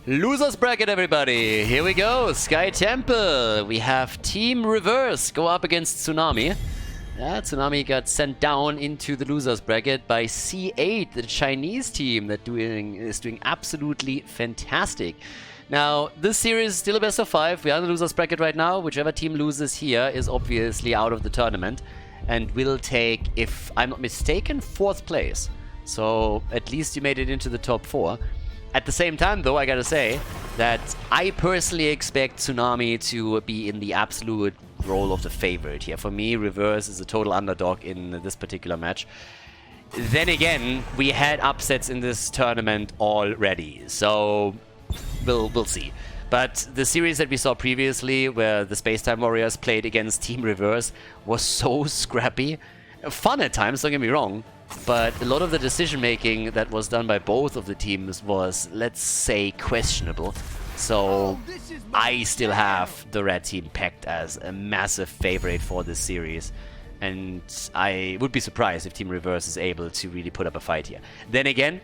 Losers bracket, everybody. Here we go. Sky Temple. We have Team Reverse go up against Tsunami. Yeah, Tsunami got sent down into the losers bracket by C8, the Chinese team that is doing absolutely fantastic. Now, this series is still a best of 5. We are in the losers bracket right now. Whichever team loses here is obviously out of the tournament and will take, if I'm not mistaken, 4th place. So at least you made it into the top 4. At the same time, though, I gotta say that I personally expect Tsunami to be in the absolute role of the favorite here. For me, Reverse is a total underdog in this particular match. Then again, we had upsets in this tournament already, so we'll see. But the series that we saw previously, where the Spacetime Warriors played against Team Reverse, was so scrappy. Fun at times, don't get me wrong. But a lot of the decision-making that was done by both of the teams was, let's say, questionable. So I still have the red team pegged as a massive favorite for this series. And I would be surprised if Team Reverse is able to really put up a fight here. Then again,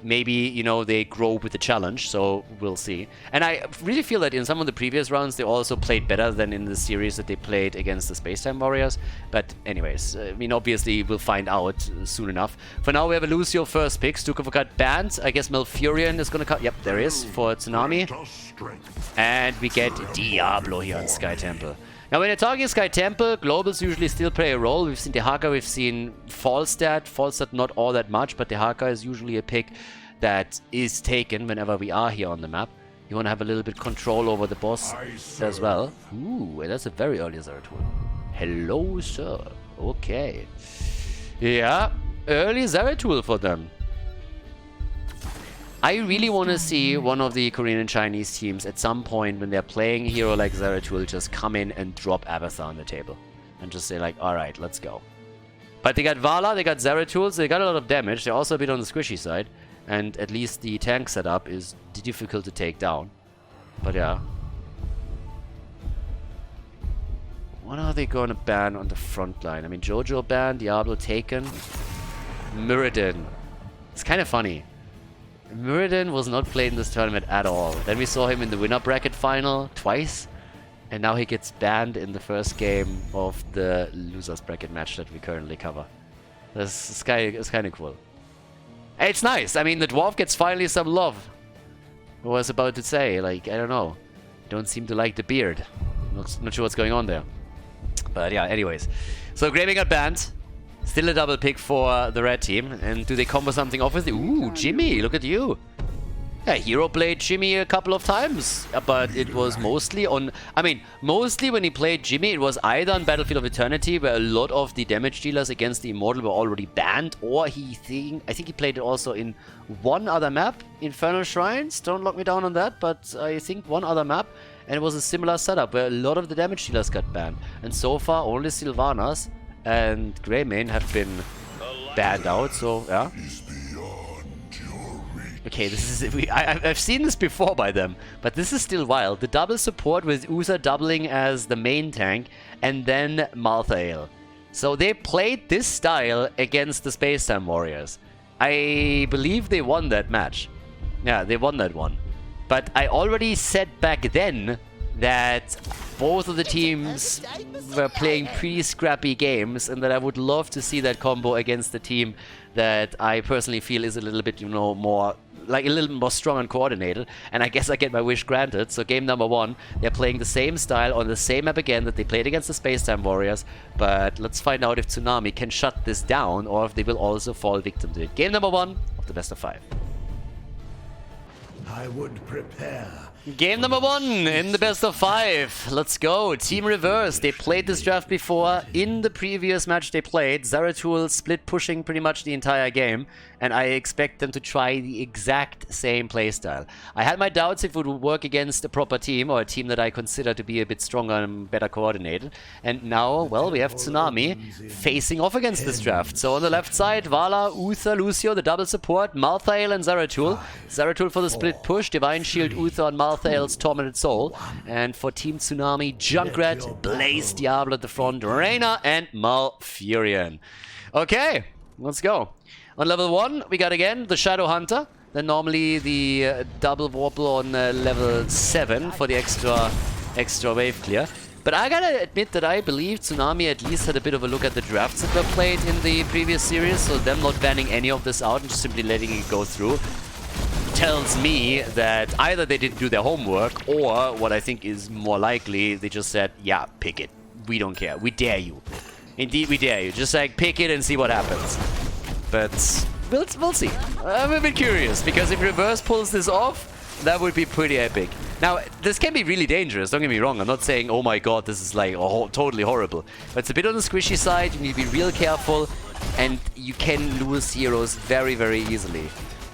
maybe, you know, they grow with the challenge, so we'll see. And I really feel that in some of the previous rounds, they also played better than in the series that they played against the Spacetime Warriors. But anyways, I mean, obviously, we'll find out soon enough. For now, we have a Lucio first pick. Stukova got banned. I guess Malfurion is gonna cut. Yep, there is for Tsunami. And we get Diablo here on Sky Temple. Now, when you're talking Sky Temple, globals usually still play a role. We've seen Dehaka, we've seen Falstad. Falstad not all that much, but Dehaka is usually a pick that is taken whenever we are here on the map. You want to have a little bit control over the boss as well. Ooh, that's a very early Zeratul. Hello, sir. Okay. Yeah, early Zeratul for them. I really want to see one of the Korean and Chinese teams at some point when they're playing a hero like Zeratul just come in and drop Abathar on the table. And just say like, alright, let's go. But they got Vala, they got Zeratul, so they got a lot of damage. They're also a bit on the squishy side. And at least the tank setup is difficult to take down. But yeah. What are they going to ban on the front line? I mean, Jojo banned, Diablo taken. Muradin. It's kind of funny. Muradin was not played in this tournament at all. Then we saw him in the winner bracket final twice. And now he gets banned in the first game of the losers bracket match that we currently cover. This guy is kind of cool. It's nice. I mean, the dwarf gets finally some love. I was about to say, like, I don't know. Don't seem to like the beard. Not sure what's going on there. But yeah, anyways. So Graving got banned. Still a double pick for the red team. And do they combo something off with it? Ooh, Jimmy, look at you. Yeah, Hero played Jimmy a couple of times, but it was mostly on... I mean, mostly when he played Jimmy, it was either on Battlefield of Eternity, where a lot of the damage dealers against the Immortal were already banned, or I think he played it also in one other map, Infernal Shrines. Don't lock me down on that, but I think one other map, and it was a similar setup, where a lot of the damage dealers got banned. And so far, only Sylvanas and Greymane have been banned out, so yeah. Okay, this is... I've seen this before by them, but this is still wild. The double support with Usa doubling as the main tank, and then Malthael. So they played this style against the Spacetime Warriors. I believe they won that match. Yeah, they won that one. But I already said back then that both of the teams were playing pretty scrappy games, and that I would love to see that combo against the team that I personally feel is a little bit, you know, more... like a little more strong and coordinated, and I guess I get my wish granted. So game number 1, they're playing the same style on the same map again that they played against the Spacetime Warriors, but let's find out if Tsunami can shut this down or if they will also fall victim to it. Game number 1 of the best of 5. I would prepare. Game number 1 in the best of 5. Let's go. Team Reverse. They played this draft before. In the previous match they played, Zeratul split pushing pretty much the entire game, and I expect them to try the exact same playstyle. I had my doubts if it would work against a proper team, or a team that I consider to be a bit stronger and better coordinated. And now, well, we have Tsunami facing off against this draft. So on the left side, Vala, Uther, Lucio, the double support, Malthael and Zeratul. Zeratul for the split push, Divine Shield, Uther and Malthael's Tormented Soul. And for Team Tsunami, Junkrat, Blaze, Diablo at the front, Reyna and Malfurion. Okay, let's go. On level 1, we got again the Shadow Hunter. than normally the double warble on level 7 for the extra wave clear. But I gotta admit that I believe Tsunami at least had a bit of a look at the drafts that were played in the previous series, so them not banning any of this out and just simply letting it go through tells me that either they didn't do their homework, or what I think is more likely, they just said, yeah, pick it. We don't care. We dare you. Indeed, we dare you. Just like, pick it and see what happens. But we'll see. I'm a bit curious, because if Reverse pulls this off, that would be pretty epic. Now, this can be really dangerous, don't get me wrong. I'm not saying, oh my god, this is like totally horrible. But it's a bit on the squishy side, you need to be real careful, and you can lose heroes very, very easily.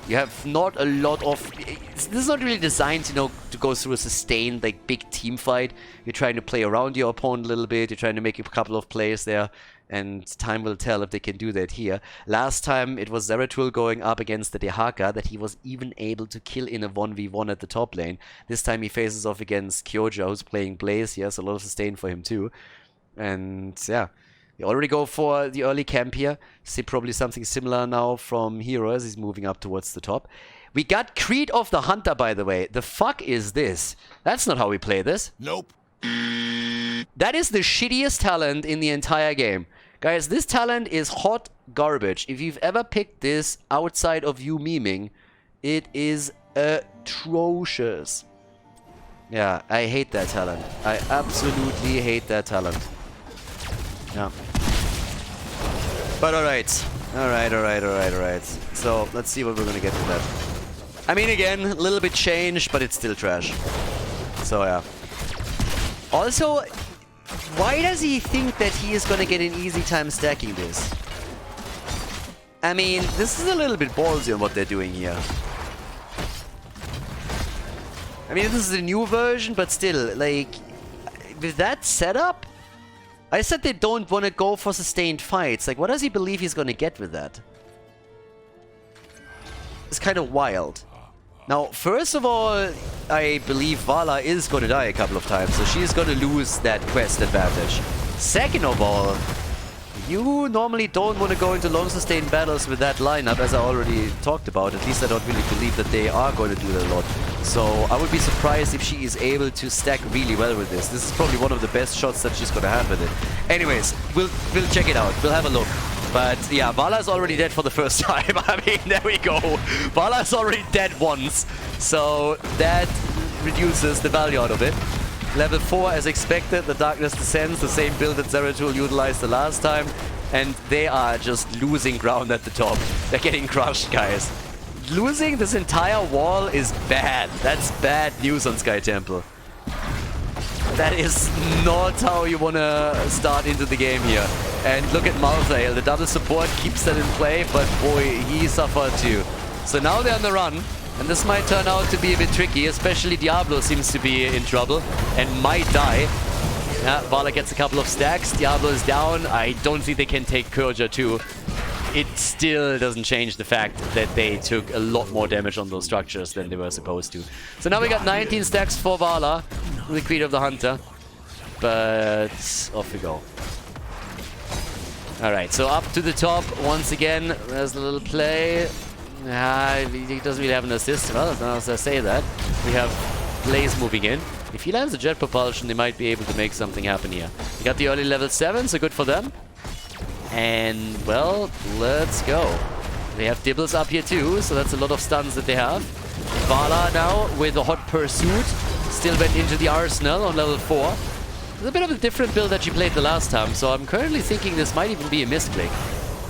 You have not a lot of... This is not really designed, you know, to go through a sustained, like, big team fight. You're trying to play around your opponent a little bit, you're trying to make a couple of plays there, and time will tell if they can do that here. Last time it was Zeratul going up against the Dehaka that he was even able to kill in a 1v1 at the top lane. This time he faces off against Kyoja, who's playing Blaze. He has a lot of sustain for him too. And yeah, we already go for the early camp here. See probably something similar now from Hero as he's moving up towards the top. We got Creed of the Hunter, by the way. The fuck is this? That's not how we play this. Nope. That is the shittiest talent in the entire game. Guys, this talent is hot garbage. If you've ever picked this outside of you memeing, it is atrocious. Yeah, I hate that talent. I absolutely hate that talent. Yeah. But alright. Alright. So, let's see what we're gonna get with that. I mean, again, a little bit changed, but it's still trash. So, yeah. Also, why does he think that he is going to get an easy time stacking this? I mean, this is a little bit ballsy on what they're doing here. I mean, this is a new version, but still, like, with that setup, I said they don't want to go for sustained fights. Like, what does he believe he's going to get with that? It's kind of wild. Now, first of all, I believe Vala is going to die a couple of times, so she's going to lose that quest advantage. Second of all, you normally don't want to go into long sustained battles with that lineup, as I already talked about. At least I don't really believe that they are going to do that a lot. So I would be surprised if she is able to stack really well with this. This is probably one of the best shots that she's going to have with it. Anyways, we'll check it out. We'll have a look. But yeah, Vala is already dead for the first time. I mean, there we go. Vala is already dead once. So that reduces the value out of it. Level 4, as expected, the Darkness Descends, the same build that Zeratul utilized the last time. And they are just losing ground at the top. They're getting crushed, guys. Losing this entire wall is bad. That's bad news on Sky Temple. That is not how you want to start into the game here. And look at Malthael. The double support keeps that in play, but boy, he suffered too. So now they're on the run. And this might turn out to be a bit tricky, especially Diablo seems to be in trouble and might die. Yeah, Vala gets a couple of stacks, Diablo is down. I don't think they can take Kyoja too. It still doesn't change the fact that they took a lot more damage on those structures than they were supposed to. So now we got 19 stacks for Vala, the Creed of the Hunter. But off we go. Alright, so up to the top once again. There's a little play. He doesn't really have an assist. Well, as I say that, we have Blaze moving in. If he lands a jet propulsion, they might be able to make something happen here. We got the early level 7, so good for them. And, well, let's go. They have Dibbles up here too, so that's a lot of stuns that they have. Vala now with a hot pursuit. Still went into the arsenal on level 4. It's a bit of a different build that she played the last time, so I'm currently thinking this might even be a misclick.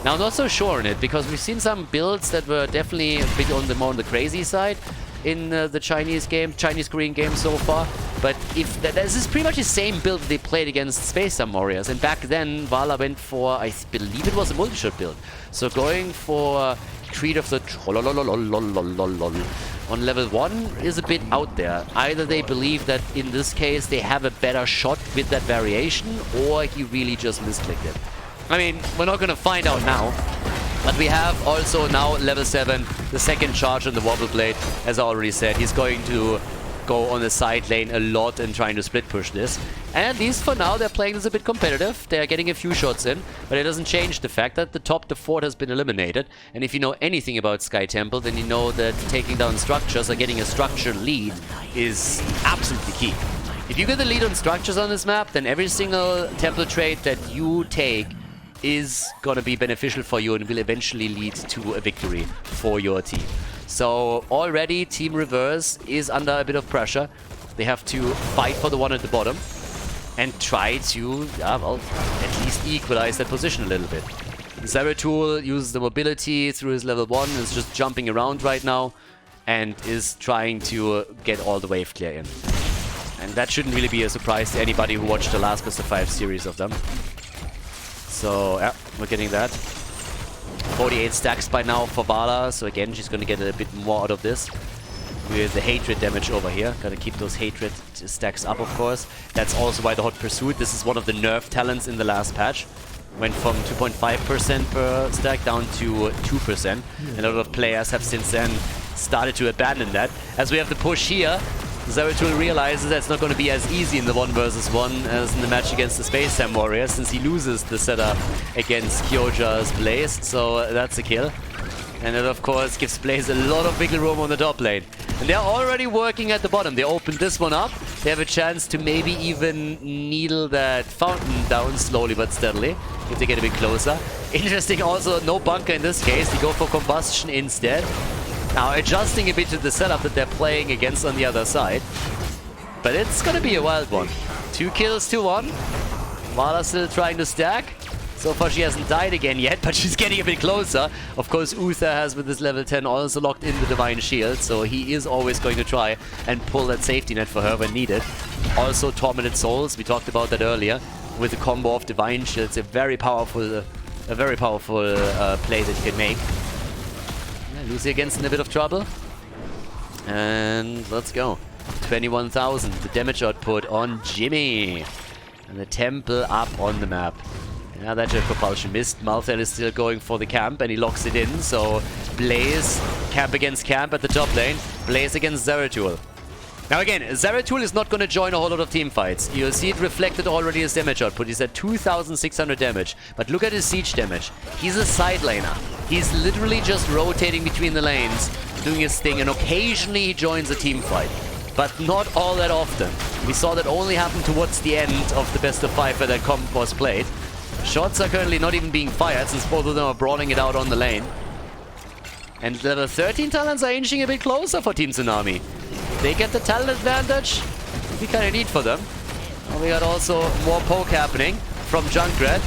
Now, I'm not so sure on it, because we've seen some builds that were definitely a bit on the more on the crazy side in the Chinese-Korean game so far. But if this is pretty much the same build that they played against Space Sam Warriors, and back then Vala went for, I believe it was a multi-shot build. So going for Creed of the on level 1 is a bit out there. Either they believe that in this case they have a better shot with that variation, or he really just misclicked it. I mean, we're not going to find out now. But we have also now level 7, the second charge on the Wobble Blade. As I already said, he's going to go on the side lane a lot and trying to split push this. And at least for now, they're playing this a bit competitive. They're getting a few shots in, but it doesn't change the fact that the fort has been eliminated. And if you know anything about Sky Temple, then you know that taking down structures or getting a structure lead is absolutely key. If you get the lead on structures on this map, then every single temple trade that you take is gonna be beneficial for you and will eventually lead to a victory for your team. So already Team Reverse is under a bit of pressure. They have to fight for the one at the bottom and try to, well, at least equalize that position a little bit. Zeratul uses the mobility through his level 1, is just jumping around right now and is trying to get all the wave clear in. And that shouldn't really be a surprise to anybody who watched the last best of 5 series of them. So, yeah, we're getting that. 48 stacks by now for Vala, so again, she's going to get a bit more out of this. With the hatred damage over here. Gotta keep those hatred stacks up, of course. That's also why the Hot Pursuit, this is one of the nerf talents in the last patch. Went from 2.5% per stack down to 2%. And a lot of players have since then started to abandon that. As we have the push here, Zeratul realizes that it's not going to be as easy in the 1 versus 1 as in the match against the Space Time Warriors, since he loses the setup against Kyoja's Blaze, so that's a kill. And that, of course, gives Blaze a lot of wiggle room on the top lane. And they're already working at the bottom. They opened this one up. They have a chance to maybe even needle that fountain down slowly but steadily if they get a bit closer. Interesting also, no bunker in this case. They go for combustion instead. Now adjusting a bit to the setup that they're playing against on the other side. But it's gonna be a wild one. 2 kills to 1. Vala still trying to stack. So far she hasn't died again yet, but she's getting a bit closer. Of course, Uther has with his level 10 also locked in the Divine Shield, so he is always going to try and pull that safety net for her when needed. Also Tormented Souls, we talked about that earlier. With the combo of Divine Shields, a very powerful play that you can make. Lucy against in a bit of trouble. And let's go. 21,000, the damage output on Jimmy. And the temple up on the map. Yeah, that jet propulsion missed. Malthael is still going for the camp and he locks it in. So Blaze, camp against camp at the top lane. Blaze against Zeratul. Now again, Zeratul is not going to join a whole lot of team fights. You'll see it reflected already as damage output. He's at 2,600 damage. But look at his siege damage. He's a side laner. He's literally just rotating between the lanes, doing his thing, and occasionally he joins a team fight. But not all that often. We saw that only happen towards the end of the best of 5 where that comp was played. Shots are currently not even being fired since both of them are brawling it out on the lane. And level 13 talents are inching a bit closer for Team Tsunami. They get the talent advantage we kind of need for them. And we got also more poke happening from Junkrat.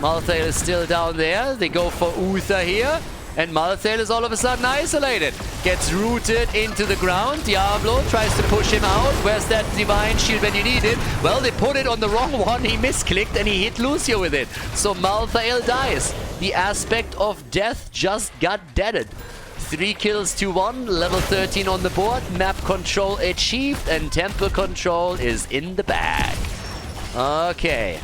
Malthael is still down there. They go for Uther here. And Malthael is all of a sudden isolated. Gets rooted into the ground. Diablo tries to push him out. Where's that Divine Shield when you need it? Well, they put it on the wrong one. He misclicked and he hit Lucio with it. So Malthael dies. The aspect of death just got deaded. 3 kills to 1. Level 13 on the board. Map control achieved. And temple control is in the bag. Okay.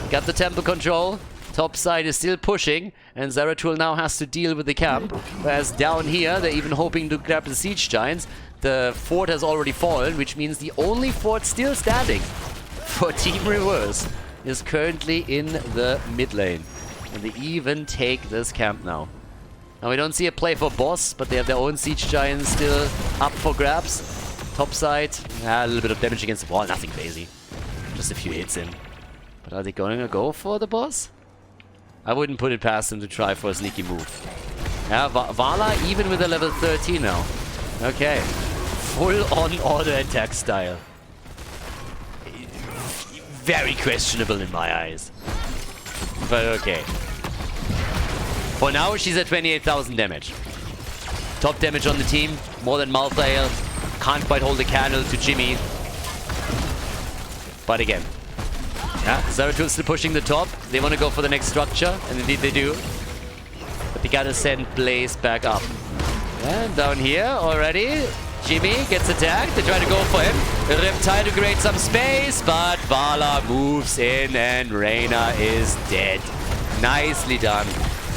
Got the temple control. Top side is still pushing, and Zeratul now has to deal with the camp. Whereas down here, they're even hoping to grab the Siege Giants. The fort has already fallen, which means the only fort still standing for Team Reverse is currently in the mid lane. And they even take this camp now. Now we don't see a play for boss, but they have their own Siege Giants still up for grabs. Top side, a little bit of damage against the wall, nothing crazy. Just a few hits in. But are they going to go for the boss? I wouldn't put it past them to try for a sneaky move. Yeah, Vala even with a level 13 now. Okay. Full-on auto attack style. Very questionable in my eyes. But okay. For now, she's at 28,000 damage. Top damage on the team. More than Malthael. Can't quite hold a candle to Jimmy. But again. Yeah, Zeratul still pushing the top. They want to go for the next structure, and indeed they do. But they gotta send Blaze back up. And down here already, Jimmy gets attacked. They try to go for him. Riptide to create some space, but Vala moves in, and Reyna is dead. Nicely done.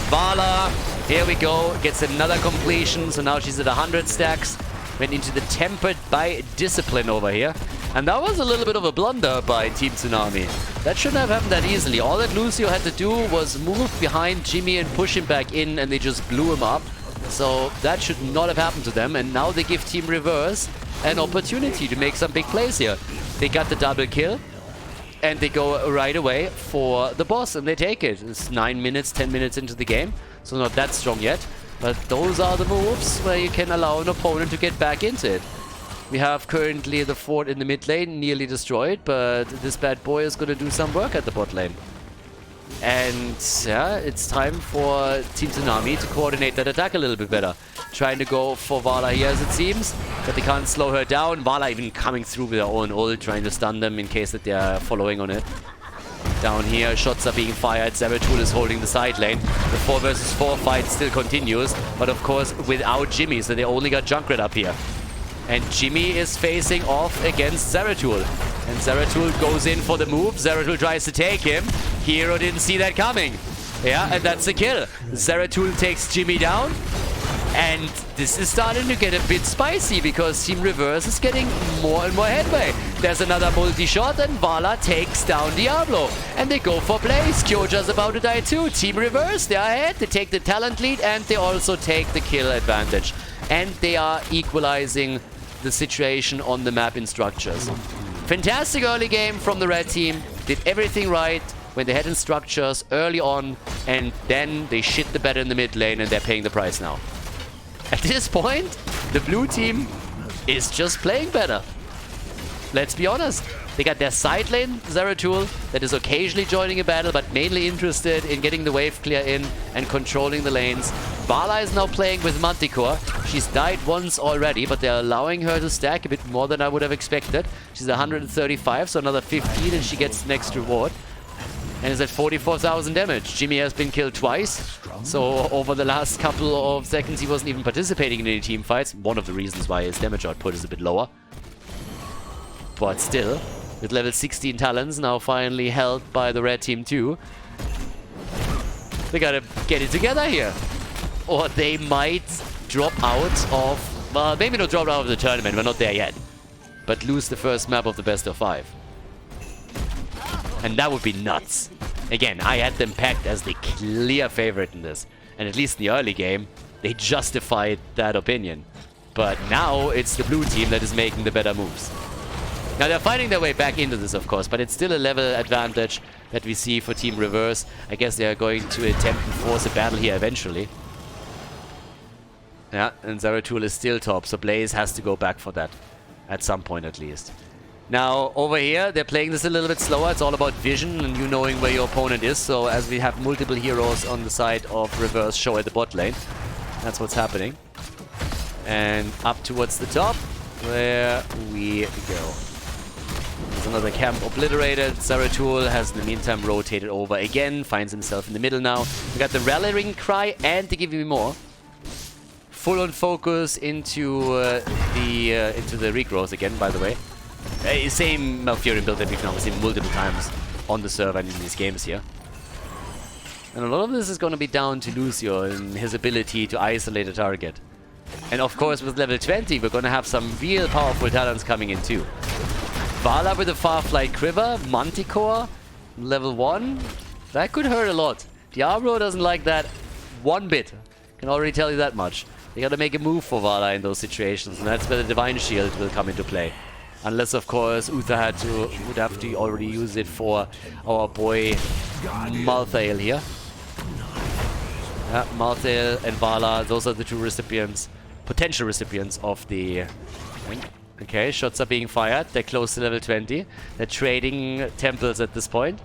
Vala, here we go, gets another completion, so now she's at 100 stacks. went into the Tempered by Discipline over here. And that was a little bit of a blunder by Team Tsunami. That shouldn't have happened that easily. All that Lucio had to do was move behind Jimmy and push him back in, and they just blew him up. So that should not have happened to them. And now they give Team Reverse an opportunity to make some big plays here. They got the double kill. And they go right away for the boss, and they take it. It's 9 minutes, 10 minutes into the game, so not that strong yet. But those are the moves where you can allow an opponent to get back into it. We have currently the fort in the mid lane nearly destroyed, but this bad boy is going to do some work at the bot lane. And yeah, it's time for Team Tsunami to coordinate that attack a little bit better. Trying to go for Vala here, as it seems, but they can't slow her down. Vala even coming through with her own ult, trying to stun them in case that they are following on it. Down here, shots are being fired. Zeratul is holding the side lane. The 4 versus 4 fight still continues, but of course without Jimmy, so they only got Junkrat up here. And Jimmy is facing off against Zeratul. And Zeratul goes in for the move. Zeratul tries to take him. Hero didn't see that coming. Yeah, and that's a kill. Zeratul takes Jimmy down. And this is starting to get a bit spicy because Team Reverse is getting more and more headway. There's another multi-shot and Vala takes down Diablo. And they go for plays. Kyoja's about to die too. Team Reverse, they're ahead. They take the talent lead and they also take the kill advantage. And they are equalizing the situation on the map in structures. Fantastic early game from the red team. Did everything right when they had in structures early on, and then they shit the bed in the mid lane and they're paying the price now. At this point, the blue team is just playing better. Let's be honest. They got their side lane, Zeratul, that is occasionally joining a battle, but mainly interested in getting the wave clear in and controlling the lanes. Vala is now playing with Manticore. She's died once already, but they're allowing her to stack a bit more than I would have expected. She's 135, so another 15 and she gets the next reward. And is at 44,000 damage. Jimmy has been killed twice, so over the last couple of seconds he wasn't even participating in any team fights. One of the reasons why his damage output is a bit lower. But still, with level 16 talents now finally held by the red team too, they gotta get it together here. Or they might drop out of... Well, maybe not drop out of the tournament, we're not there yet. But lose the first map of the best of 5. And that would be nuts. Again, I had them pegged as the clear favorite in this. And at least in the early game, they justified that opinion. But now it's the blue team that is making the better moves. Now they're fighting their way back into this, of course, but it's still a level advantage that we see for Team Reverse. I guess they are going to attempt and force a battle here eventually. Yeah, and Zeratul is still top, so Blaze has to go back for that. At some point at least. Now, over here, they're playing this a little bit slower. It's all about vision and you knowing where your opponent is. So as we have multiple heroes on the side of Reverse show at the bot lane. That's what's happening. And up towards the top, where we go. There's another camp obliterated. Zeratul has in the meantime rotated over again. Finds himself in the middle now. We got the rallying cry and to give me more. Full on focus into the regrowth again, by the way. Same Malfurion build that we've now seen multiple times on the server and in these games here. And a lot of this is going to be down to Lucio and his ability to isolate a target. And of course with level 20 we're going to have some real powerful talents coming in too. Vala with the Farflight Quiver, Manticore, level 1. That could hurt a lot. Diablo doesn't like that one bit. Can already tell you that much. They gotta make a move for Vala in those situations, and that's where the Divine Shield will come into play. Unless, of course, Uther would have to already use it for our boy Malthael here. Yeah, Malthael and Vala, those are the two recipients, potential recipients of the... Okay, shots are being fired. They're close to level 20. They're trading temples at this point,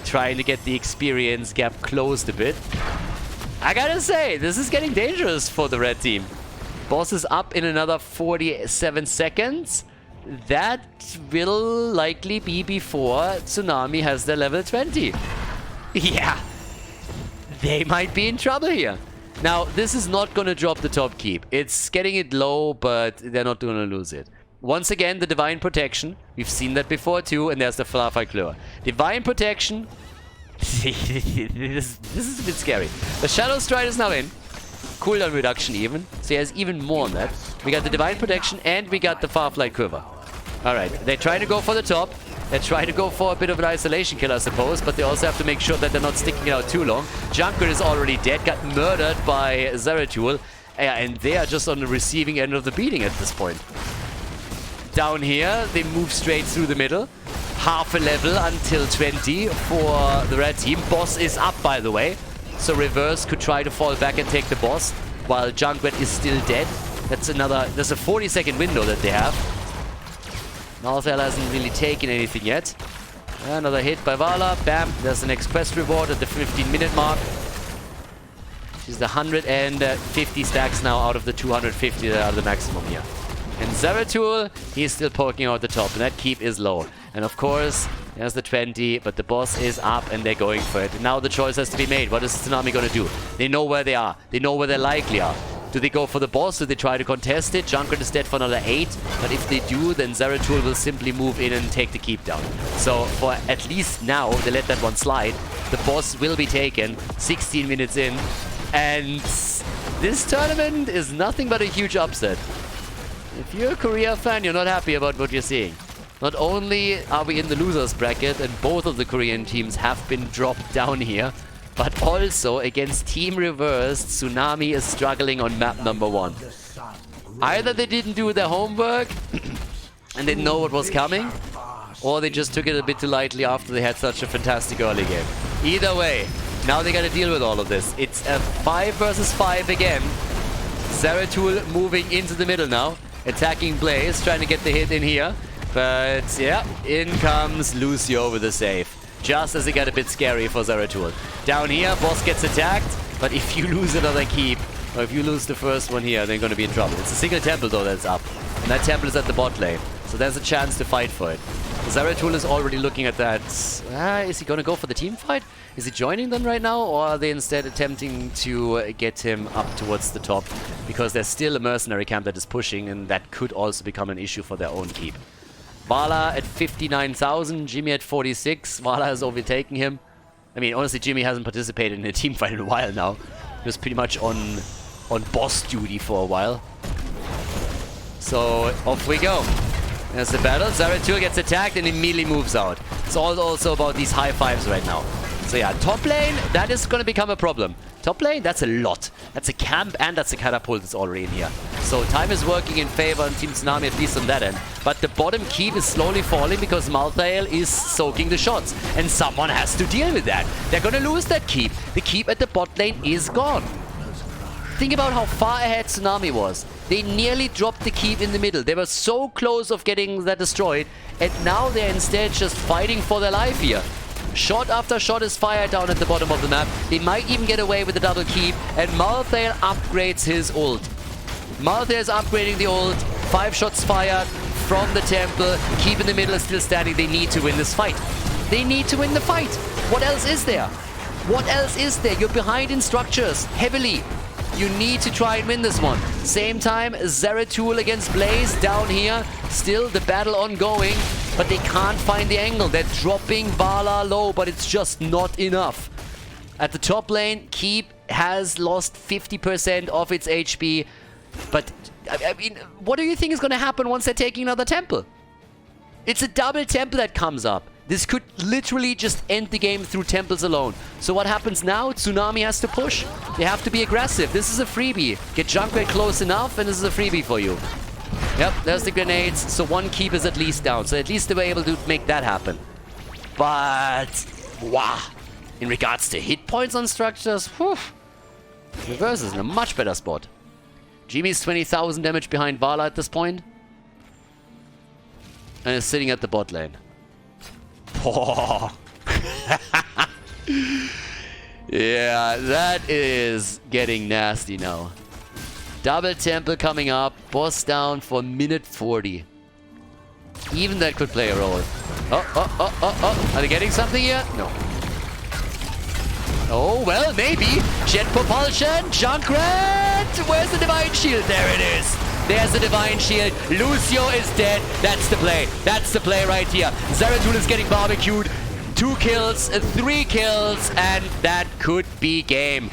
trying to get the experience gap closed a bit. I gotta say, this is getting dangerous for the red team. Boss is up in another 47 seconds. That will likely be before Tsunami has their level 20. Yeah, they might be in trouble here. Now, this is not gonna drop the top keep. It's getting it low, but they're not gonna lose it. Once again, the Divine Protection. We've seen that before too, and there's the Farflight Quiver. Divine Protection. this is a bit scary. The Shadow Stride is now in. cooldown reduction even. So he has even more on that. We got the Divine Protection and we got the Farflight Quiver. Alright, they try to go for the top. They try to go for a bit of an isolation kill, I suppose, but they also have to make sure that they're not sticking it out too long. Junkrat is already dead, got murdered by Zeratul. Yeah, and they are just on the receiving end of the beating at this point. Down here, they move straight through the middle. Half a level until 20 for the red team. Boss is up, by the way. So Reverse could try to fall back and take the boss, while Junkrat is still dead. That's a 40-second window that they have. Malthael hasn't really taken anything yet. Another hit by Vala. Bam. There's the next quest reward at the 15-minute mark. She's the 150 stacks now out of the 250 that are the maximum here. And Zeratul, he's still poking out the top, and that keep is low. And of course, there's the 20, but the boss is up and they're going for it. And now the choice has to be made. What is Tsunami going to do? They know where they are. They know where they likely are. Do they go for the boss? Do they try to contest it? Junkrat is dead for another 8. But if they do, then Zeratul will simply move in and take the keep down. So for at least now, they let that one slide. The boss will be taken 16 minutes in. And this tournament is nothing but a huge upset. If you're a Korea fan, you're not happy about what you're seeing. Not only are we in the losers bracket and both of the Korean teams have been dropped down here, but also against Team Reversed, Tsunami is struggling on map number 1. Either they didn't do their homework and didn't know what was coming, or they just took it a bit too lightly after they had such a fantastic early game. Either way, now they gotta deal with all of this. It's a 5 versus 5 again. Zeratul moving into the middle now, attacking Blaze, trying to get the hit in here. But yeah, in comes Lucio with a save. Just as it got a bit scary for Zeratul. Down here, boss gets attacked, but if you lose another keep, or if you lose the first one here, they're going to be in trouble. It's a single temple though that's up, and that temple is at the bot lane, so there's a chance to fight for it. Zeratul is already looking at that. Is he going to go for the team fight? Is he joining them right now, or are they instead attempting to get him up towards the top? Because there's still a mercenary camp that is pushing, and that could also become an issue for their own keep. Vala at 59,000, Jimmy at 46. Vala has overtaken him. I mean, honestly, Jimmy hasn't participated in a team fight in a while now. He was pretty much on boss duty for a while. So, off we go. There's the battle. Zeratul gets attacked and immediately moves out. It's all also about these high fives right now. So yeah, top lane, that is going to become a problem. Top lane, that's a lot. That's a camp and that's a catapult that's already in here. So time is working in favor on Team Tsunami, at least on that end. But the bottom keep is slowly falling because Malthael is soaking the shots. And someone has to deal with that. They're going to lose that keep. The keep at the bot lane is gone. Think about how far ahead Tsunami was. They nearly dropped the keep in the middle. They were so close of getting that destroyed. And now they're instead just fighting for their life here. Shot after shot is fired down at the bottom of the map. They might even get away with the double keep. And Malthael upgrades his ult. Malthael is upgrading the ult. 5 shots fired from the temple. Keep in the middle is still standing. They need to win this fight. They need to win the fight. What else is there? What else is there? You're behind in structures heavily. You need to try and win this one. Same time, Zeratul against Blaze down here. Still the battle ongoing, but they can't find the angle. They're dropping Vala low, but it's just not enough. At the top lane, Keep has lost 50% of its HP. But, I mean, what do you think is going to happen once they're taking another temple? It's a double temple that comes up. This could literally just end the game through temples alone. So what happens now? Tsunami has to push. They have to be aggressive. This is a freebie. Get Junkrat close enough and this is a freebie for you. Yep, there's the grenades. So one keep is at least down. So at least they were able to make that happen. But, wow. In regards to hit points on structures, whew. Reverse is in a much better spot. Jimmy's 20,000 damage behind Vala at this point. And is sitting at the bot lane. Oh. Yeah, that is getting nasty now. Double temple coming up. Boss down for minute 40. Even that could play a role. Oh. Are they getting something here? No. Oh, well, maybe. Jet propulsion. Junkrat. Where's the Divine Shield? There it is. There's the Divine Shield. Lucio is dead. That's the play. That's the play right here. Zeratul is getting barbecued. 2 kills, 3 kills, and that could be game.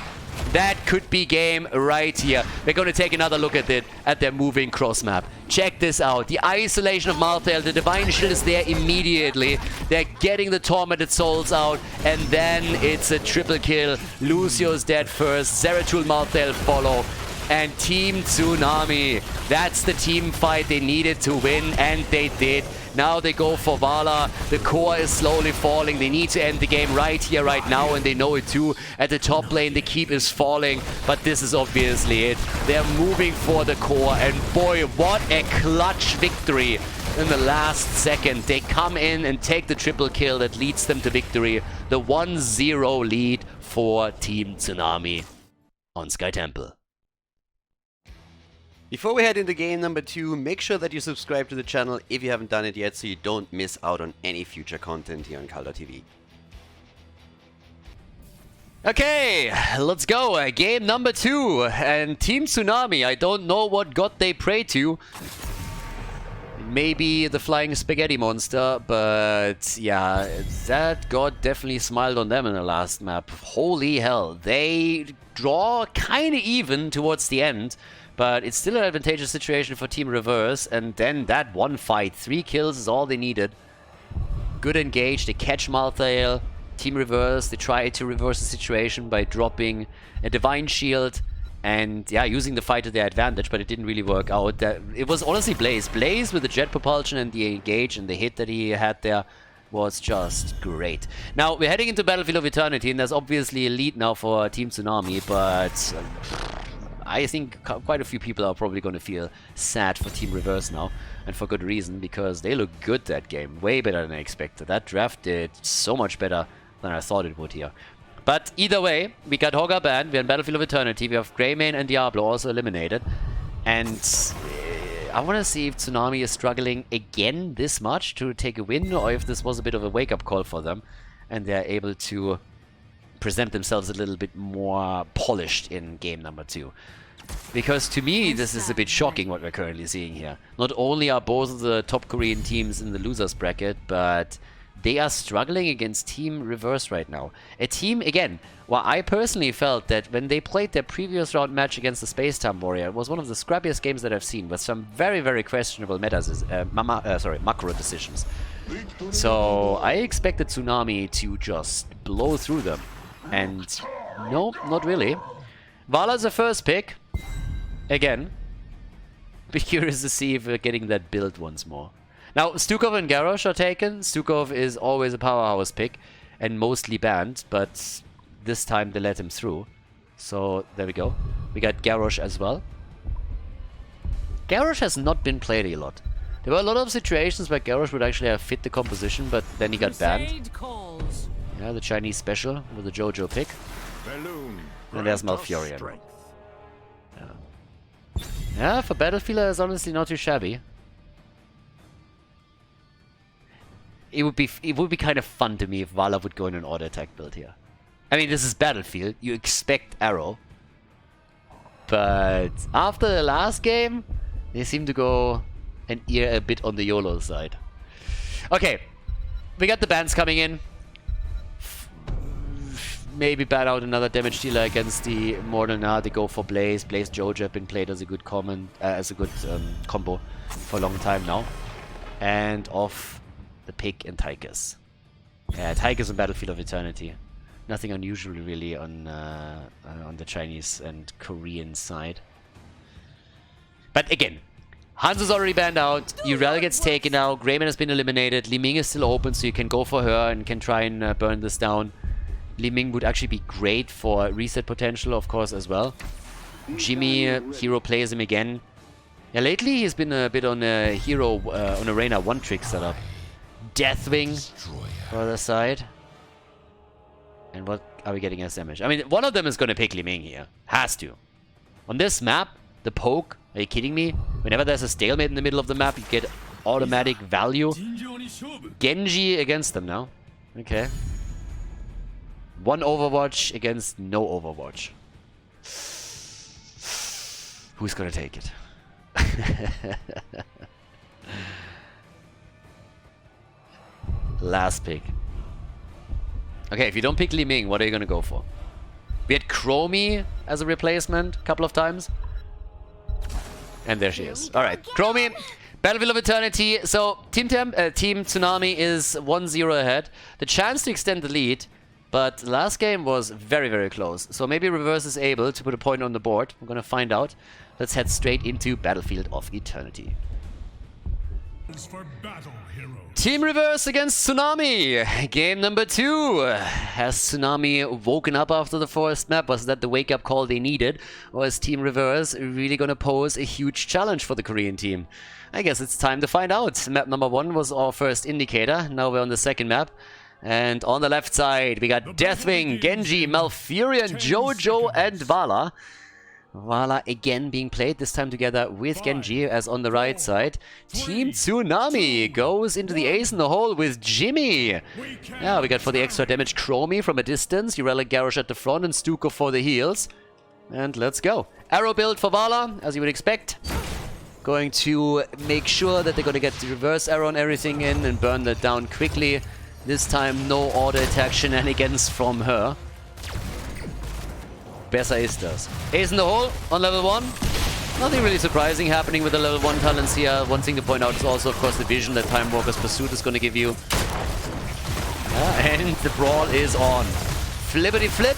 That could be game right here. We're going to take another look at it, at their moving cross map. Check this out. The isolation of Malthael. The Divine Shield is there immediately. They're getting the Tormented Souls out. And then it's a triple kill. Lucio's dead first. Zeratul, Malthael follow. And Team Tsunami. That's the team fight they needed to win. And they did. Now they go for Vala. The core is slowly falling. They need to end the game right here, right now, and they know it too. At the top lane, the keep is falling, but this is obviously it. They're moving for the core, and boy, what a clutch victory in the last second. They come in and take the triple kill that leads them to victory. The 1-0 lead for Team Tsunami on Sky Temple. Before we head into game number 2, make sure that you subscribe to the channel if you haven't done it yet so you don't miss out on any future content here on Khaldor TV. Okay, let's go. Game number 2. And Team Tsunami, I don't know what god they pray to. Maybe the flying spaghetti monster, but yeah, that god definitely smiled on them in the last map. Holy hell, they draw kind of even towards the end. But it's still an advantageous situation for Team Reverse. And then that one fight. 3 kills is all they needed. Good engage. They catch Malthael. Team Reverse. They try to reverse the situation by dropping a Divine Shield. And yeah, using the fight to their advantage. But it didn't really work out. It was honestly Blaze. Blaze with the jet propulsion and the engage and the hit that he had there was just great. Now, we're heading into Battlefield of Eternity. And there's obviously a lead now for Team Tsunami. But I think quite a few people are probably going to feel sad for Team Reverse now, and for good reason, because they look good that game. Way better than I expected. That draft did so much better than I thought it would here. But either way, we got Hogger banned, we're in Battlefield of Eternity, we have Greymane and Diablo also eliminated. And I want to see if Tsunami is struggling again this much to take a win, or if this was a bit of a wake-up call for them, and they're able to present themselves a little bit more polished in game number 2. Because to me, this is a bit shocking what we're currently seeing here. Not only are both of the top Korean teams in the losers bracket, but they are struggling against Team Reverse right now. A team, again, well, I personally felt that when they played their previous round match against the Space-Time Warrior, it was one of the scrappiest games that I've seen, with some very, very questionable macro decisions. So I expected Tsunami to just blow through them. And no, not really. Vala's a first pick. Again. Be curious to see if we're getting that build once more. Now, Stukov and Garrosh are taken. Stukov is always a powerhouse pick and mostly banned, but this time they let him through. So, there we go. We got Garrosh as well. Garrosh has not been played a lot. There were a lot of situations where Garrosh would actually have fit the composition, but then he got banned. Yeah, the Chinese special with the JoJo pick. And there's Malfurion. Yeah, for Battlefield it's honestly not too shabby. It would be kind of fun to me if Vala would go in an auto attack build here. I mean, this is Battlefield. You expect Arrow. But after the last game, they seem to go a bit on the YOLO side. Okay, we got the bans coming in. Maybe ban out another damage dealer against the Immortal now. They go for Blaze. Blaze Jojo have been played as a good combo for a long time now. And off the pick and Tychus. Tychus on Battlefield of Eternity. Nothing unusual really on the Chinese and Korean side. But again, Hans is already banned out. Urel gets taken now. Greymane has been eliminated. Li Ming is still open, so you can go for her and can try and burn this down. Li Ming would actually be great for reset potential, of course, as well. Jimmy, hero plays him again. Yeah, lately he's been a bit on a hero, on Arena one-trick setup. Deathwing for the side. And what are we getting as damage? I mean, one of them is going to pick Li Ming here. Has to. On this map, the poke, are you kidding me? Whenever there's a stalemate in the middle of the map, you get automatic value. Genji against them now. Okay. One Overwatch against no Overwatch. Who's gonna take it? Last pick. Okay, if you don't pick Li Ming, what are you gonna go for? We had Chromie as a replacement a couple of times. And there she is. Alright, Chromie, Battlefield of Eternity. So Team Tsunami is 1-0 ahead. The chance to extend the lead, but the last game was very, very close. So maybe Reverse is able to put a point on the board. We're gonna find out. Let's head straight into Battlefield of Eternity. For battle, hero. Team Reverse against Tsunami. Game number 2. Has Tsunami woken up after the first map? Was that the wake-up call they needed? Or is Team Reverse really going to pose a huge challenge for the Korean team? I guess it's time to find out. Map number 1 was our first indicator. Now we're on the second map. And on the left side, we got Deathwing, Genji, Malfurion, Jojo, and Vala. Vala again being played, this time together with Genji, as on the right side. Team Tsunami goes into the ace in the hole with Jimmy. Yeah, we got for the extra damage Chromie from a distance, Urelic Garrosh at the front, and Stuko for the heals. And let's go. Arrow build for Vala, as you would expect. Going to make sure that they're going to get the reverse arrow and everything in and burn that down quickly. This time no auto attack shenanigans from her. Besser ist das. Ace in the hole on level 1. Nothing really surprising happening with the level 1 talents here. One thing to point out is also, of course, the vision that Time Walker's Pursuit is going to give you. And the brawl is on. Flippity flip.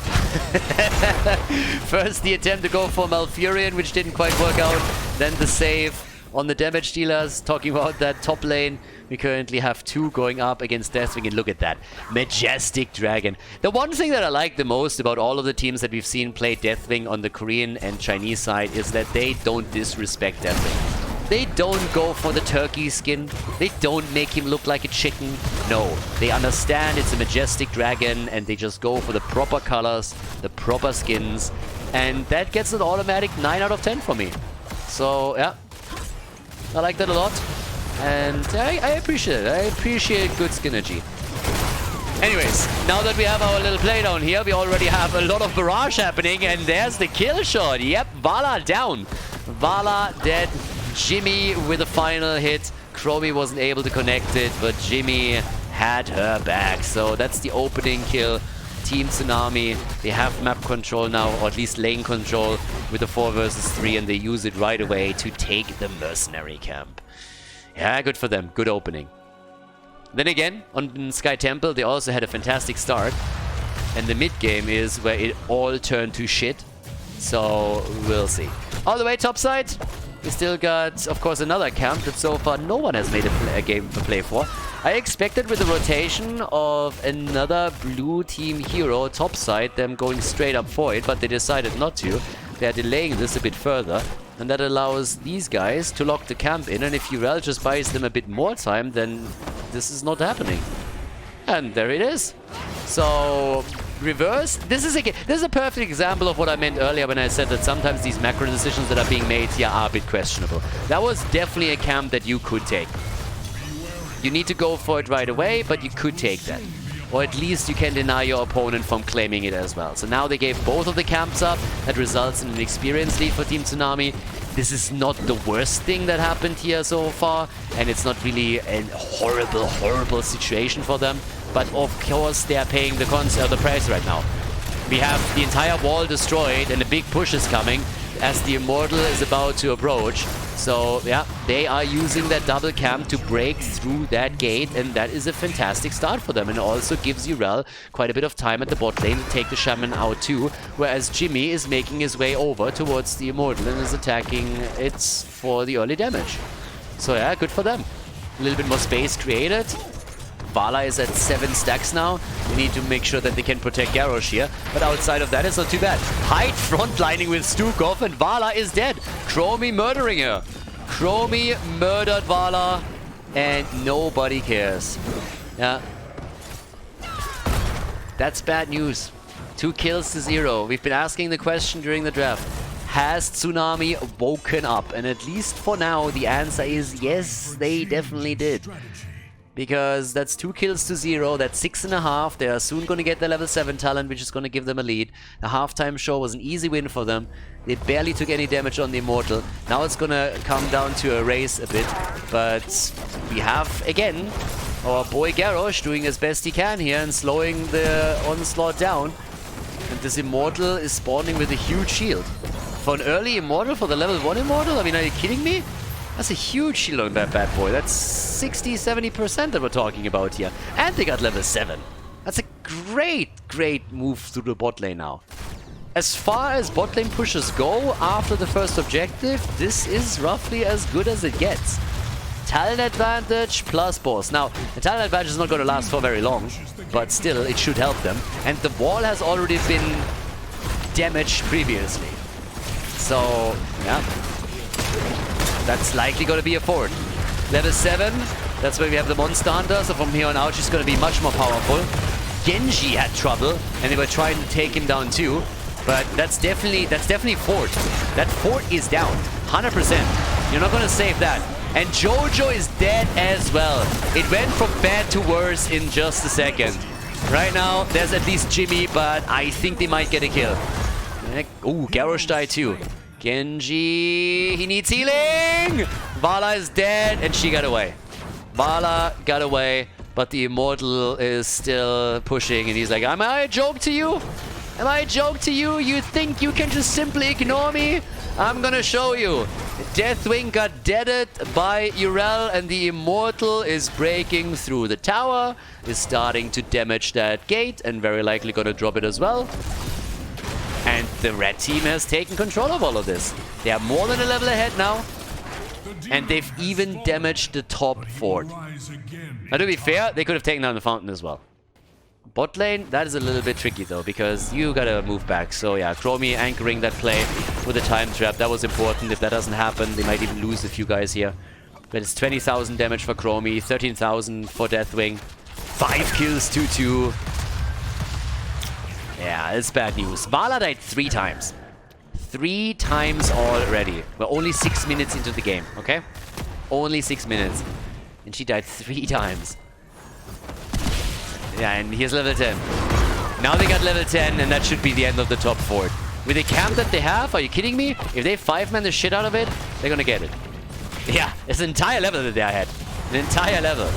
First the attempt to go for Malfurion, which didn't quite work out. Then the save on the damage dealers. Talking about that top lane, we currently have 2 going up against Deathwing, and look at that. Majestic Dragon. The one thing that I like the most about all of the teams that we've seen play Deathwing on the Korean and Chinese side is that they don't disrespect Deathwing. They don't go for the turkey skin. They don't make him look like a chicken. No, they understand it's a majestic dragon and they just go for the proper colors, the proper skins, and that gets an automatic 9 out of 10 for me. So, yeah, I like that a lot. And I appreciate it. I appreciate good synergy. Anyways, now that we have our little playdown here, we already have a lot of barrage happening, and there's the kill shot. Yep, Vala down. Vala dead. Jimmy with a final hit. Chromie wasn't able to connect it, but Jimmy had her back. So that's the opening kill. Team Tsunami, they have map control now, or at least lane control with the 4 versus 3, and they use it right away to take the mercenary camp. Yeah, good for them. Good opening. Then again, on Sky Temple, they also had a fantastic start. And the mid game is where it all turned to shit. So, we'll see. All the way topside, we still got, of course, another camp that so far no one has made a game to play for. I expected with the rotation of another blue team hero topside, them going straight up for it, but they decided not to. They're delaying this a bit further. And that allows these guys to lock the camp in, and if Urel just buys them a bit more time, then this is not happening. And there it is. So, Reverse, this is a perfect example of what I meant earlier when I said that sometimes these macro decisions that are being made here are a bit questionable. That was definitely a camp that you could take. You need to go for it right away, but you could take that. Or at least you can deny your opponent from claiming it as well. So now they gave both of the camps up. That results in an experience lead for Team Tsunami. This is not the worst thing that happened here so far, and it's not really a horrible, horrible situation for them. But of course they are paying the price right now. We have the entire wall destroyed and a big push is coming as the Immortal is about to approach. So yeah, they are using that double camp to break through that gate, and that is a fantastic start for them, and also gives Urel quite a bit of time at the bot lane to take the Shaman out too, whereas Jimmy is making his way over towards the Immortal and is attacking it for the early damage. So yeah, good for them. A little bit more space created. Vala is at 7 stacks now. We need to make sure that they can protect Garrosh here. But outside of that, it's not too bad. Hyde frontlining with Stukov, and Vala is dead. Chromie murdering her. Chromie murdered Vala, and nobody cares. Yeah. That's bad news. 2 kills to 0. We've been asking the question during the draft. Has Tsunami woken up? And at least for now, the answer is yes, they definitely did. Because that's 2 kills to 0, that's 6.5. They are soon going to get the level 7 talent, which is going to give them a lead. The halftime show was an easy win for them. They barely took any damage on the Immortal. Now it's going to come down to a race a bit. But we have, again, our boy Garrosh doing as best he can here and slowing the onslaught down. And this Immortal is spawning with a huge shield. For an early Immortal, for the level 1 Immortal? I mean, are you kidding me? That's a huge shield on that bad boy. That's 60-70% that we're talking about here. And they got level 7. That's a great move through the bot lane now. As far as bot lane pushes go after the first objective, this is roughly as good as it gets. Talent advantage plus boss. Now, the talent advantage is not going to last for very long, but still, it should help them. And the wall has already been damaged previously. So, yeah. That's likely going to be a fort. Level 7, that's where we have the monster hunter, so from here on out she's going to be much more powerful. Genji had trouble, and they were trying to take him down too. But that's definitely fort. That fort is down, 100%. You're not going to save that. And Jojo is dead as well. It went from bad to worse in just a second. Right now, there's at least Jimmy, but I think they might get a kill. Ooh, Garrosh died too. Genji, he needs healing! Vala is dead, and she got away. Vala got away, but the Immortal is still pushing, and he's like, am I a joke to you? Am I a joke to you? You think you can just simply ignore me? I'm gonna show you. Deathwing got deaded by Urel, and the Immortal is breaking through the tower, is starting to damage that gate, and very likely gonna drop it as well. And the red team has taken control of all of this. They are more than a level ahead now, and they've even damaged the top fort. Now, to be fair, they could have taken down the fountain as well. Bot lane, that is a little bit tricky though, because you gotta move back. So yeah, Chromie anchoring that play with a time trap, that was important. If that doesn't happen, they might even lose a few guys here. But it's 20,000 damage for Chromie, 13,000 for Deathwing, 5 kills, 2-2. Yeah, it's bad news. Vala died 3 times. 3 times already. We're only 6 minutes into the game, okay? Only 6 minutes. And she died 3 times. Yeah, and here's level 10. Now they got level 10, and that should be the end of the top fort. With the camp that they have, are you kidding me? If they 5-man the shit out of it, they're gonna get it. Yeah, it's an entire level that they had. An entire level.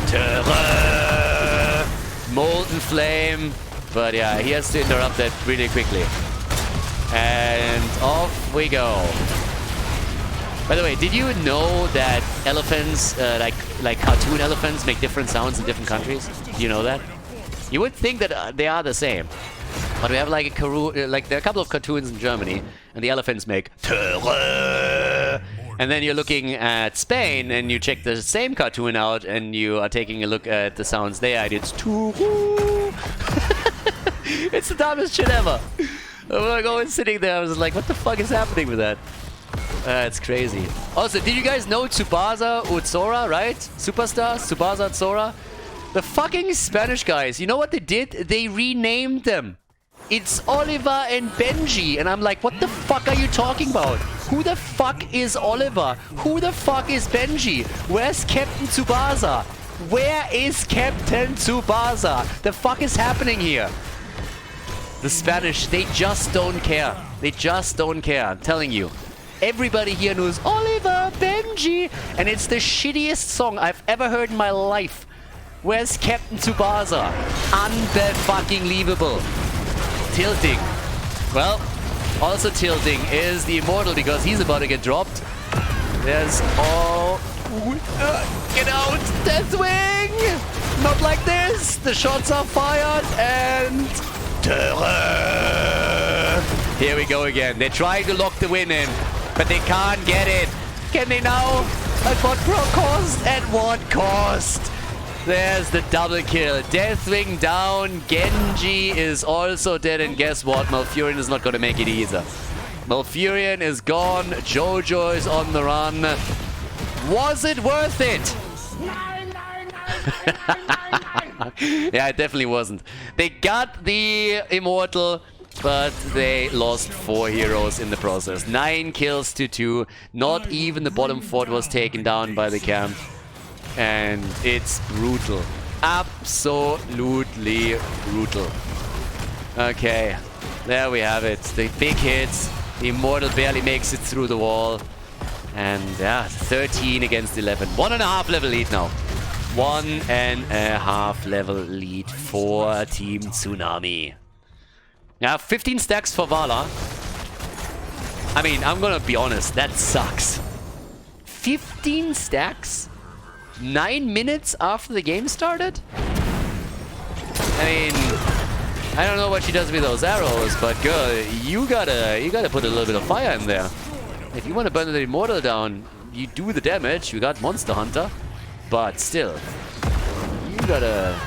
Terror! Molten Flame. But yeah, he has to interrupt that really quickly. And off we go. By the way, did you know that elephants, like cartoon elephants, make different sounds in different countries? Do you know that? You would think that they are the same. But we have like there are a couple of cartoons in Germany, and the elephants make Terror! And then you're looking at Spain, and you check the same cartoon out, and you are taking a look at the sounds there, and it's Turu! It's the dumbest shit ever. I'm always sitting there, I was like, what the fuck is happening with that? It's crazy. Also, did you guys know Tsubasa Utsora, right? Superstar, Tsubasa Utsora? The fucking Spanish guys, you know what they did? They renamed them. It's Oliver and Benji. And I'm like, what the fuck are you talking about? Who the fuck is Oliver? Who the fuck is Benji? Where's Captain Tsubasa? Where is Captain Tsubasa? The fuck is happening here? The Spanish, they just don't care. They just don't care, I'm telling you. Everybody here knows Oliver, Benji, and it's the shittiest song I've ever heard in my life. Where's Captain Tsubasa? Unbe-fucking-lievable. Tilting. Well, also tilting is the Immortal because he's about to get dropped. There's all... get out! Deathwing! Not like this! The shots are fired and... Terror! Here we go again. They're trying to lock the win in, but they can't get it. Can they now? At what cost? At what cost? There's the double kill. Deathwing down. Genji is also dead, and guess what? Malfurion is not going to make it either. Malfurion is gone. Jojo is on the run. Was it worth it? Yeah, it definitely wasn't. They got the Immortal, but they lost 4 heroes in the process. 9 kills to 2. Not even the bottom fort was taken down by the camp. And it's brutal. Absolutely brutal. Okay, there we have it. The big hits. The Immortal barely makes it through the wall. And yeah, 13 against 11. 1.5 level lead now. 1.5 level lead for Team Tsunami. Yeah, 15 stacks for Vala. I mean, I'm gonna be honest, that sucks. 15 stacks? 9 minutes after the game started? I mean, I don't know what she does with those arrows, but girl, you gotta put a little bit of fire in there. If you want to burn the Immortal down, you do the damage. You got Monster Hunter, but still, you gotta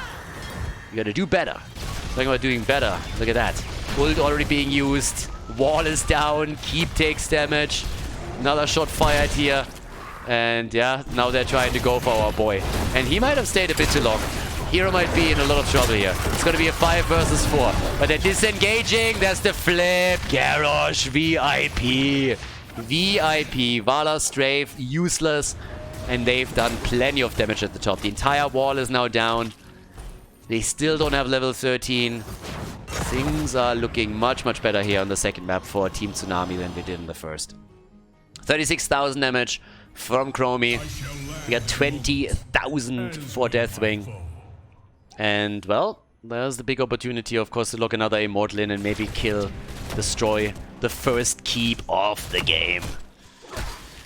do better. Talking about doing better. Look at that. Ult already being used. Wall is down. Keep takes damage. Another shot fired here. And yeah, now they're trying to go for our boy. And he might have stayed a bit too long. Hero might be in a lot of trouble here. It's going to be a 5 versus 4. But they're disengaging. There's the flip. Garrosh, VIP. VIP. Vala, Strafe, useless. And they've done plenty of damage at the top. The entire wall is now down. They still don't have level 13. Things are looking much, much better here on the second map for Team Tsunami than they did in the first. 36,000 damage from Chromie. We got 20,000 for Deathwing. And, well, there's the big opportunity, of course, to lock another Immortal in and maybe kill, destroy the first keep of the game.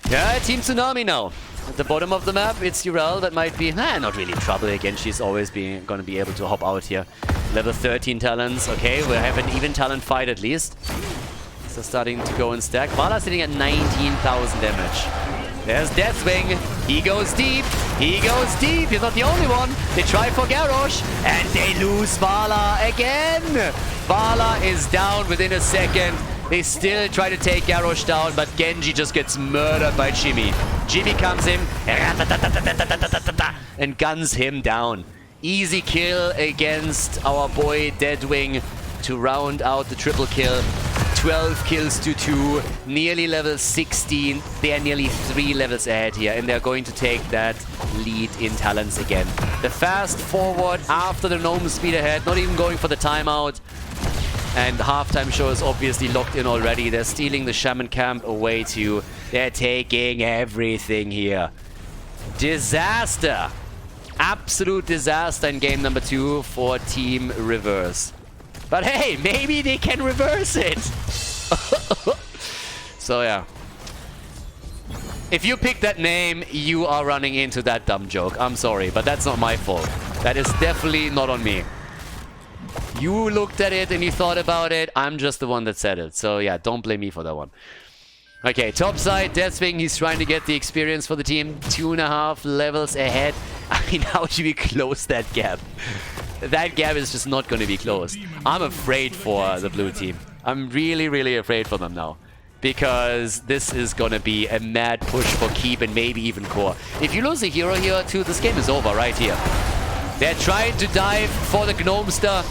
Yeah, Team Tsunami now. At the bottom of the map, it's Urel that might be not really in trouble again. She's always going to be able to hop out here. Level 13 talents. Okay, we have an even talent fight at least. So starting to go in stack. Vala's sitting at 19,000 damage. There's Deathwing. He goes deep. He goes deep. He's not the only one. They try for Garrosh. And they lose Vala again. Vala is down within a second. They still try to take Garrosh down, but Genji just gets murdered by Jimmy. Jimmy comes in and guns him down. Easy kill against our boy Deadwing to round out the triple kill. 12 kills to 2, nearly level 16. They are nearly 3 levels ahead here, and they're going to take that lead in talents again. The fast forward after the gnome speed ahead, not even going for the timeout. And the halftime show is obviously locked in already. They're stealing the Shaman camp away too. They're taking everything here. Disaster. Absolute disaster in game number 2 for Team Reverse. But hey, maybe they can reverse it. So yeah. If you pick that name, you are running into that dumb joke. I'm sorry, but that's not my fault. That is definitely not on me. You looked at it and you thought about it. I'm just the one that said it. So yeah, don't blame me for that one. Okay, top side, Deathwing, he's trying to get the experience for the team. 2.5 levels ahead. I mean, how do we close that gap? That gap is just not going to be closed. I'm afraid for the blue team. I'm really, really afraid for them now. Because this is going to be a mad push for keep and maybe even core. If you lose a hero here too, this game is over right here. They're trying to dive for the Gnomester.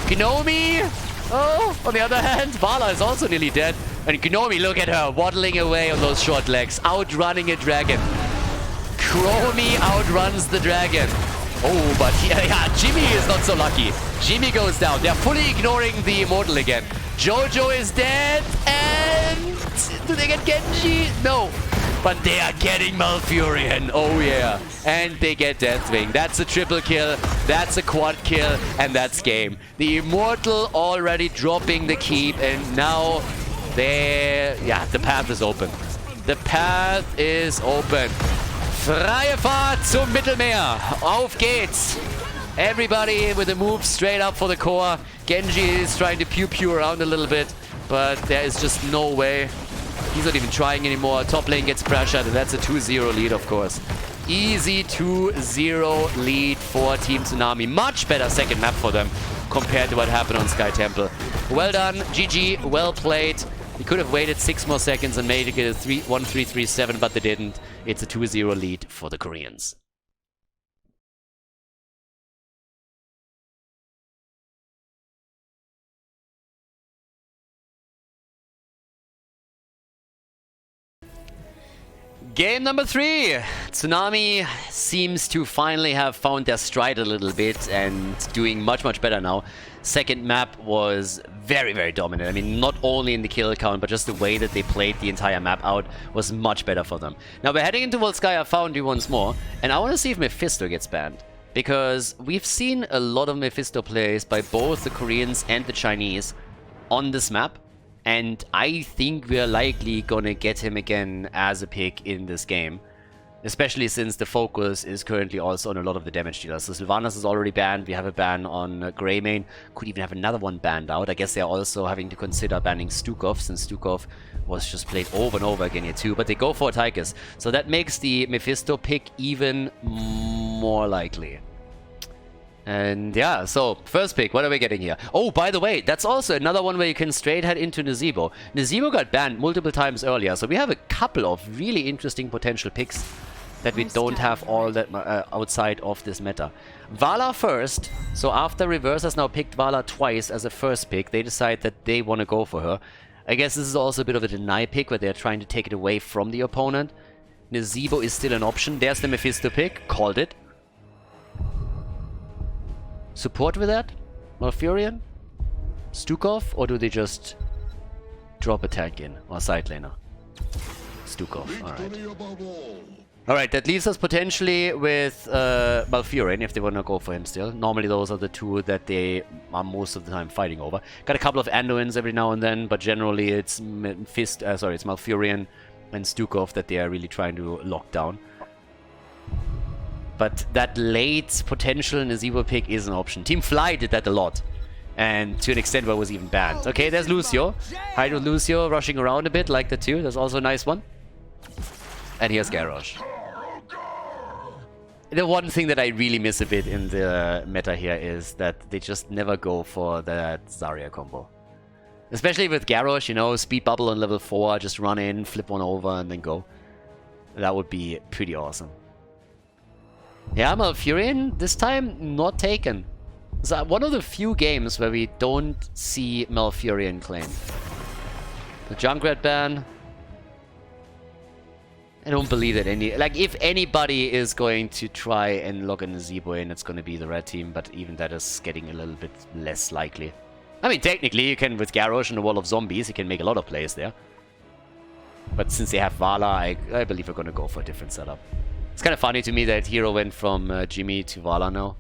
Gnomi! Oh, on the other hand, Vala is also nearly dead. And Gnomi, look at her, waddling away on those short legs, outrunning a dragon. Chromie outruns the dragon. Oh, but yeah, Jimmy is not so lucky. Jimmy goes down. They're fully ignoring the Immortal again. Jojo is dead, and do they get Genji? No. But they are getting Malfurion. Oh yeah. And they get Deathwing. That's a triple kill. That's a quad kill. And that's game. The Immortal already dropping the keep. And now the path is open. The path is open. Freie Fahrt zum Mittelmeer. Auf geht's. Everybody with a move straight up for the core. Genji is trying to pew around a little bit. But there is just no way. He's not even trying anymore. Top lane gets pressured, and that's a 2-0 lead, of course. Easy 2-0 lead for Team Tsunami. Much better second map for them compared to what happened on Sky Temple. Well done, GG, well played. They could have waited 6 more seconds and made it a 1-3-3-7, but they didn't. It's a 2-0 lead for the Koreans. Game number 3. Tsunami seems to finally have found their stride a little bit and doing much, much better now. Second map was very, very dominant. I mean, not only in the kill count, but just the way that they played the entire map out was much better for them. Now we're heading into Volskaya Foundry once more, and I want to see if Mephisto gets banned. Because we've seen a lot of Mephisto plays by both the Koreans and the Chinese. on this map. And I think we're likely gonna get him again as a pick in this game. Especially since the focus is currently also on a lot of the damage dealers. So Sylvanas is already banned. We have a ban on Greymane. Could even have another one banned out. I guess they're also having to consider banning Stukov, since Stukov was just played over and over again here too. But they go for Tychus. So that makes the Mephisto pick even more likely. And yeah, so first pick, what are we getting here? Oh, by the way, that's also another one where you can straight head into Nazebo. Nazebo got banned multiple times earlier, so we have a couple of really interesting potential picks that we don't have all that outside of this meta. Vala first, so after Reverse has now picked Vala twice as a first pick, they decide that they want to go for her. I guess this is also a bit of a deny pick, where they're trying to take it away from the opponent. Nazebo is still an option. There's the Mephisto pick, called it. Support with that? Malfurion? Stukov? Or do they just drop a tank in? Or side laner? Stukov, alright. Alright, that leaves us potentially with Malfurion, if they want to go for him still. Normally those are the two that they are most of the time fighting over. Got a couple of Anduins every now and then, but generally it's it's Malfurion and Stukov that they are really trying to lock down. But that late potential Nazebo pick is an option. Team Fly did that a lot. And to an extent where it was even banned. Okay, there's Lucio. Hydro Lucio rushing around a bit like that too. That's also a nice one. And here's Garrosh. The one thing that I really miss a bit in the meta here is that they just never go for that Zarya combo. Especially with Garrosh, you know, speed bubble on level 4, just run in, flip one over and then go. That would be pretty awesome. Yeah, Malfurion, this time not taken. It's one of the few games where we don't see Malfurion claimed. The Junkrat ban. I don't believe that if anybody is going to try and log a Nazebo in, it's going to be the red team, but even that is getting a little bit less likely. I mean, technically, you can, with Garrosh and the Wall of Zombies, you can make a lot of plays there. But since they have Vala, I believe we're going to go for a different setup. It's kind of funny to me that Hero went from Jimmy to Vala now.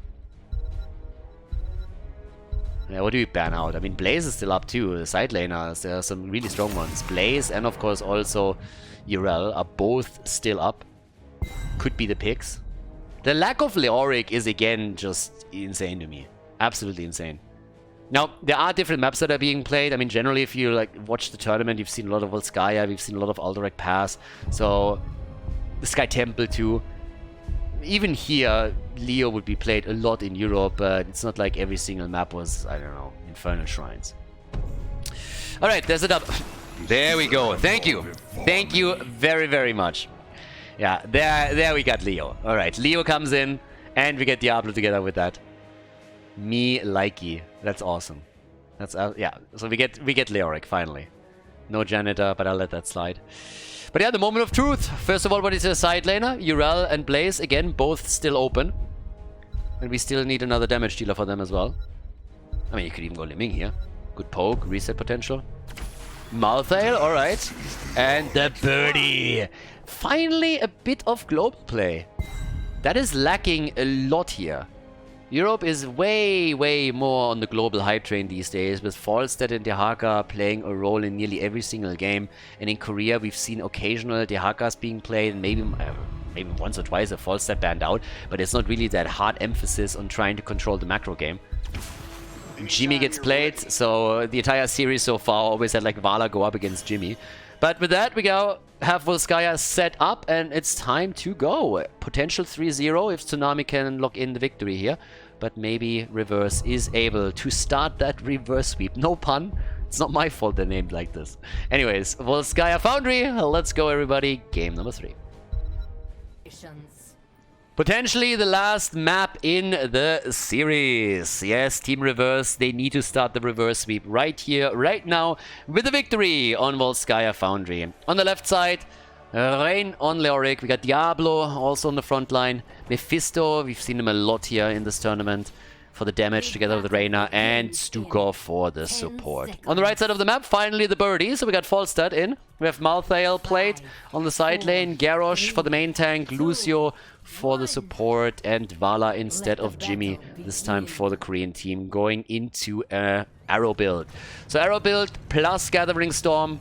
Yeah, what do we ban out? I mean, Blaze is still up too. The side laners, there are some really strong ones. Blaze and of course also Urel are both still up. Could be the picks. The lack of Leoric is again just insane to me. Absolutely insane. Now, there are different maps that are being played. I mean, generally, if you like watch the tournament, you've seen a lot of Volskaya, we've seen a lot of Alderac Pass. So, the Sky Temple too. Even here, Leo would be played a lot in Europe, but it's not like every single map was, I don't know, Infernal Shrines. Alright, there's a dub. There we go. Thank you. Thank you very, very much. Yeah, there we got Leo. Alright, Leo comes in, and we get Diablo together with that. Me likey. That's awesome. That's yeah, so we get Leoric, finally. No Janitor, but I'll let that slide. But yeah, the moment of truth. First of all, what is a side laner? Urel and Blaze, again, both still open. And we still need another damage dealer for them as well. I mean, you could even go Liming here. Good poke, reset potential. Malthael, alright. And the birdie. Finally, a bit of global play. That is lacking a lot here. Europe is way, way more on the global hype train these days, with Falstad and Dehaka playing a role in nearly every single game. And in Korea, we've seen occasional Dehakas being played, and maybe once or twice a Falstad banned out, but it's not really that hard emphasis on trying to control the macro game. Jimmy gets played, so the entire series so far always had like Vala go up against Jimmy. But with that, we go have Volskaya set up, and it's time to go. Potential 3-0 if Tsunami can lock in the victory here. But maybe Reverse is able to start that reverse sweep. No pun. It's not my fault they're named like this. Anyways, Volskaya Foundry. Let's go, everybody. Game number 3. Potentially the last map in the series. Yes, Team Reverse, they need to start the reverse sweep right here, right now, with a victory on Volskaya Foundry. On the left side, Rain on Leoric. We got Diablo also on the front line. Mephisto, we've seen him a lot here in this tournament. for the damage together with Reyna, and Stukov for the support. On the right side of the map, finally the birdie. So we got Falstad in. We have Malthael played on the side lane, Garrosh for the main tank, Lucio for the support, and Vala instead of Jimmy, this time for the Korean team, going into a arrow build. So arrow build plus Gathering Storm,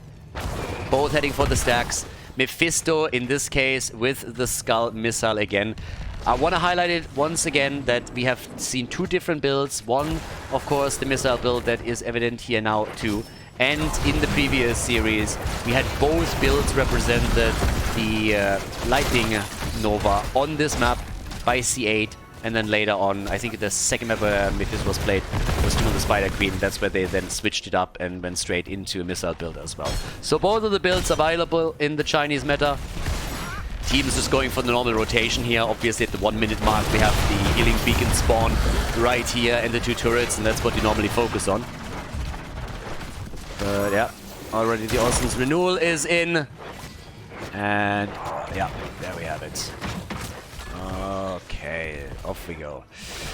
both heading for the stacks. Mephisto in this case with the Skull Missile again. I want to highlight it once again that we have seen two different builds. One, of course, the missile build that is evident here now too. And in the previous series, we had both builds represented, the Lightning Nova on this map by C8. And then later on, I think the second map where Mephisto was played was Tomb of the Spider Queen. That's where they then switched it up and went straight into a missile build as well. So both of the builds available in the Chinese meta. Teams just going for the normal rotation here. Obviously at the 1 minute mark we have the healing beacon spawn right here and the two turrets, and that's what you normally focus on. But yeah, already the Austin's renewal is in. And yeah, there we have it. Okay, off we go.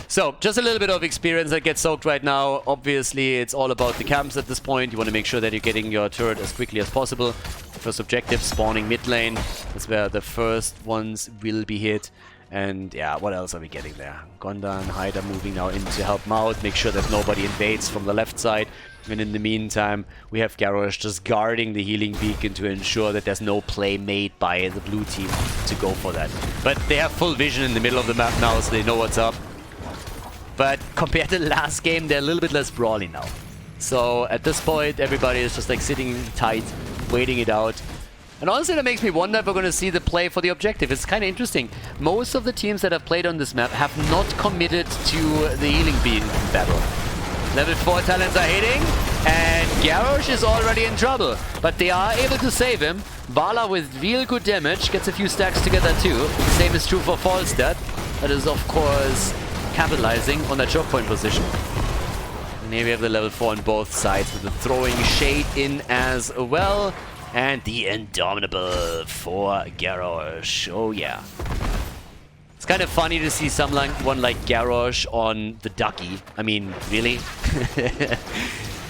So, just a little bit of experience that gets soaked right now. Obviously, it's all about the camps at this point. You want to make sure that you're getting your turret as quickly as possible. First objective, spawning mid lane. That's where the first ones will be hit. And yeah, what else are we getting there? Gonda and Haida moving now in to help him out. Make sure that nobody invades from the left side. And in the meantime, we have Garrosh just guarding the healing beacon to ensure that there's no play made by the blue team to go for that. But they have full vision in the middle of the map now, so they know what's up. But compared to the last game, they're a little bit less brawly now. So at this point, everybody is just like sitting tight, waiting it out. And honestly, that makes me wonder if we're going to see the play for the objective. It's kind of interesting. Most of the teams that have played on this map have not committed to the healing beam battle. Level 4 talents are hitting, and Garrosh is already in trouble. But they are able to save him. Vala with real good damage gets a few stacks together too. Same is true for Falstad. That is, of course, capitalizing on that choke point position. And here we have the level 4 on both sides with the throwing shade in as well. And the Indomitable for Garrosh. Oh yeah. It's kind of funny to see someone like Garrosh on the Ducky. I mean, really?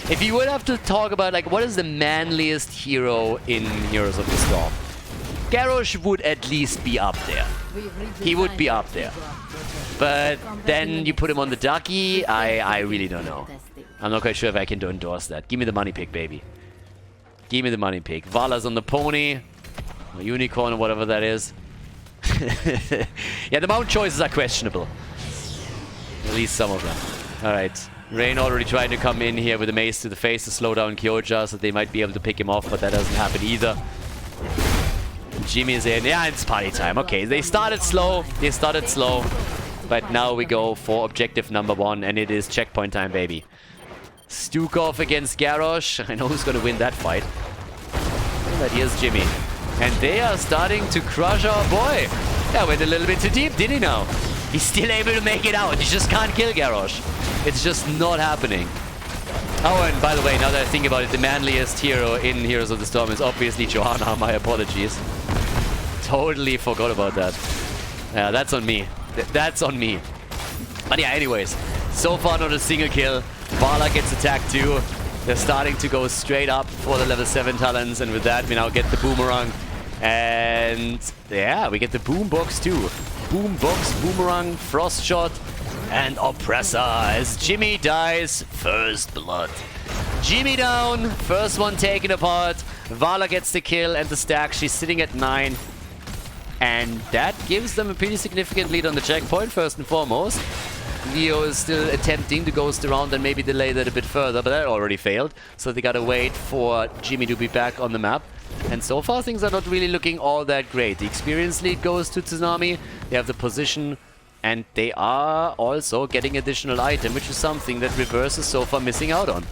If you would have to talk about like what is the manliest hero in Heroes of the Storm, Garrosh would at least be up there. He would be up there. But then you put him on the Ducky, I really don't know. I'm not quite sure if I can endorse that. Give me the money pick, baby. Give me the money pick. Vala's on the pony, or unicorn or whatever that is. Yeah, the mount choices are questionable. At least some of them. Alright. Rain already trying to come in here with a mace to the face to slow down Kyoja, so they might be able to pick him off, but that doesn't happen either. Jimmy's in. Yeah, it's party time. Okay, they started slow. But now we go for objective number 1, and it is checkpoint time, baby. Stukov against Garrosh. I know who's going to win that fight. But here's Jimmy. And they are starting to crush our boy. Yeah, went a little bit too deep, did he now? He's still able to make it out. He just can't kill Garrosh. It's just not happening. Oh, and by the way, now that I think about it, the manliest hero in Heroes of the Storm is obviously Johanna. My apologies. Totally forgot about that. Yeah, that's on me. That's on me. But yeah, anyways. So far, not a single kill. Vala gets attacked too. They're starting to go straight up for the level 7 talents, and with that we now get the boomerang. And yeah, we get the boombox too. Boombox, boomerang, frost shot, and oppressor as Jimmy dies. First blood. Jimmy down, first one taken apart. Vala gets the kill and the stack. She's sitting at 9. And that gives them a pretty significant lead on the checkpoint, first and foremost. Leo is still attempting to ghost around and maybe delay that a bit further, but that already failed. So they gotta wait for Jimmy to be back on the map. And so far things are not really looking all that great. The experience lead goes to Tsunami. They have the position, and they are also getting additional item, which is something that Reverse is so far missing out on.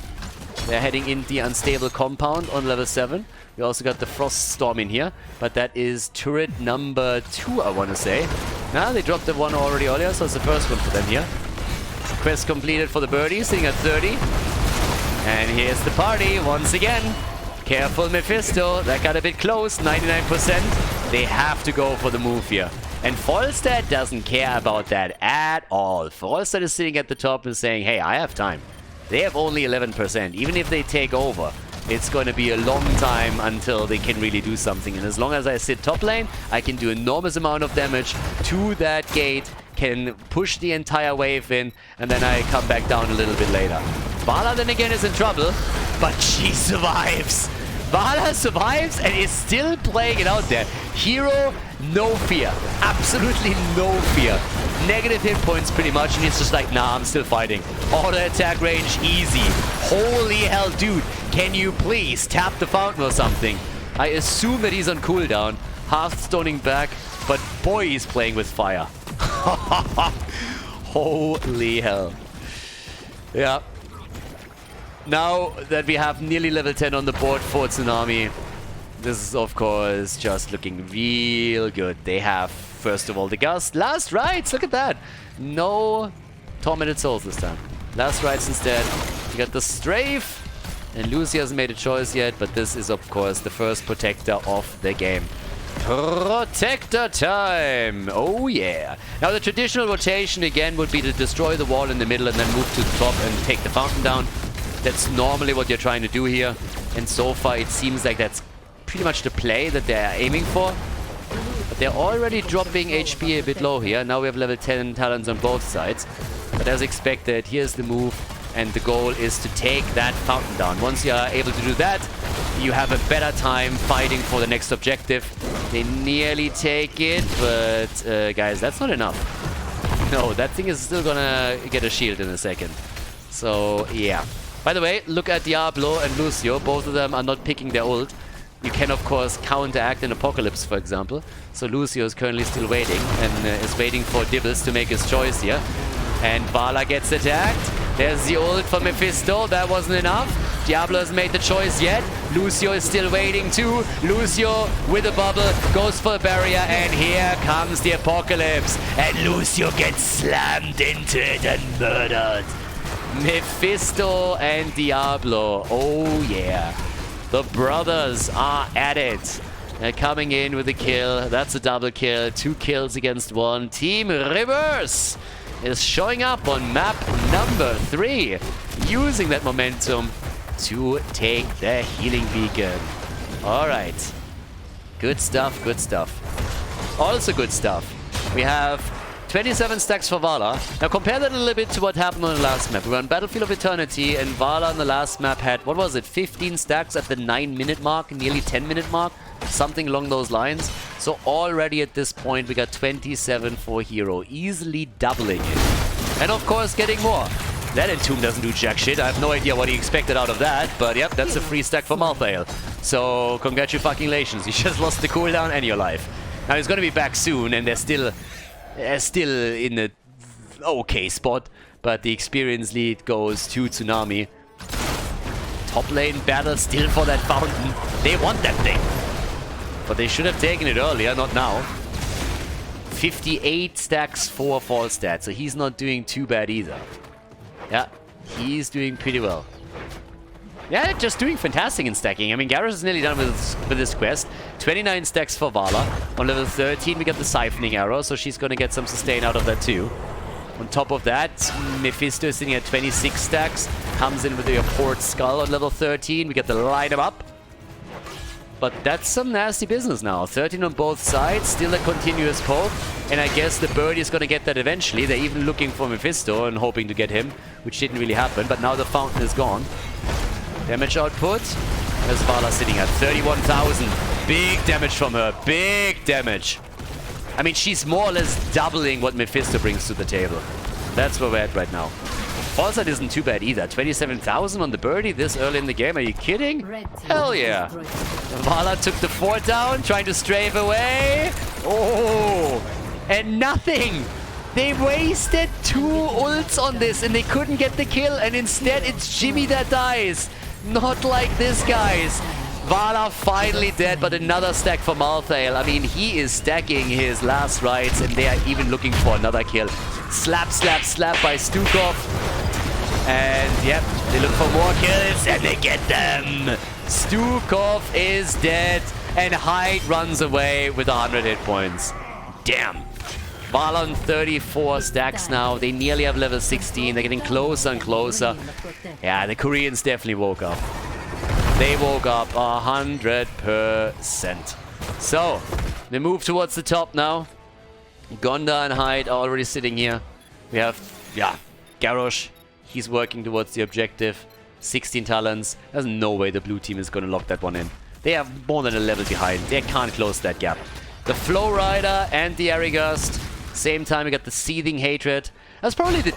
They're heading in the unstable compound on level 7. We also got the Frost Storm in here, but that is turret number 2, I want to say. Nah, they dropped the one already earlier, so it's the first one for them here. Quest completed for the birdie, sitting at 30. And here's the party once again. Careful Mephisto, that got a bit close, 99%. They have to go for the move here. And Falstad doesn't care about that at all. Falstad is sitting at the top and saying, hey, I have time. They have only 11%. Even if they take over, it's going to be a long time until they can really do something. And as long as I sit top lane, I can do enormous amount of damage to that gate, can push the entire wave in, and then I come back down a little bit later. Valla then again is in trouble, but she survives. Valla survives and is still playing it out there. Hero, no fear. Absolutely no fear. Negative hit points pretty much, and he's just like, nah, I'm still fighting. Auto attack range, easy. Holy hell, dude. Can you please tap the fountain or something? I assume that he's on cooldown. Hearthstoning back, but boy, he's playing with fire. Holy hell. Yeah. Now that we have nearly level 10 on the board for Tsunami, this is of course just looking real good. They have, first of all, the Gust. Last rites, look at that. No Tormented Souls this time. Last rites instead. You got the Strafe. And Lucy hasn't made a choice yet, but this is of course the first Protector of the game. Protector time! Oh yeah! Now the traditional rotation again would be to destroy the wall in the middle and then move to the top and take the fountain down. That's normally what you're trying to do here. And so far it seems like that's pretty much the play that they're aiming for. But they're already dropping HP a bit low here. Now we have level 10 talents on both sides. But as expected, here's the move. And the goal is to take that fountain down. Once you are able to do that, you have a better time fighting for the next objective. They nearly take it, but guys, that's not enough. No, that thing is still gonna get a shield in a second. So, yeah. By the way, look at Diablo and Lucio. Both of them are not picking their ult. You can, of course, counteract an Apocalypse, for example. So Lucio is currently still waiting and is waiting for Dibbles to make his choice here. And Valla gets attacked. There's the ult for Mephisto. That wasn't enough. Diablo hasn't made the choice yet. Lucio is still waiting too. Lucio with a bubble goes for a barrier, and here comes the Apocalypse. And Lucio gets slammed into it and murdered. Mephisto and Diablo. Oh yeah. The brothers are at it. They're coming in with a kill. That's a double kill. 2 kills against 1. Team Reverse is showing up on map number 3, using that momentum to take the healing beacon. Alright. Good stuff, good stuff. Also good stuff. We have 27 stacks for Valla. Now compare that a little bit to what happened on the last map. We were on Battlefield of Eternity, and Valla on the last map had, what was it, 15 stacks at the 9-minute mark, nearly 10-minute mark? Something along those lines. So already at this point we got 27 for Hero, easily doubling it. And of course getting more. That Entomb doesn't do jack shit. I have no idea what he expected out of that, but yep, that's a free stack for Malthael. So congratulations, you just lost the cooldown and your life. Now he's gonna be back soon, and they're still in a okay spot, but the experience lead goes to Tsunami. Top lane battle still for that fountain. They want that thing. But they should have taken it earlier, not now. 58 stacks for Falstad, so he's not doing too bad either. Yeah, he's doing pretty well. Yeah, just doing fantastic in stacking. I mean, Garrus is nearly done with this quest. 29 stacks for Valla. On level 13, we got the Siphoning Arrow, so she's going to get some sustain out of that too. On top of that, Mephisto is sitting at 26 stacks. Comes in with the Port Skull on level 13. We get to light him up. But that's some nasty business now. 13 on both sides, still a continuous poke. And I guess the birdie is going to get that eventually. They're even looking for Mephisto and hoping to get him, which didn't really happen. But now the fountain is gone. Damage output. There's Valla sitting at 31,000. Big damage from her. Big damage. I mean, she's more or less doubling what Mephisto brings to the table. That's where we're at right now. Falstad isn't too bad either. 27,000 on the birdie this early in the game. Are you kidding? Hell yeah. Valla took the fort down, trying to strafe away. Oh, and nothing. They wasted 2 ults on this and they couldn't get the kill. And instead, it's Jimmy that dies. Not like this, guys. Valla finally dead, but another stack for Malthael. I mean, he is stacking his last rights, and they are even looking for another kill. Slap, slap, slap by Stukov. And yep, they look for more kills, and they get them. Stukov is dead, and Hyde runs away with 100 hit points. Damn. Vala on 34 stacks now. They nearly have level 16. They're getting closer and closer. Yeah, the Koreans definitely woke up. They woke up 100%. So, they move towards the top now. Gonda and Hyde are already sitting here. We have, yeah, Garrosh. He's working towards the objective. 16 talents. There's no way the blue team is going to lock that one in. They have more than a level behind. They can't close that gap. The Flow Rider and the Arigast. Same time, we got the Seething Hatred. That's probably the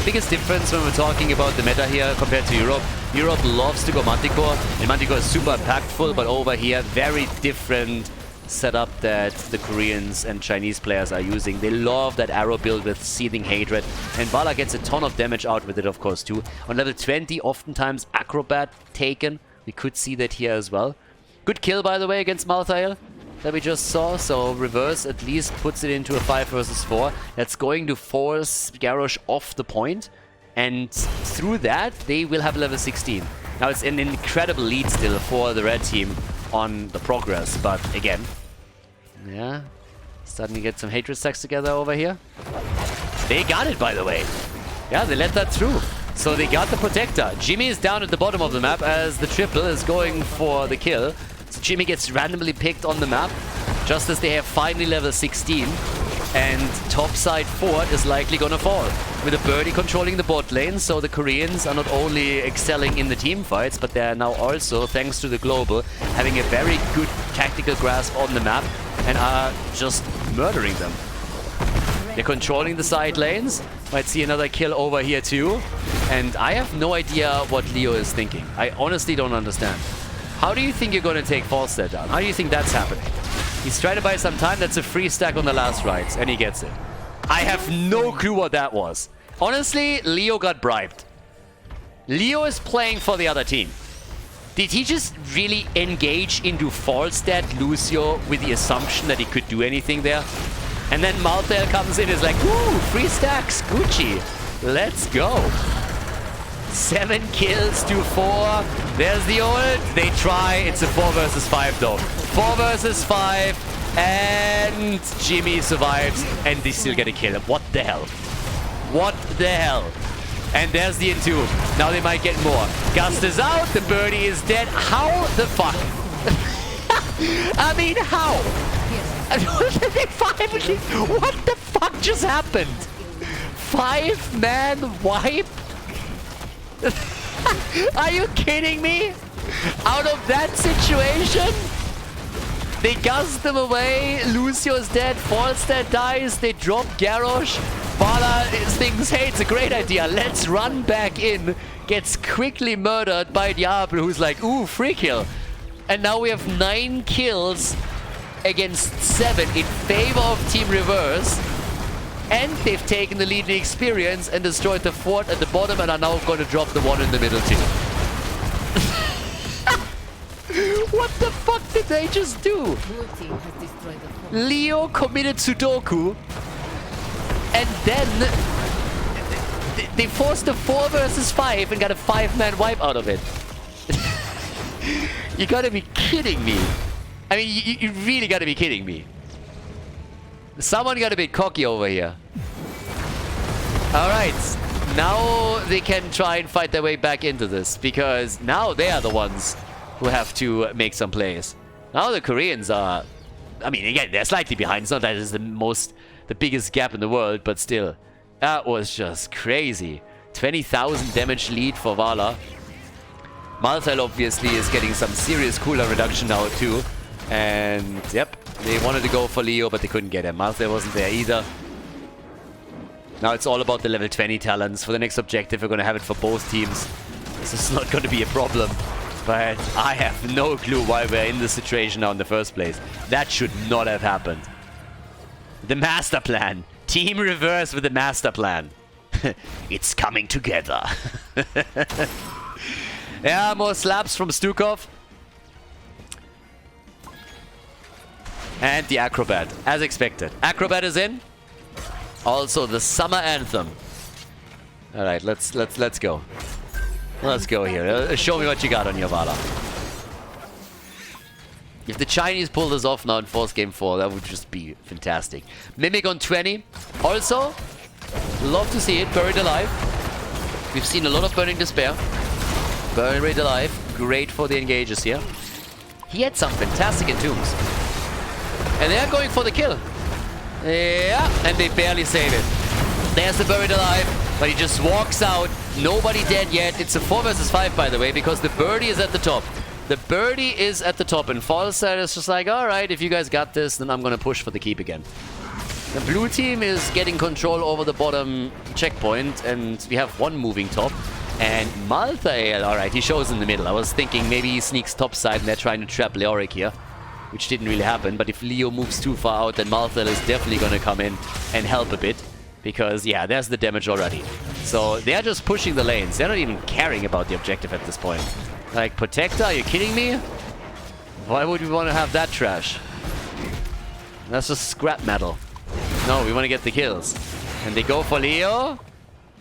biggest difference when we're talking about the meta here compared to Europe. Europe loves to go Manticore, and Manticore is super impactful, but over here, very different setup that the Koreans and Chinese players are using. They love that arrow build with Seething Hatred, and Vala gets a ton of damage out with it, of course, too. On level 20, oftentimes Acrobat taken. We could see that here as well. Good kill, by the way, against Malthael that we just saw, so Reverse at least puts it into a 5 versus 4. That's going to force Garrosh off the point, and through that, they will have level 16. Now, it's an incredible lead still for the red team on the progress, but again, yeah, starting to get some hatred stacks together over here. They got it, by the way. Yeah, they let that through. So they got the Protector. Jimmy is down at the bottom of the map as the triple is going for the kill. So Jimmy gets randomly picked on the map, just as they have finally level 16. And topside Ford is likely gonna fall, with a Birdie controlling the bot lane, so the Koreans are not only excelling in the team fights, but they're now also, thanks to the global, having a very good tactical grasp on the map and are just murdering them. They're controlling the side lanes. Might see another kill over here too. And I have no idea what Leo is thinking. I honestly don't understand. How do you think you're gonna take Falstad down? How do you think that's happening? He's trying to buy some time. That's a free stack on the last rights, and he gets it. I have no clue what that was. Honestly, Leo got bribed. Leo is playing for the other team. Did he just really engage into Falstad Lucio with the assumption that he could do anything there? And then Malthael comes in and is like, ooh, free stacks, Gucci. Let's go. 7 kills to 4. There's the ult. They try. It's a 4 versus 5 though. 4 versus 5. And Jimmy survives. And they still get a kill. What the hell? What the hell? And there's the Entomb. Now they might get more. Gust is out. The Birdie is dead. How the fuck? I mean, how? They finally... What the fuck just happened? 5-man wipe? Are you kidding me? Out of that situation? They gust them away. Lucio's dead. Falstad dies. They drop Garrosh. Vala thinks, hey, it's a great idea. Let's run back in. Gets quickly murdered by Diablo, who's like, ooh, free kill. And now we have 9 kills against 7 in favor of Team Reverse. And they've taken the lead in experience and destroyed the fort at the bottom and are now going to drop the one in the middle too. What the fuck did they just do? Leo committed Sudoku. And then they forced a 4 versus 5 and got a 5-man wipe out of it. You gotta be kidding me. I mean, you really gotta be kidding me. Someone got a bit cocky over here. Alright, now they can try and fight their way back into this, because now they are the ones who have to make some plays. Now the Koreans are... I mean, again, they're slightly behind. It's not that it's the biggest gap in the world, but still. That was just crazy. 20,000 damage lead for Vala. Malthael obviously is getting some serious cooldown reduction now too. And yep, they wanted to go for Leo, but they couldn't get him. Malthael wasn't there either. Now it's all about the level 20 talents. For the next objective, we're going to have it for both teams. This is not going to be a problem. But I have no clue why we're in this situation now in the first place. That should not have happened. The master plan. Team Reverse with the master plan. It's coming together. Yeah, more slaps from Stukov. And the Acrobat, as expected. Acrobat is in. Also, the Summer Anthem. All right, let's go. Let's go here. Show me what you got on your Vala. If the Chinese pull this off now in Force Game 4, that would just be fantastic. Mimic on 20. Also, love to see it. Buried Alive. We've seen a lot of Burning Despair. Buried Alive. Great for the engages here. He had some fantastic entombs. And they are going for the kill. Yeah, and they barely save it. There's the Buried Alive, but he just walks out. Nobody dead yet. It's a 4 versus 5, by the way, because the birdie is at the top. The birdie is at the top, and Falstad is just like, alright, if you guys got this, then I'm gonna push for the keep again. The blue team is getting control over the bottom checkpoint, and we have one moving top. And Malthael, alright, he shows in the middle. I was thinking maybe he sneaks topside and they're trying to trap Leoric here, which didn't really happen. But if Leo moves too far out, then Malthael is definitely gonna come in and help a bit. Because, yeah, there's the damage already. So they're just pushing the lanes. They're not even caring about the objective at this point. Like, Protector, are you kidding me? Why would we want to have that trash? That's just scrap metal. No, we want to get the kills. And they go for Leo.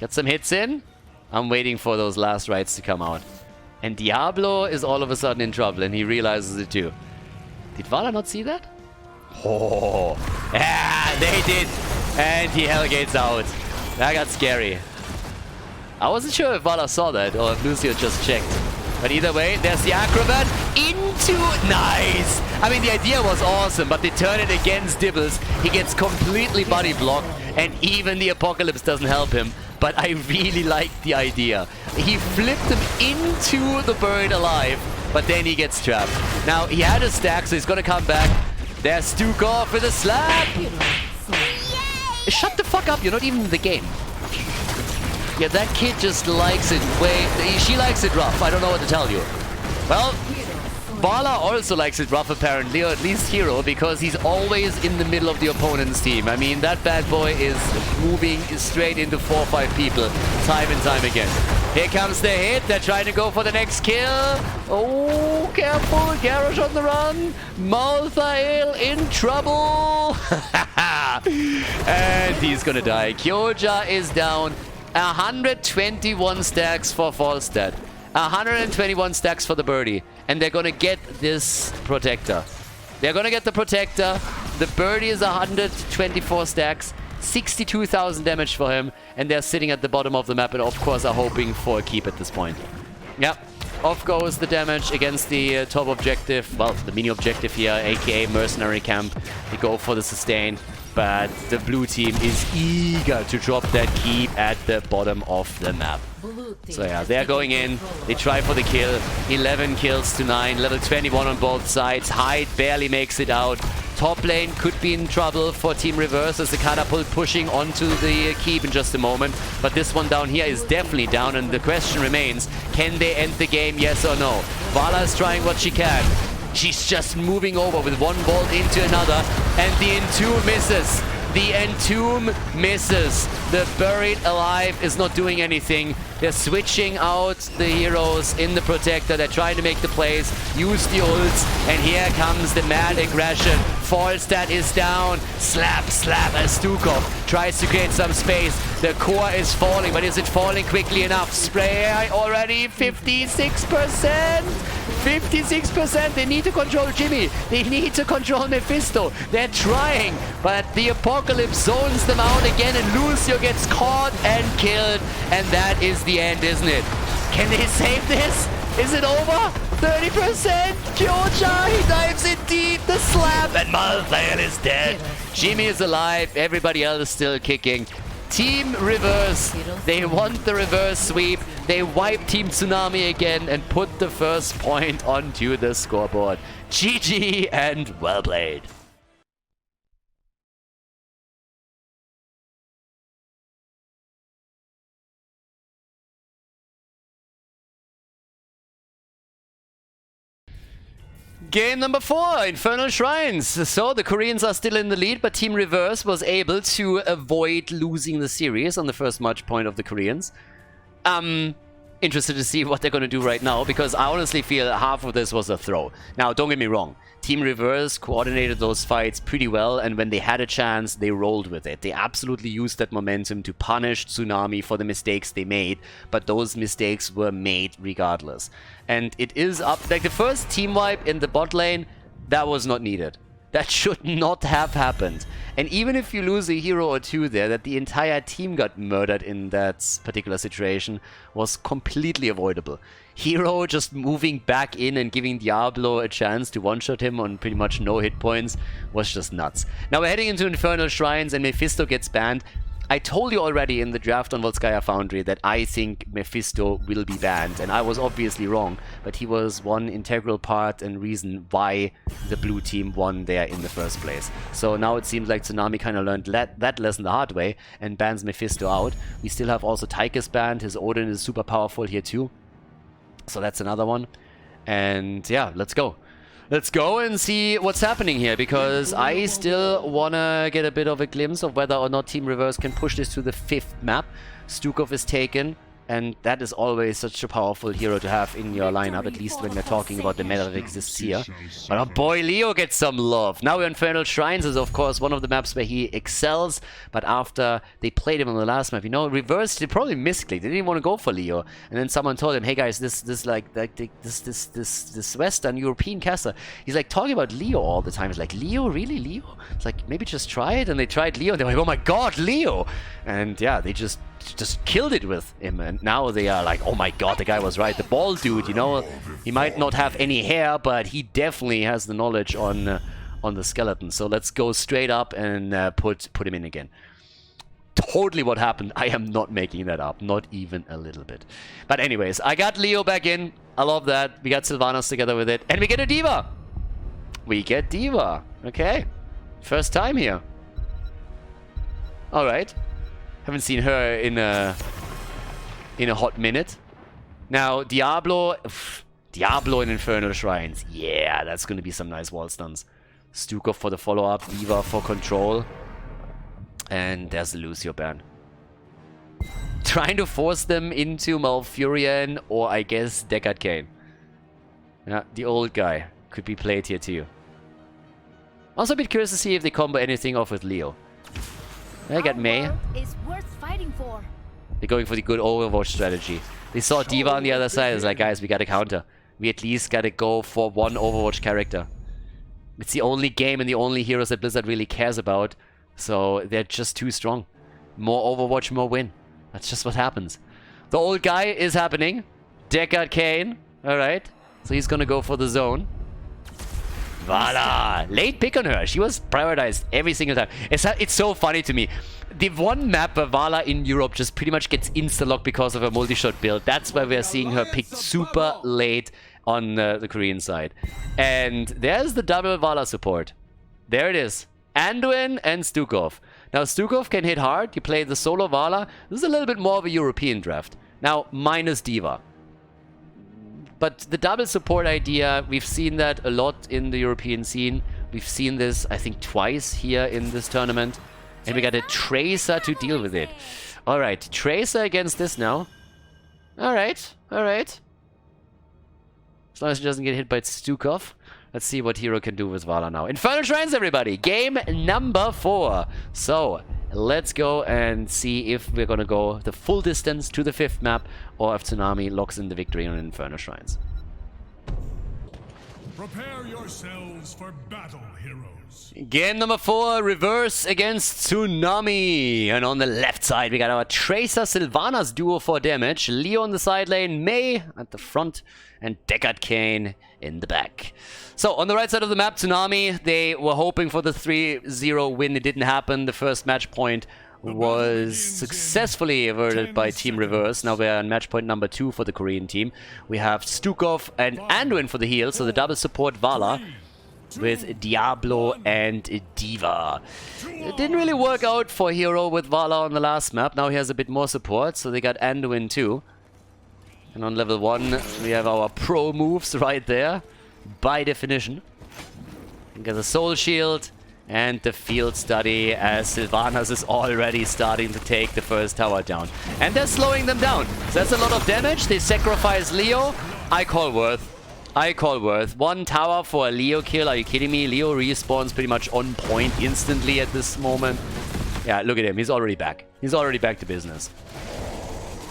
Get some hits in. I'm waiting for those last rights to come out. And Diablo is all of a sudden in trouble, and he realizes it too. Did Vala not see that? Oh, yeah, they did. And he hellgates out. That got scary. I wasn't sure if Vala saw that or if Lucio just checked. But either way, there's the Acrobat into... Nice! I mean, the idea was awesome, but they turn it against Dibbles. He gets completely body blocked, and even the Apocalypse doesn't help him. But I really like the idea. He flipped him into the Buried Alive, but then he gets trapped. Now, he had a stack, so he's gonna come back. There's Stukov with a slap! Shut the fuck up, you're not even in the game. Yeah, that kid just likes it she likes it rough. I don't know what to tell you. Well, Vala also likes it rough apparently, or at least Hero, because he's always in the middle of the opponent's team. I mean, that bad boy is moving straight into 4 or 5 people time and time again. Here comes the hit. They're trying to go for the next kill. Oh, careful. Garrosh on the run. Malthael in trouble. And he's gonna die. Kyoja is down. 121 stacks for Falstad. 121 stacks for the birdie. And they're gonna get this Protector. They're gonna get the Protector. The birdie is 124 stacks. 62,000 damage for him. And they're sitting at the bottom of the map and of course are hoping for a keep at this point. Yep. Off goes the damage against the top objective. Well, the mini objective here, aka Mercenary Camp. They go for the sustain. But the blue team is eager to drop that keep at the bottom of the map. So yeah, they're going in. They try for the kill. 11 kills to 9. Level 21 on both sides. Hyde barely makes it out. Top lane could be in trouble for Team Reverse as the catapult pushing onto the keep in just a moment. But this one down here is definitely down, and the question remains, can they end the game, yes or no? Vala is trying what she can. She's just moving over with one bolt into another, and the Entomb misses. The Entomb misses. The Buried Alive is not doing anything. They're switching out the heroes in the Protector. They're trying to make the plays, use the ults, and here comes the mad aggression. Falstad is down. Slap, slap as Stukov tries to create some space. The core is falling, but is it falling quickly enough? Spray already 56%. 56%. They need to control Jimmy. They need to control Mephisto. They're trying, but the Apocalypse zones them out again, and Lucio gets caught and killed. And that is the end, isn't it? Can they save this? Is it over? 30%. Kyoja, he dives in deep. The slap, and Malthael is dead. Jimmy is alive. Everybody else is still kicking. Team Reverse, they want the reverse sweep. They wipe Team Tsunami again and put the first point onto the scoreboard. GG and well played. Game number 4, Infernal Shrines. So the Koreans are still in the lead, but Team Reverse was able to avoid losing the series on the first match point of the Koreans. Interested to see what they're going to do right now, because I honestly feel half of this was a throw. Now, don't get me wrong. Team Reverse coordinated those fights pretty well, and when they had a chance, they rolled with it. They absolutely used that momentum to punish Tsunami for the mistakes they made, but those mistakes were made regardless. And it is up, like the first team wipe in the bot lane, that was not needed. That should not have happened. And even if you lose a hero or two there, that the entire team got murdered in that particular situation was completely avoidable. Hero just moving back in and giving Diablo a chance to one-shot him on pretty much no hit points was just nuts. Now we're heading into Infernal Shrines and Mephisto gets banned. I told you already in the draft on Volskaya Foundry that I think Mephisto will be banned, and I was obviously wrong, but he was one integral part and reason why the blue team won there in the first place. So now it seems like Tsunami kind of learned that lesson the hard way and bans Mephisto out. We still have also Tychus banned. His Odin is super powerful here too. So that's another one. And yeah, let's go. Let's go and see what's happening here, because I still want to get a bit of a glimpse of whether or not Team Reverse can push this to the 5th map. Stukov is taken, and that is always such a powerful hero to have in your lineup, at least when we're talking about the meta that exists here. But our boy Leo gets some love. Now Infernal Shrines is of course one of the maps where he excels, but after they played him on the last map, you know, Reverse, they probably misclicked. They didn't even want to go for Leo. And then someone told him, hey guys, this Western European caster, he's like talking about Leo all the time. He's like, Leo? Really? Leo? It's like, maybe just try it. And they tried Leo, and they're like, oh my god, Leo! And yeah, they just killed it with him, and now they are like, oh my god, the guy was right. The bald dude, you know, he might not have any hair, but he definitely has the knowledge on the skeleton. So let's go straight up and put him in again. Totally what happened. I am not making that up, not even a little bit. But anyways, I got Leo back in. I love that. We got Sylvanas together with it, and we get a Diva. We get Diva. Okay, first time here. All right. Haven't seen her in a hot minute. Now, Diablo in Infernal Shrines. Yeah, that's going to be some nice wall stuns. Stukov for the follow-up, Diva for control. And there's the Lucio ban. Trying to force them into Malfurion or, I guess, Deckard Cain. Yeah, the old guy could be played here too. Also a bit curious to see if they combo anything off with Leo. I got Mei. They're going for the good Overwatch strategy. They saw Diva on the other side. It's like, guys, we gotta counter. We at least gotta go for one Overwatch character. It's the only game and the only heroes that Blizzard really cares about. So they're just too strong. More Overwatch, more win. That's just what happens. The old guy is happening. Deckard Cain. Alright. So he's gonna go for the zone. Voila! Late pick on her. She was prioritized every single time. It's so funny to me. The one map where Vala in Europe just pretty much gets insta-locked because of her multi-shot build. That's why we're seeing her picked super late on the Korean side. And there's the double Vala support. There it is. Anduin and Stukov. Now Stukov can hit hard. You play the solo Vala. This is a little bit more of a European draft. Now, minus Diva. But the double support idea, we've seen that a lot in the European scene. We've seen this, I think, twice here in this tournament. And we got a Tracer to deal with it. Alright, Tracer against this now. Alright, alright. As long as she doesn't get hit by Stukov. Let's see what Hero can do with Vala now. Infernal Shrines, everybody! Game number 4. So, let's go and see if we're gonna go the full distance to the 5th map, or if Tsunami locks in the victory on Infernal Shrines. Prepare yourselves for battle, heroes. Game number 4, Reverse against Tsunami. And on the left side, we got our Tracer Sylvanas duo for damage. Leo on the side lane, Mei at the front, and Deckard Cain in the back. So, on the right side of the map, Tsunami, they were hoping for the 3-0 win. It didn't happen. The first match point was successfully averted by Team Reverse. Now we're on match point number 2 for the Korean team. We have Stukov and Anduin for the heal, so the double support Vala with Diablo and Diva. It didn't really work out for Hero with Vala on the last map. Now he has a bit more support, so they got Anduin too. And on level 1, we have our pro moves right there, by definition. We got the Soul Shield and the Field Study, as Sylvanas is already starting to take the first tower down. And they're slowing them down. So that's a lot of damage. They sacrifice Leo. I call worth. I call worth. 1 tower for a Leo kill. Are you kidding me? Leo respawns pretty much on point instantly at this moment. Yeah, look at him. He's already back. He's already back to business.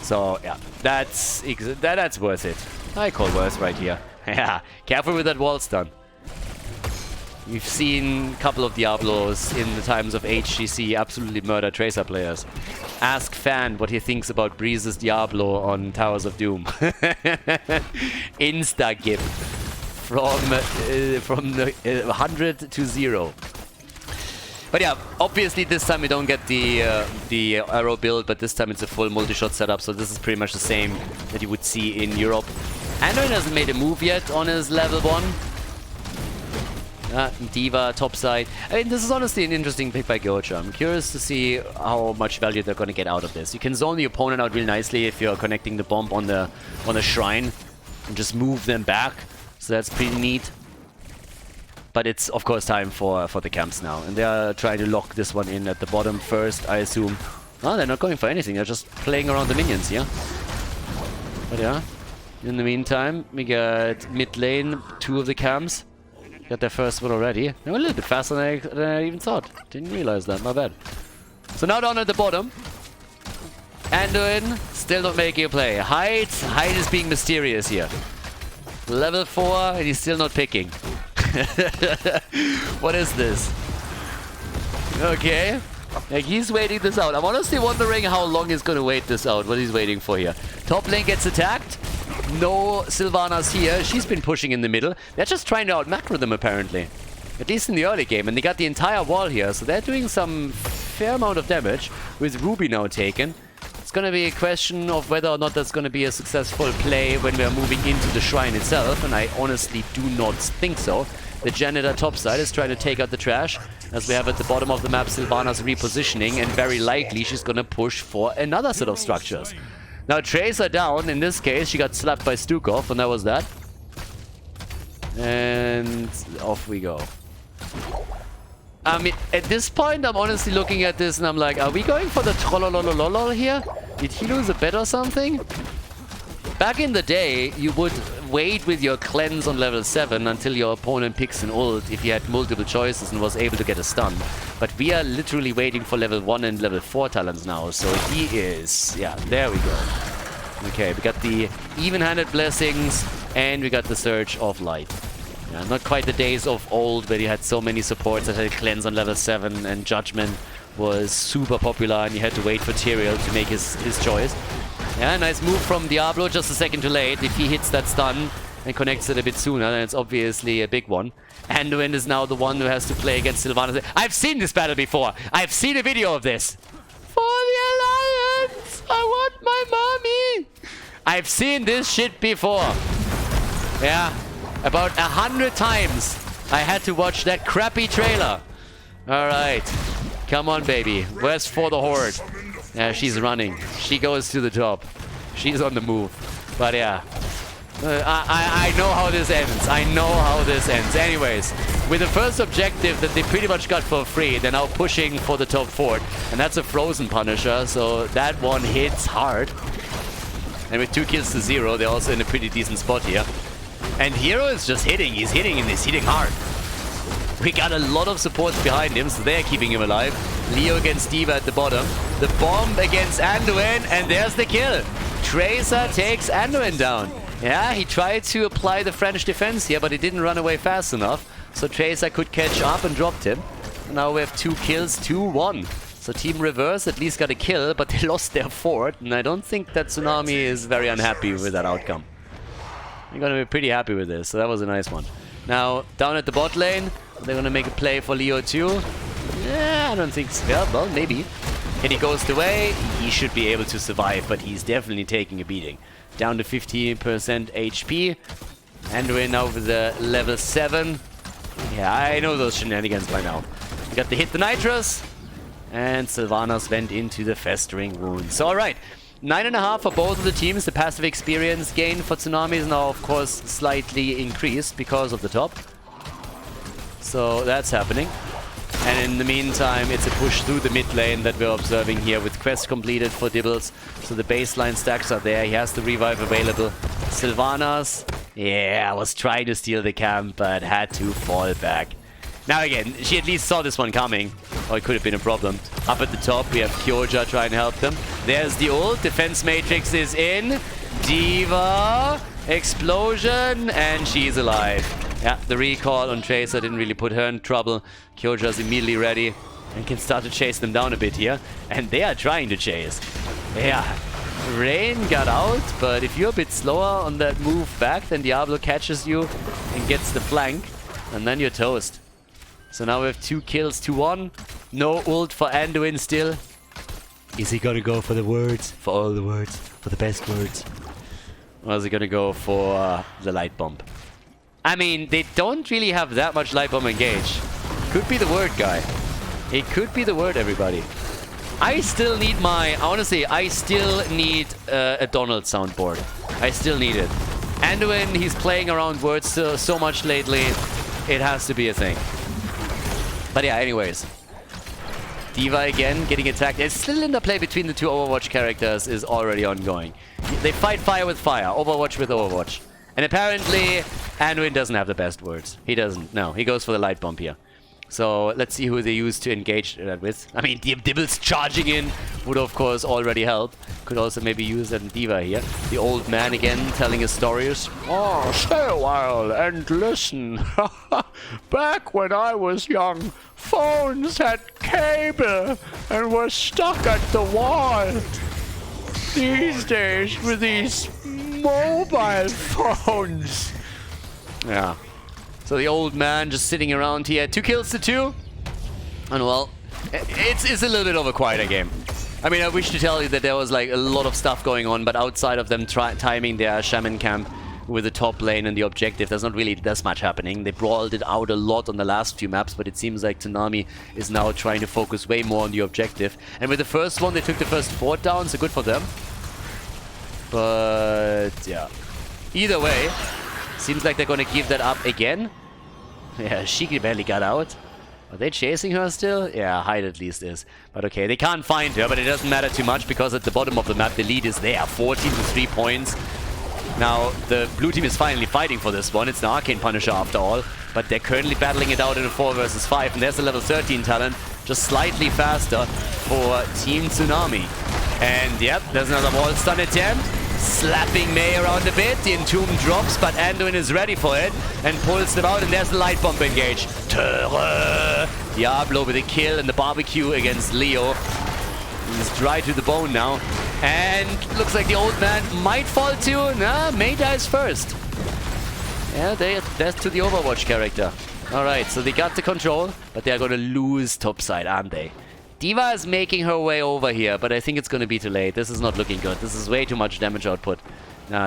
So, yeah, that's worth it. I call worth right here. Yeah, careful with that wall stun. We've seen a couple of Diablos in the times of HGC absolutely murder Tracer players. Ask Fan what he thinks about Breeze's Diablo on Towers of Doom. Insta-gip from the 100 to 0. But yeah, obviously this time we don't get the arrow build, but this time it's a full multi-shot setup, so this is pretty much the same that you would see in Europe. Anduin hasn't made a move yet on his level 1. D.Va, topside. I mean, this is honestly an interesting pick by Gocha. I'm curious to see how much value they're going to get out of this. You can zone the opponent out really nicely if you're connecting the bomb on the shrine and just move them back. So that's pretty neat. But it's, of course, time for the camps now. And they are trying to lock this one in at the bottom first, I assume. Oh, they're not going for anything. They're just playing around the minions here. But yeah, in the meantime, we got mid lane, 2 of the camps. Got their first one already. They were a little bit faster than I even thought. Didn't realize that, my bad. So now down at the bottom. Anduin still not making a play. Hyde is being mysterious here. Level 4 and he's still not picking. What is this? Okay. Like, he's waiting this out. I'm honestly wondering how long he's gonna wait this out. What he's waiting for here. Top lane gets attacked. No Sylvanas here. She's been pushing in the middle. They're just trying to out-macro them, apparently. At least in the early game. And they got the entire wall here. So they're doing some fair amount of damage. With Ruby now taken. It's going to be a question of whether or not that's going to be a successful play when we're moving into the shrine itself. And I honestly do not think so. The janitor topside is trying to take out the trash. As we have at the bottom of the map Sylvanas repositioning. And very likely she's going to push for another set of structures. Now Tracer down, in this case, she got slapped by Stukov, and that was that. And off we go. I mean, at this point, I'm honestly looking at this and I'm like, are we going for the trollolololol here? Did he lose a bet or something? Back in the day, you would wait with your cleanse on level 7 until your opponent picks an ult if he had multiple choices and was able to get a stun. But we are literally waiting for level 1 and level 4 talents now, so he is... yeah, there we go. Okay, we got the even-handed blessings and we got the Surge of Light. Yeah, not quite the days of old where you had so many supports that had cleanse on level 7 and Judgment was super popular and you had to wait for Tyrael to make his choice. Yeah, nice move from Diablo, just a second too late. If he hits that stun and connects it a bit sooner, then it's obviously a big one. Anduin is now the one who has to play against Sylvanas. I've seen this battle before. I've seen a video of this. For the Alliance! I want my mommy! I've seen this shit before. Yeah, about 100 times I had to watch that crappy trailer. Alright. Come on, baby. Where's For the Horde? Yeah, she's running. She goes to the top. She's on the move. But yeah. I know how this ends. I know how this ends. Anyways, with the first objective that they pretty much got for free, they're now pushing for the top fort. And that's a Frozen Punisher, so that one hits hard. And with 2 kills to 0, they're also in a pretty decent spot here. And Hero is just hitting. He's hitting and he's hitting hard. We got a lot of supports behind him, so they're keeping him alive. Leo against D.Va at the bottom. The bomb against Anduin, and there's the kill. Tracer takes Anduin down. Yeah, he tried to apply the French defense here, but he didn't run away fast enough. So Tracer could catch up and dropped him. And now we have 2 kills, 2-1. So Team Reverse at least got a kill, but they lost their fort. And I don't think that Tsunami is very unhappy with that outcome. They're going to be pretty happy with this, so that was a nice one. Now, down at the bot lane, they're going to make a play for Leo too. Yeah, I don't think so. Yeah, well, maybe. And he goes the way. He should be able to survive, but he's definitely taking a beating. Down to 15% HP. Anduin now with the level 7. Yeah, I know those shenanigans by now. We got the hit the Nitrous. And Sylvanas went into the Festering Wound. So, alright. 9.5 for both of the teams. The passive experience gain for Tsunami is now, of course, slightly increased because of the top. So that's happening. And in the meantime, it's a push through the mid lane that we're observing here with quest completed for Dibbles. So the baseline stacks are there. He has the revive available. Sylvanas, yeah, was trying to steal the camp, but had to fall back. Now again, she at least saw this one coming. Or it could have been a problem. Up at the top, we have Kyoja trying to help them. There's the ult. Defense Matrix is in. D.Va. Explosion. And she's alive. Yeah, the recall on Tracer didn't really put her in trouble. Kyoja's immediately ready and can start to chase them down a bit here. And they are trying to chase. Yeah, Rain got out, but if you're a bit slower on that move back, then Diablo catches you and gets the flank. And then you're toast. So now we have 2 kills to 1. No ult for Anduin still. Is he gonna go for the words? For all the words? For the best words? Or is he gonna go for the light bomb? I mean, they don't really have that much light bomb engage. Could be the word, guy. It could be the word, everybody. I still need my... Honestly, I still need a Donald soundboard. I still need it. Anduin, he's playing around words so much lately. It has to be a thing. But yeah, anyways. D.Va again getting attacked. It's still interplay between the 2 Overwatch characters is already ongoing. They fight fire with fire, Overwatch with Overwatch. And apparently, Anduin doesn't have the best words. He doesn't. No, he goes for the light bomb here. So let's see who they use to engage that with. I mean, Dibbles charging in would of course already help. Could also maybe use that in D.Va here. The old man again telling his stories. Oh, stay a while and listen. Back when I was young, phones had cable and were stuck at the wall. These days, with these mobile phones. Yeah. So the old man just sitting around here. 2 kills to 2. And well, it's a little bit of a quieter game. I mean, I wish to tell you that there was like a lot of stuff going on, but outside of them timing their shaman camp with the top lane and the objective, there's not really that much happening. They brawled it out a lot on the last few maps, but it seems like Tsunami is now trying to focus way more on the objective. And with the first one, they took the first fort down, so good for them. But yeah, either way, seems like they're going to give that up again. Yeah, she barely got out. Are they chasing her still? Yeah, Hyde at least is. But okay, they can't find her, but it doesn't matter too much because at the bottom of the map, the lead is there. 14 to 3 points. Now, the blue team is finally fighting for this one. It's an Arcane Punisher after all. But they're currently battling it out in a 4 versus 5. And there's a level 13 talent, just slightly faster for Team Tsunami. And yep, there's another wall stun attempt. Slapping Mei around a bit. The Entomb drops, but Anduin is ready for it and pulls them out, and there's the light bomb engage. Terror! Diablo with a kill and the barbecue against Leo. He's dry to the bone now. And looks like the old man might fall too. Nah, Mei dies first. Yeah, that's to the Overwatch character. Alright, so they got the control, but they're gonna lose topside, aren't they? D.Va is making her way over here, but I think it's going to be too late. This is not looking good. This is way too much damage output.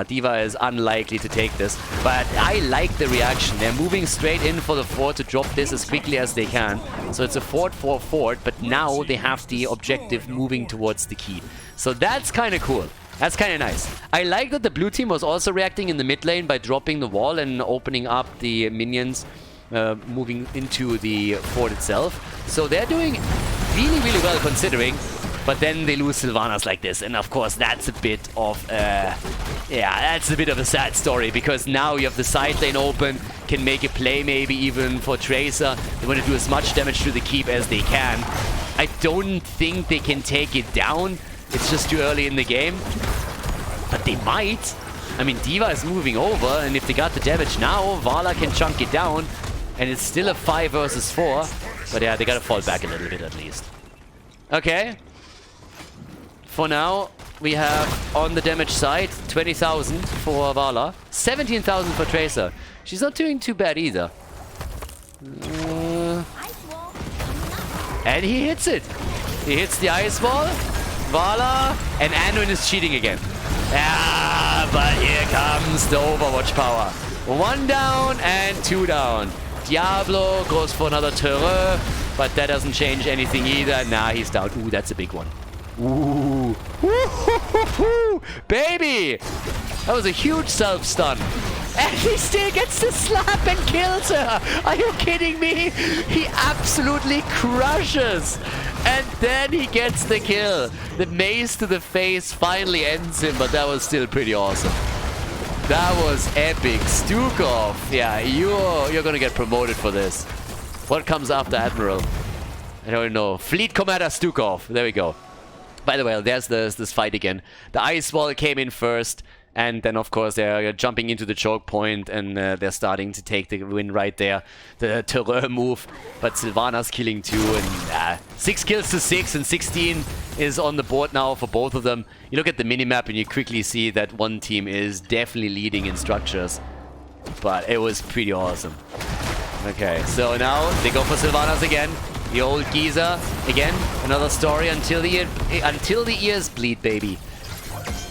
D.Va is unlikely to take this, but I like the reaction. They're moving straight in for the fort to drop this as quickly as they can. So it's a fort for fort, but now they have the objective moving towards the key. So that's kind of cool. That's kind of nice. I like that the blue team was also reacting in the mid lane by dropping the wall and opening up the minions moving into the fort itself. So they're doing really, really well considering, but then they lose Sylvanas like this, and of course that's a bit of that's a bit of a sad story, because now you have the side lane open, can make a play maybe even for Tracer. They want to do as much damage to the keep as they can. I don't think they can take it down. It's just too early in the game, but they might. I mean, D.Va is moving over, and if they got the damage now, Vala can chunk it down, and it's still a 5 versus 4. But yeah, they gotta fall back a little bit at least. Okay. For now, we have on the damage side 20,000 for Vala, 17,000 for Tracer. She's not doing too bad either. And he hits it. He hits the ice wall. Vala, and Anduin is cheating again. Ah, but here comes the Overwatch power. 1 down and 2 down. Diablo goes for another terror, but that doesn't change anything either. Nah, he's down. Ooh, that's a big one. Ooh. Woo-hoo-hoo-hoo. Baby! That was a huge self-stun. And he still gets the slap and kills her. Are you kidding me? He absolutely crushes. And then he gets the kill. The mace to the face finally ends him, but that was still pretty awesome. That was epic. Stukov. Yeah, you're gonna get promoted for this. What comes after Admiral? I don't know. Fleet Commander Stukov. There we go. By the way, there's this fight again. The ice wall came in first, And then, of course, they're jumping into the choke point, and they're starting to take the win right there. The terror move, but Sylvanas killing 2, and 6 kills to 6, and 16 is on the board now for both of them. You look at the minimap, and you quickly see that one team is definitely leading in structures. But it was pretty awesome. Okay, so now they go for Sylvanas again. The old geezer again. Another story until the ears bleed, baby.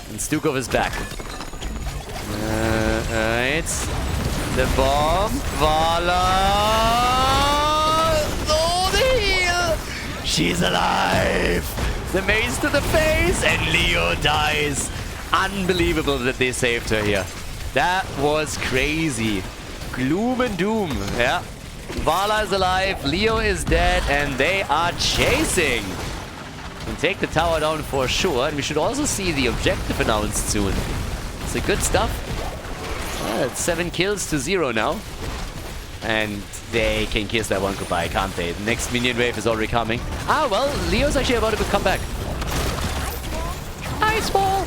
And Stukov is back. Alright. The bomb. Vala. Oh, the heal. She's alive. The mace to the face. And Leo dies. Unbelievable that they saved her here. That was crazy. Gloom and doom. Yeah. Vala is alive. Leo is dead. And they are chasing. And take the tower down for sure. And we should also see the objective announced soon. It's a good stuff. It's 7 kills to 0 now. And they can kiss that one goodbye, can't they? The next minion wave is already coming. Ah, well, Leo's actually about to come back. Ice ball!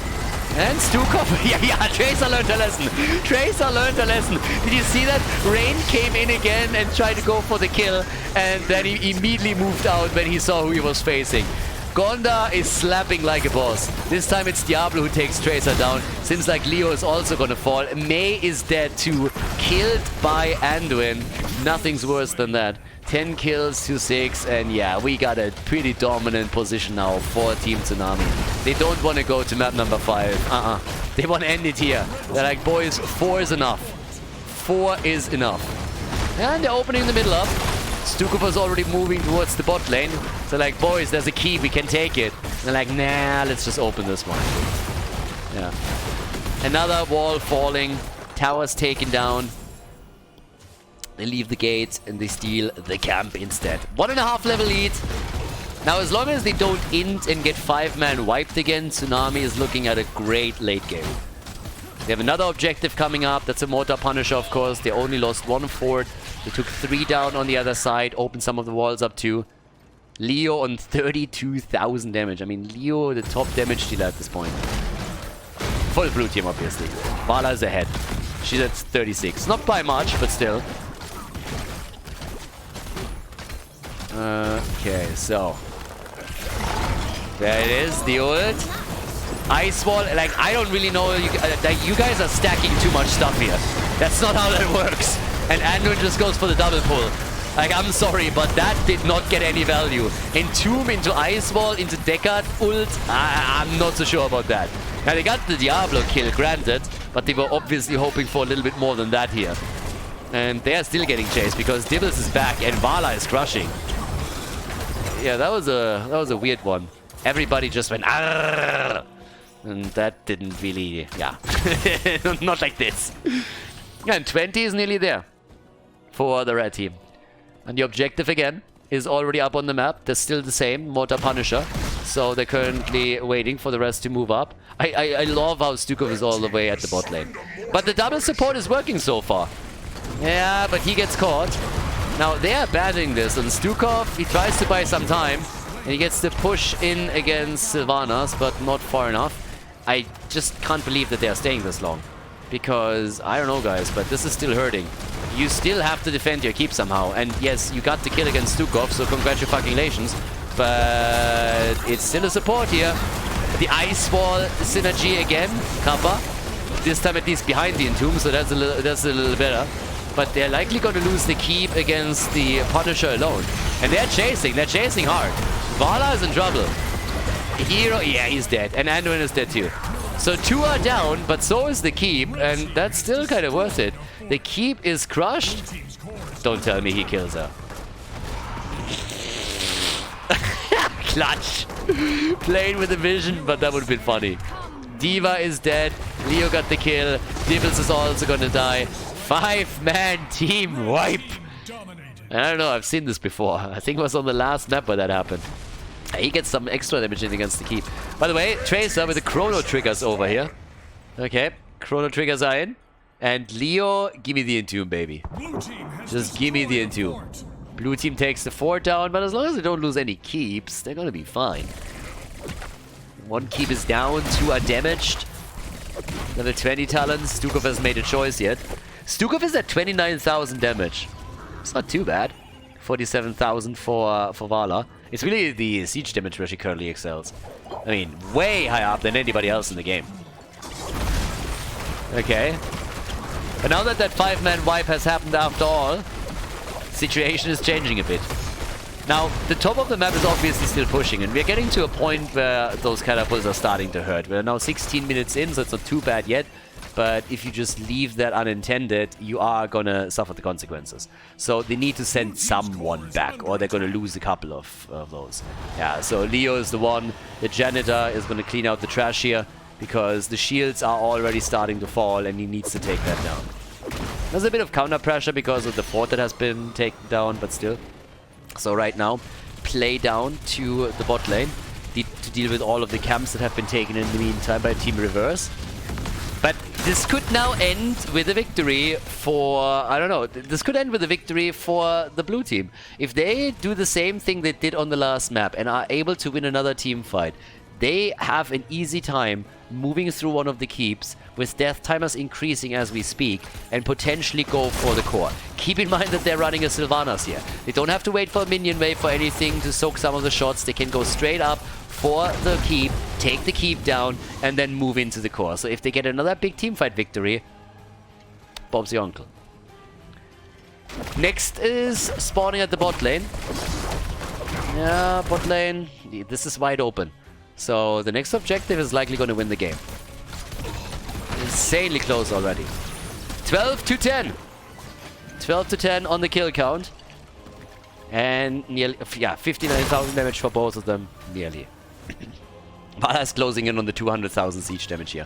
And Stukov. yeah, Tracer learned a lesson. Tracer learned a lesson. Did you see that? Rain came in again and tried to go for the kill. And then he immediately moved out when he saw who he was facing. Gonda is slapping like a boss. This time it's Diablo who takes Tracer down. Seems like Leo is also gonna fall. May is dead too. Killed by Anduin. Nothing's worse than that. 10 kills to 6. And yeah, we got a pretty dominant position now for Team Tsunami. They don't want to go to map number 5. They want to end it here. They're like, boys, 4 is enough. 4 is enough. And they're opening the middle up. Stukov was already moving towards the bot lane. So like, boys, there's a key, we can take it. And they're like, nah, let's just open this one. Yeah. Another wall falling. Towers taken down. They leave the gate and they steal the camp instead. 1.5 level lead. Now, as long as they don't int and get 5-man wiped again, Tsunami is looking at a great late game. They have another objective coming up. That's a Mortar Punisher, of course. They only lost 1 fort. They took 3 down on the other side. Opened some of the walls up too. Leo on 32,000 damage. I mean, Leo, the top damage dealer at this point. Full blue team, obviously. Vala is ahead. She's at 36. Not by much, but still. Okay, so. There it is, the ult. Ice wall, like, I don't really know. You guys are stacking too much stuff here. That's not how that works. And Anduin just goes for the double pull. Like, I'm sorry, but that did not get any value. Entomb into Ice Wall, into Deckard, ult. I'm not so sure about that. Now, they got the Diablo kill, granted, but they were obviously hoping for a little bit more than that here. And they are still getting chased because Dibbles is back and Vala is crushing. Yeah, that was a weird one. Everybody just went, arrgh! And that didn't really, yeah. Not like this. And 20 is nearly there for the red team. And the objective again is already up on the map. They're still the same, Mortar Punisher. So they're currently waiting for the rest to move up. I love how Stukov is all the way at the bot lane. But the double support is working so far. Yeah, but he gets caught. Now they are abandoning this, and Stukov, he tries to buy some time. And he gets the push in against Sylvanas, but not far enough. I just can't believe that they are staying this long. Because, I don't know guys, but this is still hurting. You still have to defend your keep somehow. And yes, you got the kill against Stukov, so congratulations. But it's still a support here. The Ice Wall synergy again, Kappa. This time at least behind the Entomb, so that's a little better. But they're likely going to lose the keep against the Punisher alone. And they're chasing hard. Vala is in trouble. Hero, yeah, he's dead. And Anduin is dead too. So 2 are down, but so is the keep, and that's still kind of worth it. The keep is crushed. Don't tell me he kills her. Clutch. Playing with a vision, but that would have been funny. Diva is dead. Leo got the kill. Dibbles is also gonna die. 5-man team wipe. I don't know, I've seen this before. I think it was on the last map where that happened. He gets some extra damage in against the keep. By the way, Tracer with the chrono triggers over here. Okay, chrono triggers are in. And Leo, give me the Entomb, baby. Just give me the Entomb. Blue team takes the fort down, but as long as they don't lose any keeps, they're gonna be fine. 1 keep is down, 2 are damaged. Level 20 talents. Stukov hasn't made a choice yet. Stukov is at 29,000 damage. It's not too bad. 47,000 for Vala. It's really the siege damage where she currently excels. I mean, way higher up than anybody else in the game. Okay. But now that 5-man wipe has happened after all, situation is changing a bit. Now, the top of the map is obviously still pushing, and we're getting to a point where those catapults are starting to hurt. We're now 16 minutes in, so it's not too bad yet. But if you just leave that unintended, you are gonna suffer the consequences. So they need to send someone back, or they're gonna lose a couple of those. Yeah, so Leo is the one. The janitor is gonna clean out the trash here, because the shields are already starting to fall, and he needs to take that down. There's a bit of counter pressure because of the fort that has been taken down, but still. So right now, play down to the bot lane to deal with all of the camps that have been taken in the meantime by Team Reverse. But this could now end with a victory for, I don't know, this could end with a victory for the blue team. If they do the same thing they did on the last map and are able to win another team fight, they have an easy time moving through one of the keeps with death timers increasing as we speak and potentially go for the core. Keep in mind that they're running a Sylvanas here. They don't have to wait for a minion wave for anything to soak some of the shots. They can go straight up for the keep, take the keep down, and then move into the core. So if they get another big teamfight victory, Bob's your uncle. Next is spawning at the bot lane. Yeah, bot lane. This is wide open. So the next objective is likely going to win the game. Insanely close already. 12 to 10. 12 to 10 on the kill count. And nearly, yeah, 59,000 damage for both of them. Nearly. Vala is closing in on the 200,000 siege damage here.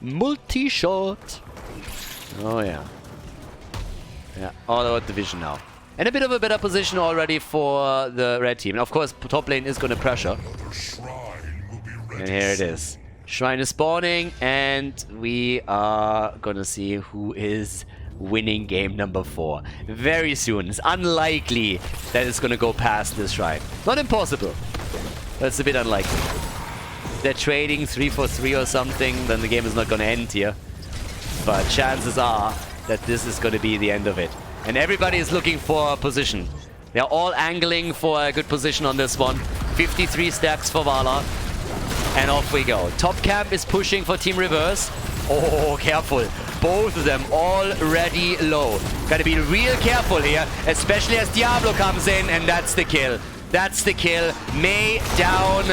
Multi-shot. Oh yeah. Yeah, all out division now. And a bit of a better position already for the red team. And of course, top lane is going to pressure. And here it is. Shrine is spawning, and we are gonna see who is winning game number 4. Very soon. It's unlikely that it's gonna go past this shrine. Not impossible. That's a bit unlikely. They're trading 3 for 3 or something, then the game is not gonna end here. But chances are that this is gonna be the end of it. And everybody is looking for a position. They're all angling for a good position on this one. 53 stacks for Vala. And off we go. Top camp is pushing for Team Reverse. Oh, careful. Both of them already low. Gotta be real careful here, especially as Diablo comes in, and that's the kill. That's the kill. Mei down.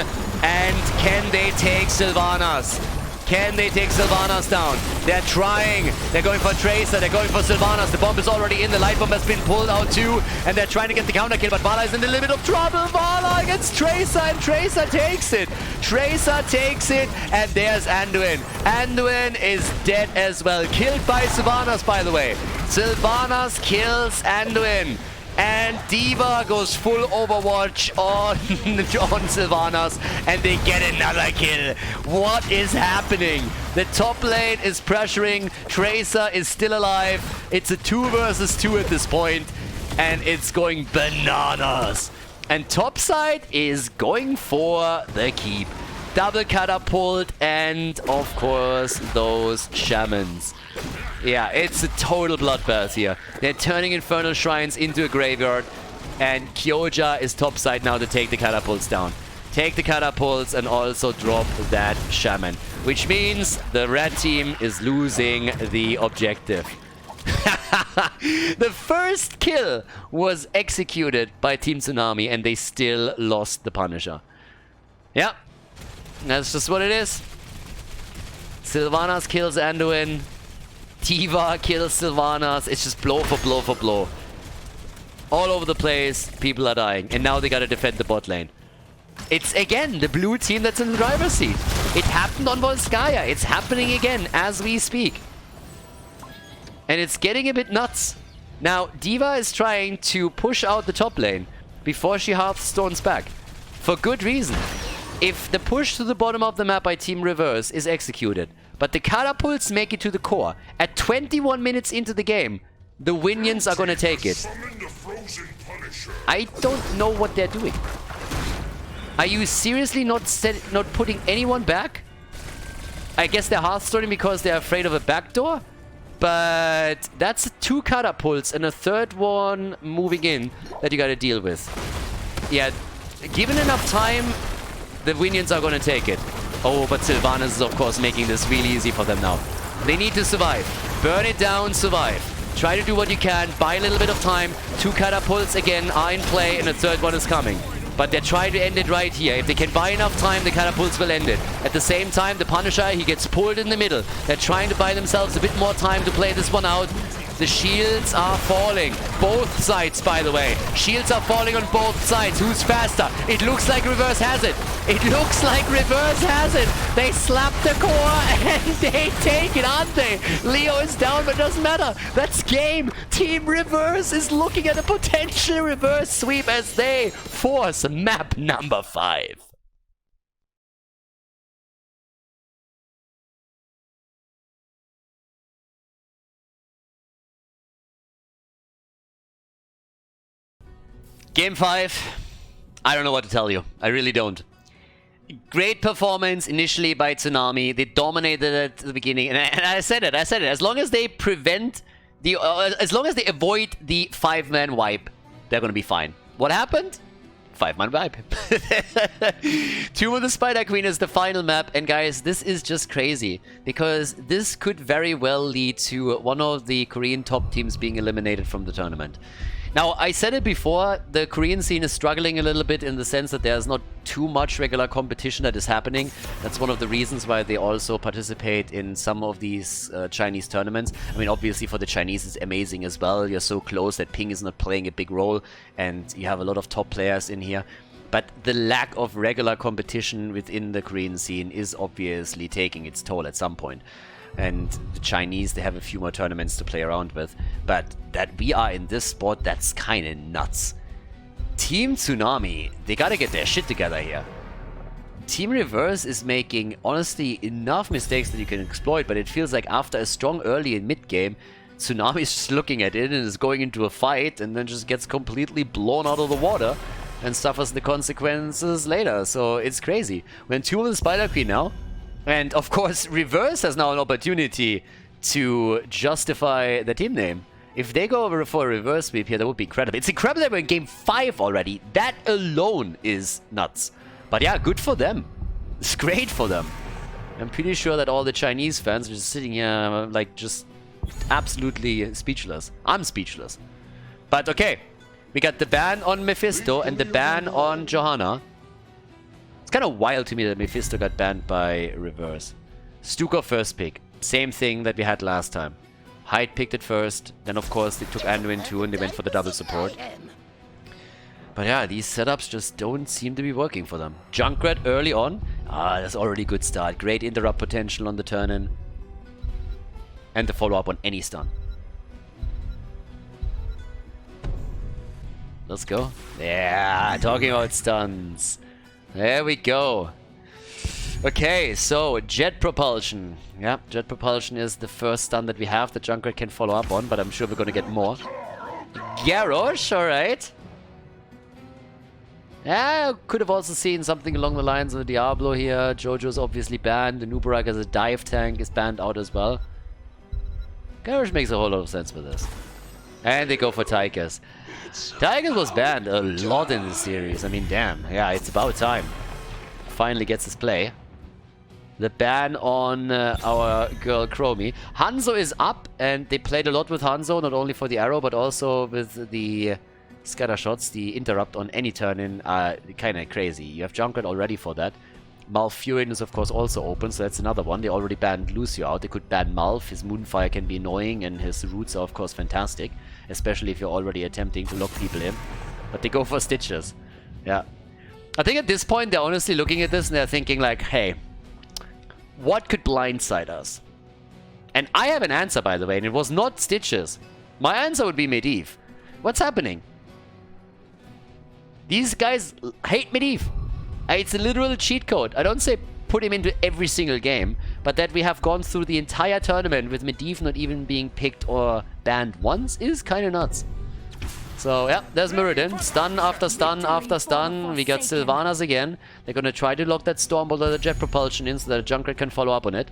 And can they take Sylvanas? Can they take Sylvanas down? They're trying. They're going for Tracer. They're going for Sylvanas. The bomb is already in. The light bomb has been pulled out too. And they're trying to get the counter kill. But Vala is in a little bit of trouble. Vala against Tracer. And Tracer takes it. Tracer takes it. And there's Anduin. Anduin is dead as well. Killed by Sylvanas, by the way. Sylvanas kills Anduin. And D.Va goes full Overwatch on Sylvanas, and they get another kill. What is happening? The top lane is pressuring. Tracer is still alive. It's a 2 versus 2 at this point, and it's going bananas. And topside is going for the keep. Double catapult, and of course those shamans. Yeah, it's a total bloodbath here. They're turning Infernal Shrines into a graveyard, and Kyoja is topside now to take the catapults down. Take the catapults and also drop that shaman, which means the red team is losing the objective. The first kill was executed by Team Tsunami, and they still lost the Punisher. Yeah, that's just what it is. Sylvanas kills Anduin. D.Va kills Sylvanas. It's just blow for blow for blow. All over the place, people are dying. And now they gotta defend the bot lane. It's again the blue team that's in the driver's seat. It happened on Volskaya. It's happening again as we speak. And it's getting a bit nuts. Now, D.Va is trying to push out the top lane before she Hearthstones back. For good reason. If the push to the bottom of the map by Team Reverse is executed, but the catapults make it to the core, at 21 minutes into the game, the Winions are gonna take it. I don't know what they're doing. Are you seriously not putting anyone back? I guess they're Hearthstoning because they're afraid of a backdoor. But that's 2 catapults and a third one moving in that you gotta deal with. Yeah, given enough time, the Winions are gonna take it. Oh, but Sylvanas is of course making this really easy for them now. They need to survive. Burn it down, survive. Try to do what you can, buy a little bit of time. 2 catapults again are in play and a third one is coming. But they're trying to end it right here. If they can buy enough time, the catapults will end it. At the same time, the Punisher, he gets pulled in the middle. They're trying to buy themselves a bit more time to play this one out. The shields are falling. Both sides, by the way. Shields are falling on both sides. Who's faster? It looks like Reverse has it. It looks like Reverse has it. They slap the core and they take it, aren't they? Leo is down, but it doesn't matter. That's game. Team Reverse is looking at a potential reverse sweep as they force map number 5. Game 5, I don't know what to tell you. I really don't. Great performance initially by Tsunami. They dominated at the beginning. And I said it. As long as they prevent the... as long as they avoid the 5-man wipe, they're going to be fine. What happened? 5-man wipe. Tomb of the Spider Queen is the final map. And guys, this is just crazy. Because this could very well lead to one of the Korean top teams being eliminated from the tournament. Now, I said it before, the Korean scene is struggling a little bit in the sense that there's not too much regular competition that is happening. That's one of the reasons why they also participate in some of these Chinese tournaments. I mean, obviously for the Chinese it's amazing as well. You're so close that ping is not playing a big role and you have a lot of top players in here. But the lack of regular competition within the Korean scene is obviously taking its toll at some point. And the Chinese, they have a few more tournaments to play around with. But that we are in this spot, that's kind of nuts. Team Tsunami, they gotta get their shit together here. Team Reverse is making, honestly, enough mistakes that you can exploit, but it feels like after a strong early and mid game, Tsunami is just looking at it and is going into a fight and then just gets completely blown out of the water and suffers the consequences later. So it's crazy. We're in Tomb of the Spider Queen now. And of course, Reverse has now an opportunity to justify the team name. If they go over for a reverse sweep here, that would be incredible. It's incredible that we're in game 5 already. That alone is nuts. But yeah, good for them. It's great for them. I'm pretty sure that all the Chinese fans are just sitting here, like, just absolutely speechless. I'm speechless. But okay, we got the ban on Mephisto and the ban on Johanna. It's kind of wild to me that Mephisto got banned by Reverse. Stuka first pick. Same thing that we had last time. Hyde picked it first. Then of course they took Anduin too and they went for the double support. But yeah, these setups just don't seem to be working for them. Junkrat early on. Ah, that's already a good start. Great interrupt potential on the turn-in. And the follow-up on any stun. Let's go. Yeah, talking about stuns. There we go. Okay, so Jet Propulsion. Yeah, Jet Propulsion is the first stun that we have that Junkrat can follow up on, but I'm sure we're gonna get more. Garrosh, alright. Yeah, could have also seen something along the lines of the Diablo here. Jojo's obviously banned. The Nubarak as a dive tank is banned out as well. Garrosh makes a whole lot of sense with this. And they go for Tychus. Tychus was banned a lot in this series. I mean, damn. Yeah, it's about time. Finally gets his play. The ban on our girl Chromie. Hanzo is up, and they played a lot with Hanzo, not only for the arrow, but also with the scatter shots. The interrupt on any turn-in are kind of crazy. You have Junkrat already for that. Malfurion is, of course, also open, so that's another one. They already banned Lucio out. They could ban Malf. His Moonfire can be annoying, and his roots are, of course, fantastic. Especially if you're already attempting to lock people in. But they go for Stitches. Yeah. I think at this point, they're honestly looking at this and they're thinking like, hey, what could blindside us? And I have an answer, by the way, and it was not Stitches. My answer would be Medivh. What's happening? These guys hate Medivh. It's a literal cheat code. I don't say put him into every single game, but that we have gone through the entire tournament with Medivh not even being picked or banned once is kind of nuts. So yeah, there's Muradin. Stun after stun after stun. We got Sylvanas again. They're gonna try to lock that Stormbolt or the Jet Propulsion in so that Junkrat can follow up on it.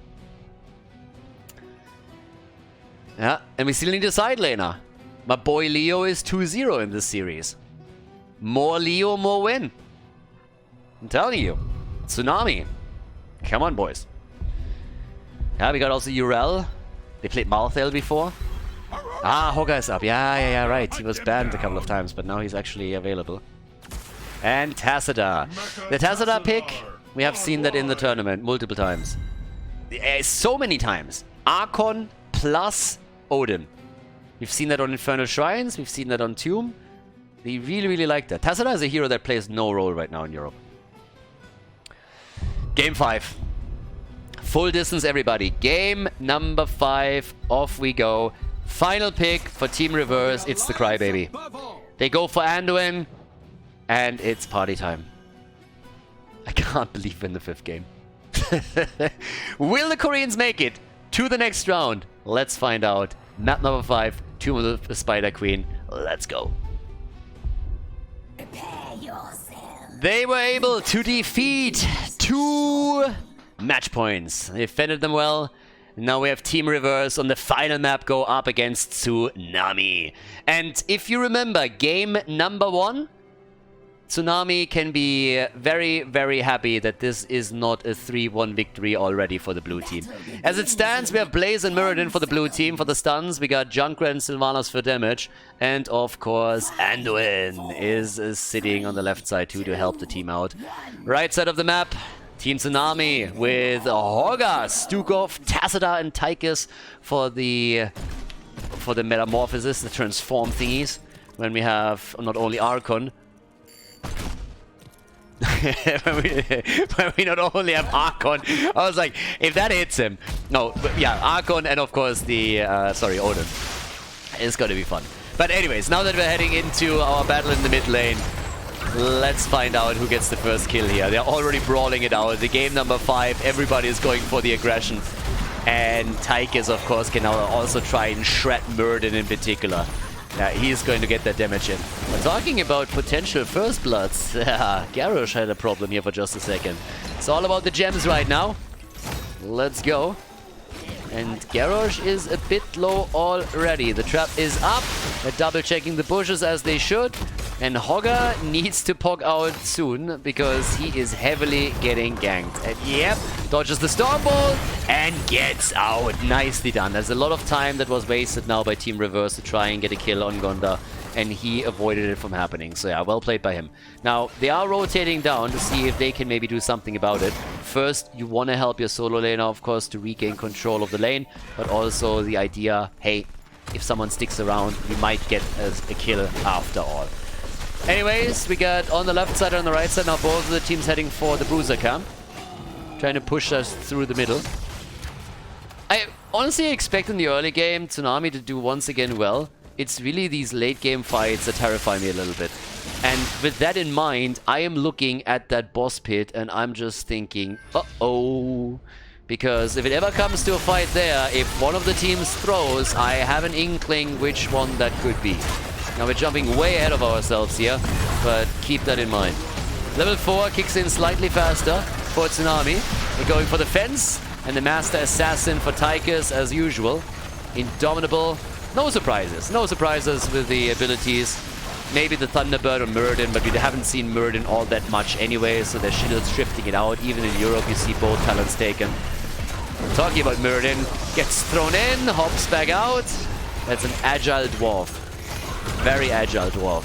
Yeah, and we still need a side laner. My boy Leo is 2-0 in this series. More Leo, more win. I'm telling you. Tsunami. Come on, boys. Yeah, we got also Urel. They played Malthael before. Ah, Hogga is up. Yeah, right. He was banned a couple of times, but now he's actually available. And Tassadar. The Tassadar pick, we have seen that in the tournament multiple times. So many times. Archon plus Odin. We've seen that on Infernal Shrines. We've seen that on Tomb. They really, really like that. Tassadar is a hero that plays no role right now in Europe. Game 5. Full distance, everybody. Game number 5. Off we go. Final pick for Team Reverse. It's the Crybaby. They go for Anduin. And it's party time. I can't believe we're in the 5th game. Will the Koreans make it to the next round? Let's find out. Map number 5. Tomb of the Spider Queen. Let's go. Prepare yourself. They were able to defeat 2 match points. They defended them well. Now we have Team Reverse on the final map go up against Tsunami. And if you remember game number 1, Tsunami can be very, very happy that this is not a 3-1 victory already for the blue team. As it stands, we have Blaze and Muradin for the blue team for the stuns. We got Junkrat and Sylvanas for damage. And of course, Anduin is sitting on the left side too to help the team out. Right side of the map, Team Tsunami with Hogga, Stukov, Tassadar and Tychus for the metamorphosis, the transform thingies. When we have not only Archon, when we not only have Archon, I was like, if that hits him, no, but yeah, Archon and of course the Odin. It's gonna be fun. But anyways, now that we're heading into our battle in the mid lane, let's find out who gets the first kill here. They're already brawling it out. The game number 5, everybody is going for the aggression, and Tychus of course can now also try and shred Muradin in particular. Yeah, he's going to get that damage in. But talking about potential first bloods, Garrosh had a problem here for just a second. It's all about the gems right now. Let's go. And Garrosh is a bit low already. The trap is up. They're double checking the bushes as they should. And Hogga needs to poke out soon because he is heavily getting ganked. And yep, dodges the Stormbolt and gets out. Nicely done. There's a lot of time that was wasted now by Team Reverse to try and get a kill on Gonda. And he avoided it from happening. So yeah, well played by him. Now, they are rotating down to see if they can maybe do something about it. First, you want to help your solo laner, of course, to regain control of the lane. But also the idea, hey, if someone sticks around, you might get a kill after all. Anyways, we got on the left side and on the right side now both of the teams heading for the bruiser camp. Trying to push us through the middle. I honestly expect in the early game Tsunami to do once again well. It's really these late game fights that terrify me a little bit. And with that in mind, I am looking at that boss pit and I'm just thinking, uh-oh. Because if it ever comes to a fight there, if one of the teams throws, I have an inkling which one that could be. Now we're jumping way ahead of ourselves here, but keep that in mind. Level 4 kicks in slightly faster for Tsunami. We're going for the fence, and the Master Assassin for Tychus as usual. Indomitable. No surprises. No surprises with the abilities. Maybe the Thunderbird or Muradin, but we haven't seen Muradin all that much anyway, so they're shifting it out. Even in Europe, you see both talents taken. Talking about Muradin, gets thrown in, hops back out. That's an agile dwarf. Very agile dwarf.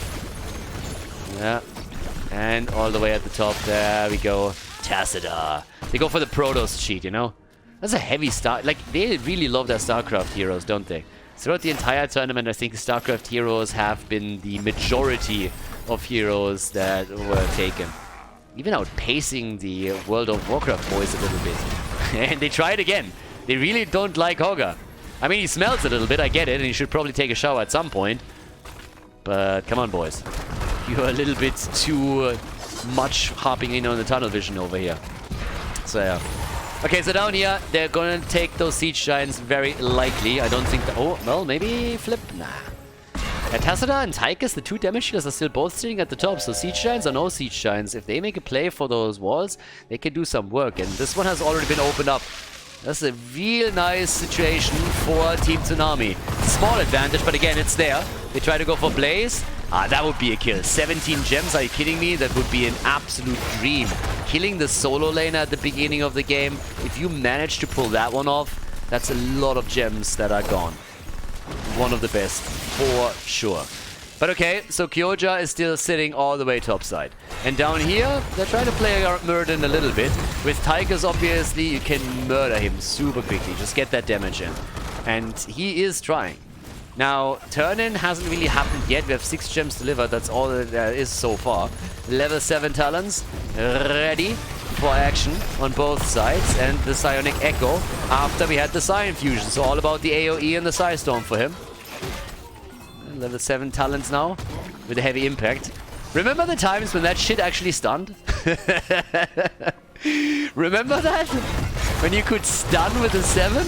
Yeah. And all the way at the top, there we go. Tassadar. They go for the Protoss cheat, you know? That's a heavy start. Like, they really love their StarCraft heroes, don't they? Throughout the entire tournament, I think StarCraft heroes have been the majority of heroes that were taken. Even outpacing the World of Warcraft boys a little bit. And they try it again. They really don't like Hogga. I mean, he smells a little bit, I get it, and he should probably take a shower at some point. But come on, boys. You're a little bit too much hopping in on the tunnel vision over here. So, yeah. Okay, so down here, they're going to take those Siege Giants very likely. I don't think that... Oh, well, maybe flip? Nah. Tassadar and Tychus, the 2 damage dealers, are still both sitting at the top. So Siege Giants or no Siege Giants, if they make a play for those walls, they can do some work. And this one has already been opened up. That's a real nice situation for Team Tsunami. Small advantage, but again, it's there. They try to go for Blaze. That would be a kill. 17 gems, are you kidding me? That would be an absolute dream. Killing the solo laner at the beginning of the game, if you manage to pull that one off, that's a lot of gems that are gone. One of the best, for sure. But okay, so Kyoja is still sitting all the way topside. And down here, they're trying to play Muradin a little bit. With Tigers, obviously, you can murder him super quickly. Just get that damage in. And he is trying. Now, turn-in hasn't really happened yet. We have 6 gems delivered. That's all there is so far. Level 7 talents ready for action on both sides. And the Psionic Echo after we had the Psi Infusion. So all about the AoE and the Psi Storm for him. Level 7 talents now with a heavy impact. Remember the times when that shit actually stunned? Remember that? When you could stun with a 7?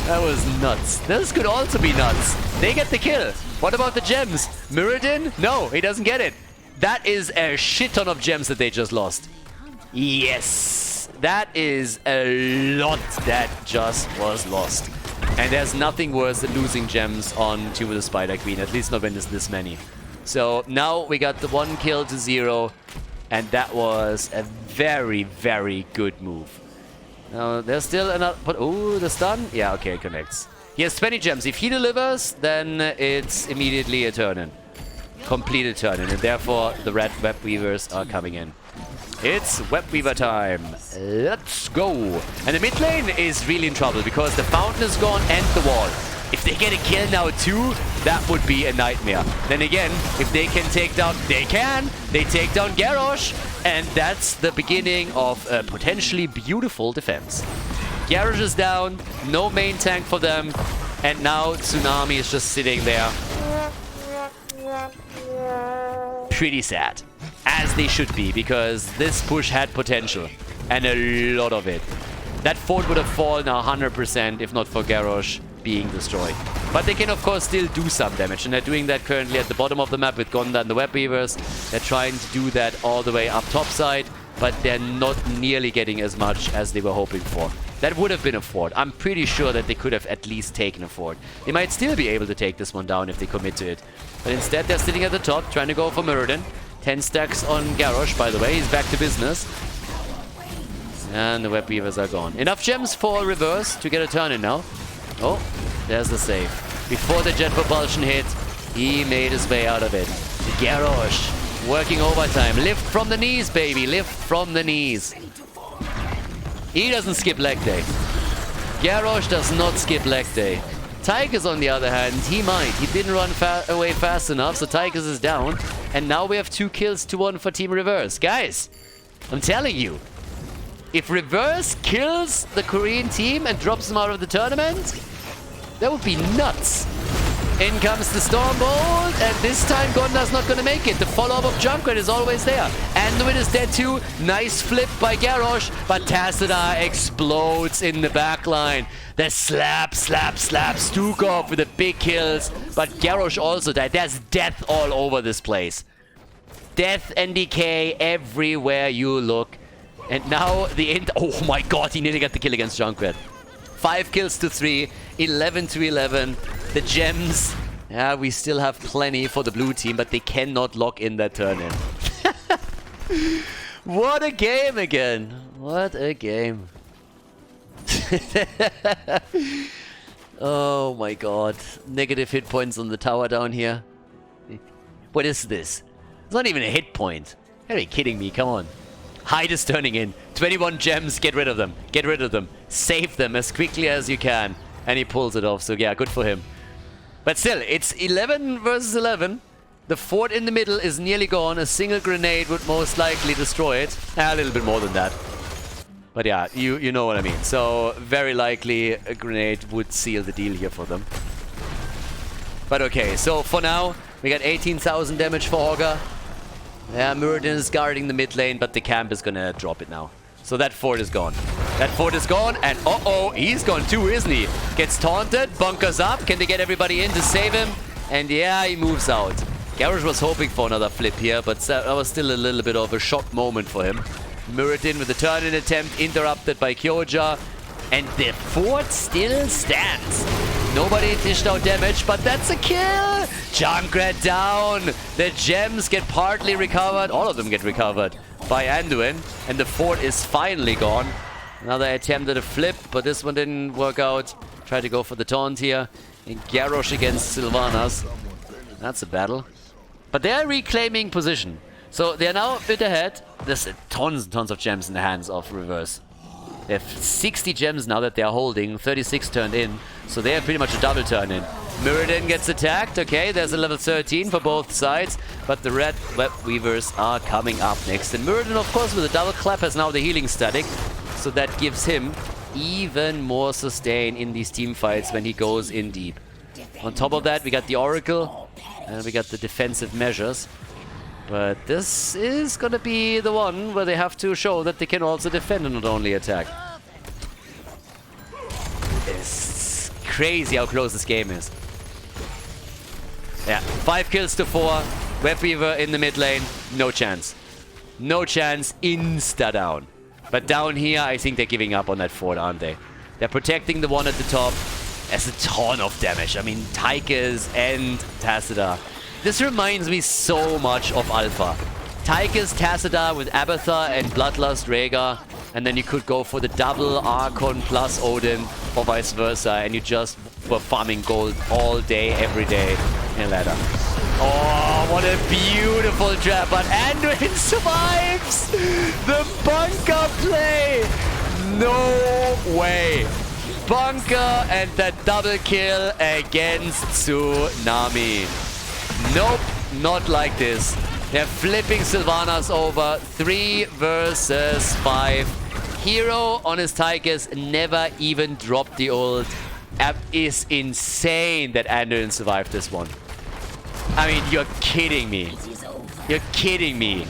That was nuts. This could also be nuts. They get the kill. What about the gems? Muradin? No, he doesn't get it. That is a shit ton of gems that they just lost. Yes. That is a lot that just was lost. And there's nothing worse than losing gems on Tomb of the Spider Queen, at least not when there's this many. So now we got the 1 kill to 0, and that was a very, very good move. Now there's still another, but oh, the stun? Yeah, okay, it connects. He has 20 gems. If he delivers, then it's immediately a turn-in. Completed turn-in, and therefore the red web weavers are coming in. It's Web Weaver time. Let's go. And the mid lane is really in trouble because the fountain is gone and the wall. If they get a kill now too, that would be a nightmare. Then again, if they can take down... They take down Garrosh. And that's the beginning of a potentially beautiful defense. Garrosh is down. No main tank for them. And now Tsunami is just sitting there. Pretty sad. As they should be, because this push had potential. And a lot of it. That fort would have fallen 100% if not for Garrosh being destroyed. But they can of course still do some damage, and they're doing that currently at the bottom of the map with Gonda and the Web Weavers. They're trying to do that all the way up topside, but they're not nearly getting as much as they were hoping for. That would have been a fort. I'm pretty sure that they could have at least taken a fort. They might still be able to take this one down if they commit to it. But instead they're sitting at the top, trying to go for Muradin. 10 stacks on Garrosh, by the way. He's back to business. And the Web Weavers are gone. Enough gems for reverse to get a turn in now. Oh, there's the save. Before the jet propulsion hit, he made his way out of it. Garrosh working overtime. Lift from the knees, baby. Lift from the knees. He doesn't skip leg day. Garrosh does not skip leg day. Tigers, on the other hand, he might. He didn't run away fast enough, so Tigers is down. And now we have 2 kills to 1 for Team Reverse. Guys, I'm telling you, if Reverse kills the Korean team and drops them out of the tournament, that would be nuts. In comes the Stormbolt, and this time Gonda's not going to make it. The follow-up of Junkrat is always there. Anduin is dead too. Nice flip by Garrosh, but Tassadar explodes in the backline. The slap, Stukov with the big kills, but Garrosh also died. There's death all over this place. Death and decay everywhere you look. And now the end. Oh my god, he nearly got the kill against Junkrat. 5 kills to 3, 11 to 11. The gems, yeah, we still have plenty for the blue team, but they cannot lock in that turn-in. What a game again. What a game. Oh my god. Negative hit points on the tower down here. What is this? It's not even a hit point. Are you kidding me? Come on. Hyde is turning in. 21 gems. Get rid of them. Get rid of them. Save them as quickly as you can. And he pulls it off. So yeah, good for him. But still, it's 11 versus 11. The fort in the middle is nearly gone. A single grenade would most likely destroy it. A little bit more than that. But yeah, you know what I mean. So very likely a grenade would seal the deal here for them. But okay, so for now, we got 18,000 damage for Augur. Yeah, Muradin is guarding the mid lane, but the camp is gonna drop it now. So that fort is gone. That fort is gone, and uh-oh, he's gone too, isn't he? Gets taunted, bunkers up. Can they get everybody in to save him? And yeah, he moves out. Garrosh was hoping for another flip here, but that was still a little bit of a shock moment for him. Muradin with the turn-in attempt, interrupted by Kyoja. And the fort still stands. Nobody dished out damage, but that's a kill! Junkrat down! The gems get partly recovered. All of them get recovered by Anduin. And the fort is finally gone. Another attempt at a flip, but this one didn't work out. Tried to go for the taunt here. And Garrosh against Sylvanas. That's a battle. But they're reclaiming position. So they're now a bit ahead. There's tons and tons of gems in the hands of Reverse. They have 60 gems now that they're holding, 36 turned in, so they have pretty much a double turn in. Mirrodin gets attacked, okay, there's a level 13 for both sides, but the red web weavers are coming up next. And Mirrodin, of course, with a double clap has now the healing static, so that gives him even more sustain in these team fights when he goes in deep. On top of that, we got the Oracle, and we got the defensive measures. But this is gonna be the one where they have to show that they can also defend and not only attack. It's crazy how close this game is. Yeah, 5 kills to 4. Webweaver in the mid lane, no chance. No chance, insta down. But down here, I think they're giving up on that fort, aren't they? They're protecting the one at the top. There's a ton of damage. I mean, Tychus and Tassadar. This reminds me so much of Alpha. Tychus, Tassadar with Abathar and Bloodlust Rhaegar, and then you could go for the double Archon plus Odin or vice versa, and you just were farming gold all day, every day in ladder. Oh, what a beautiful trap, but Anduin survives! The bunker play! No way! Bunker and that double kill against Tsunami. Nope, not like this. They're flipping Sylvanas over. 3 versus 5. Hero on his Tychus never even dropped the ult. It is insane that Anduin survived this one. I mean, you're kidding me. You're kidding me.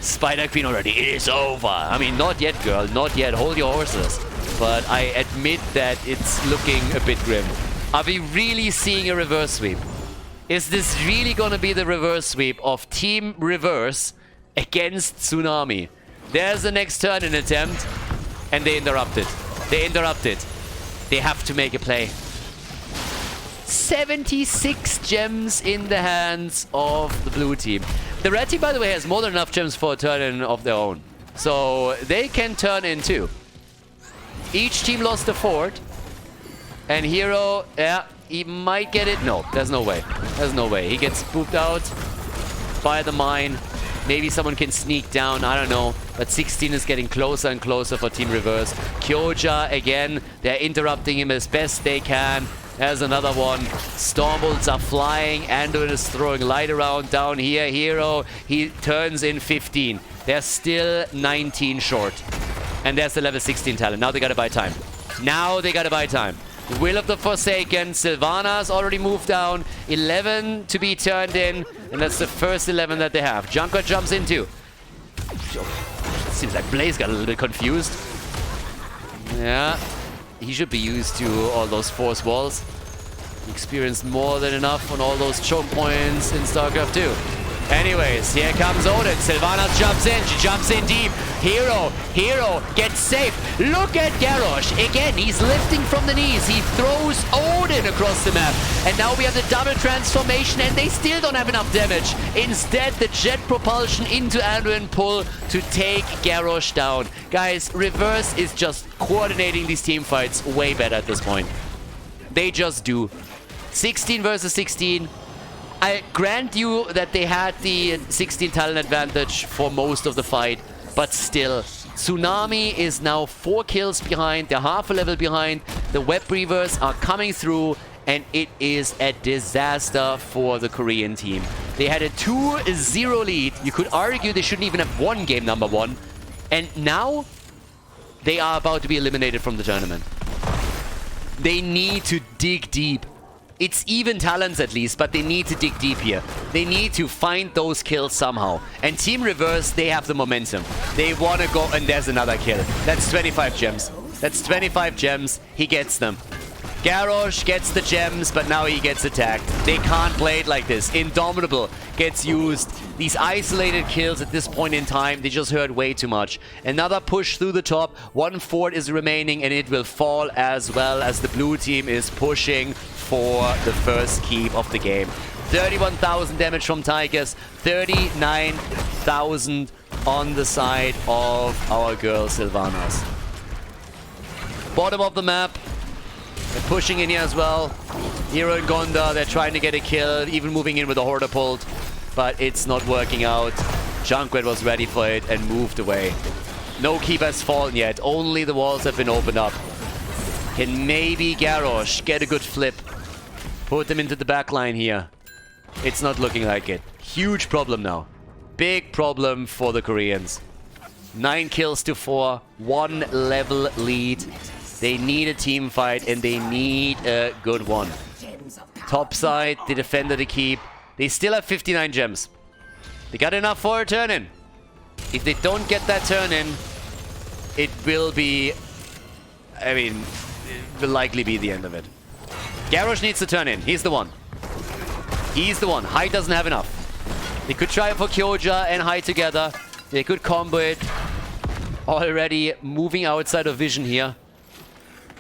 Spider Queen already. It is over. I mean, not yet, girl. Not yet. Hold your horses. But I admit that it's looking a bit grim. Are we really seeing a reverse sweep? Is this really gonna be the reverse sweep of Team Reverse against Tsunami? There's the next turn in attempt, and they interrupted. They interrupted. They have to make a play. 76 gems in the hands of the blue team. The red team, by the way, has more than enough gems for a turn in of their own. So they can turn in too. Each team lost a fort. And Hero, yeah, he might get it. No, there's no way. There's no way. He gets spooked out by the mine. Maybe someone can sneak down. I don't know. But 16 is getting closer and closer for Team Reverse. Kyoja, again, they're interrupting him as best they can. There's another one. Stormbolts are flying. Anduin is throwing light around down here. Hero, he turns in 15. They're still 19 short. And there's the level 16 talent. Now they gotta buy time. Now they gotta buy time. Will of the Forsaken. Sylvanas already moved down. 11 to be turned in. And that's the first 11 that they have. Junkrat jumps in too. Seems like Blaze got a little bit confused. Yeah. He should be used to all those force walls. He experienced more than enough on all those choke points in StarCraft 2. Anyways, here comes Odin. Sylvanas jumps in. She jumps in deep. Hero gets safe. Look at Garrosh. Again, he's lifting from the knees. He throws Odin across the map. And now we have the double transformation, and they still don't have enough damage. Instead, the jet propulsion into Anduin pull to take Garrosh down. Guys, Reverse is just coordinating these team fights way better at this point. They just do. 16 versus 16. I grant you that they had the 16 talent advantage for most of the fight, but still, Tsunami is now 4 kills behind. They're half a level behind. The Web Reavers are coming through, and it is a disaster for the Korean team. They had a 2-0 lead. You could argue they shouldn't even have won game number 1. And now, they are about to be eliminated from the tournament. They need to dig deep. It's even talents at least, but they need to dig deep here. They need to find those kills somehow. And Team Reverse, they have the momentum. They want to go, and there's another kill. That's 25 gems. That's 25 gems. He gets them. Garrosh gets the gems, but now he gets attacked. They can't play it like this. Indomitable gets used. These isolated kills at this point in time, they just hurt way too much. Another push through the top. 1 fort is remaining, and it will fall as well as the blue team is pushing for the first keep of the game. 31,000 damage from Tigers. 39,000 on the side of our girl Sylvanas. Bottom of the map. They're pushing in here as well. Hero and Gonda, they're trying to get a kill, even moving in with a Horda Pult, but it's not working out. Junkrat was ready for it and moved away. No keep has fallen yet. Only the walls have been opened up. Can maybe Garrosh get a good flip? Put them into the back line here. It's not looking like it. Huge problem now. Big problem for the Koreans. 9 kills to 4. 1 level lead. They need a team fight, and they need a good one. Top side, they defended the keep. They still have 59 gems. They got enough for a turn-in. If they don't get that turn-in, it will be... I mean, it will likely be the end of it. Garrosh needs to turn in. He's the one. He's the one. Hai doesn't have enough. They could try for Kyoja and Hai together. They could combo it. Already moving outside of vision here.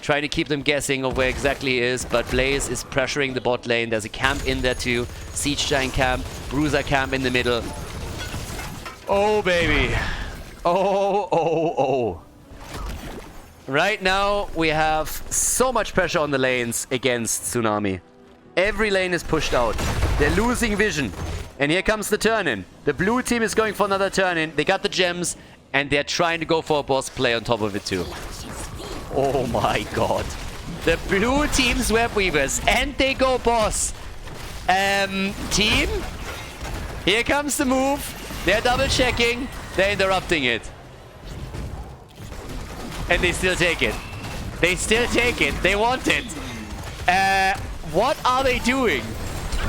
Trying to keep them guessing of where exactly he is, but Blaze is pressuring the bot lane. There's a camp in there too. Siege Giant camp, Bruiser camp in the middle. Oh, baby. Oh, oh, oh. Right now, we have so much pressure on the lanes against Tsunami. Every lane is pushed out. They're losing vision. And here comes the turn-in. The blue team is going for another turn-in. They got the gems, and they're trying to go for a boss play on top of it too. Oh my god. The blue team's web weavers, and they go boss. Team? Here comes the move. They're double checking. They're interrupting it. And they still take it. They still take it. They want it. What are they doing?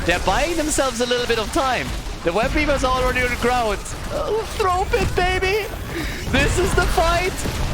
They're buying themselves a little bit of time. The web weavers are already on the ground. Throw it, baby. This is the fight.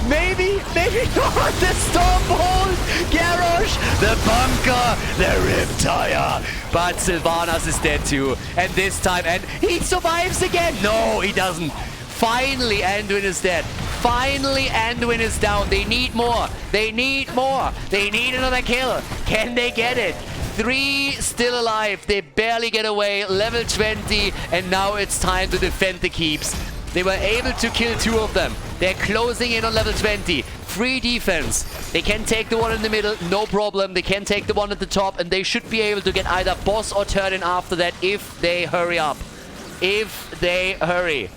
Maybe not. The Stormbolt, Garrosh, the bunker, the Riptire. But Sylvanas is dead too. And this time, and he survives again. No, he doesn't. Finally, Anduin is dead. Finally, Anduin is down. They need more. They need more. They need another kill. Can they get it? 3 still alive. They barely get away. Level 20. And now it's time to defend the keeps. They were able to kill 2 of them. They're closing in on level 20. Free defense. They can take the one in the middle. No problem. They can take the one at the top. And they should be able to get either boss or turn in after that if they hurry up. If they hurry.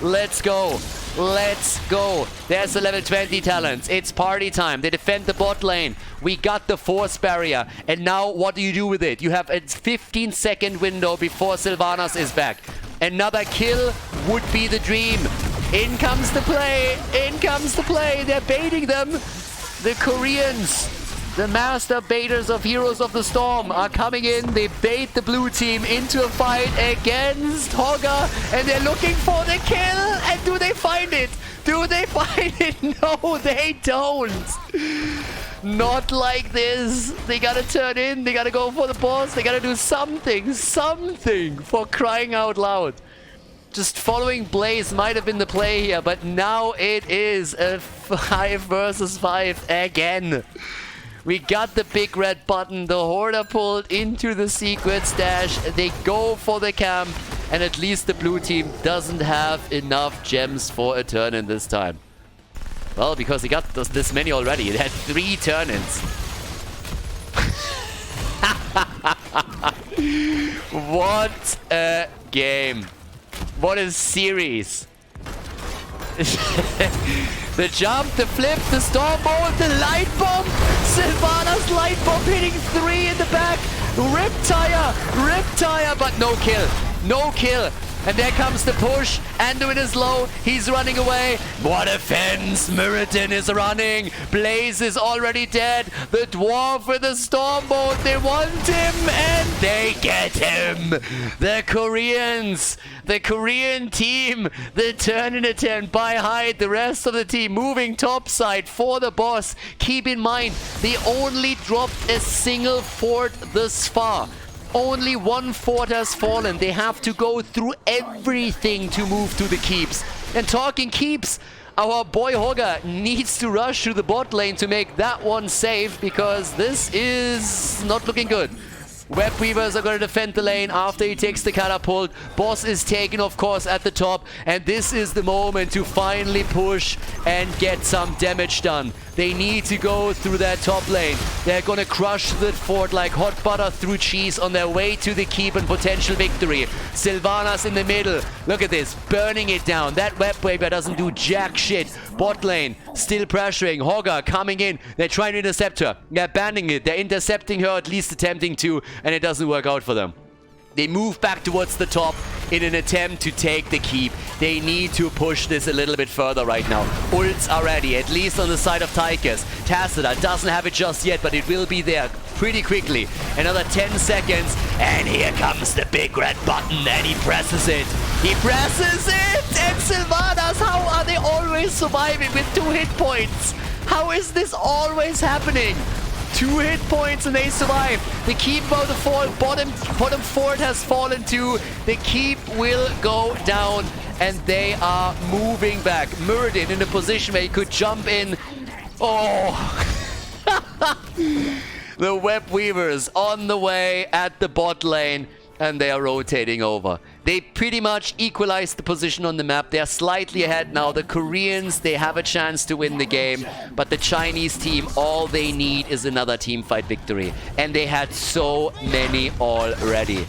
Let's go. Let's go. There's the level 20 talents. It's party time. They defend the bot lane. We got the force barrier. And now what do you do with it? You have a 15-second window before Sylvanas is back. Another kill would be the dream. In comes the play. In comes the play. They're baiting them. The Koreans, the master baiters of Heroes of the Storm, are coming in. They bait the blue team into a fight against Hogger, and they're looking for the kill. And do they find it? Do they find it? No, they don't. Not like this. They gotta turn in. They gotta go for the boss. They gotta do something. Something, for crying out loud. Just following Blaze might have been the play here, but now it is a 5 versus 5 again. We got the big red button. The Horda pulled into the secret stash. They go for the camp. And at least the blue team doesn't have enough gems for a turn-in this time. Well, because he got this many already. It had 3 turn-ins. What a game. What a series. The jump, the flip, the Stormbolt, the light bomb. Sylvanas light bomb hitting 3 in the back. Riptire, but no kill. No kill. And there comes the push. Anduin is low. He's running away. What a fence. Mirrodin is running. Blaze is already dead. The dwarf with the stormbolt. They want him and they get him. The Koreans. The Korean team. The turn-in attempt by Hyde. The rest of the team moving topside for the boss. Keep in mind, they only dropped a single fort thus far. Only one fort has fallen. They have to go through everything to move to the keeps. And talking keeps, our boy Hogger needs to rush to the bot lane to make that one safe, because this is not looking good. Web Weavers are going to defend the lane after he takes the catapult. Boss is taken, of course, at the top. And this is the moment to finally push and get some damage done. They need to go through that top lane. They're going to crush the fort like hot butter through cheese on their way to the keep and potential victory. Sylvanas in the middle. Look at this. Burning it down. That Web Weaver doesn't do jack shit. Bot lane still pressuring. Hogger coming in. They're trying to intercept her. They're banning it. They're intercepting her, at least attempting to. And it doesn't work out for them. They move back towards the top in an attempt to take the keep. They need to push this a little bit further right now. Ults are ready, at least on the side of Tychus. Tacita doesn't have it just yet, but it will be there pretty quickly. Another 10 seconds, and here comes the big red button, and he presses it. He presses it! And Sylvanas, how are they always surviving with 2 hit points? How is this always happening? 2 hit points and they survive. The keep about to fall. Bottom fort has fallen too. The keep will go down and they are moving back. Mirrodin in a position where he could jump in. Oh! The Web Weavers on the way at the bot lane. And they are rotating over. They pretty much equalized the position on the map. They are slightly ahead now. The Koreans, they have a chance to win the game. But the Chinese team, all they need is another teamfight victory. And they had so many already.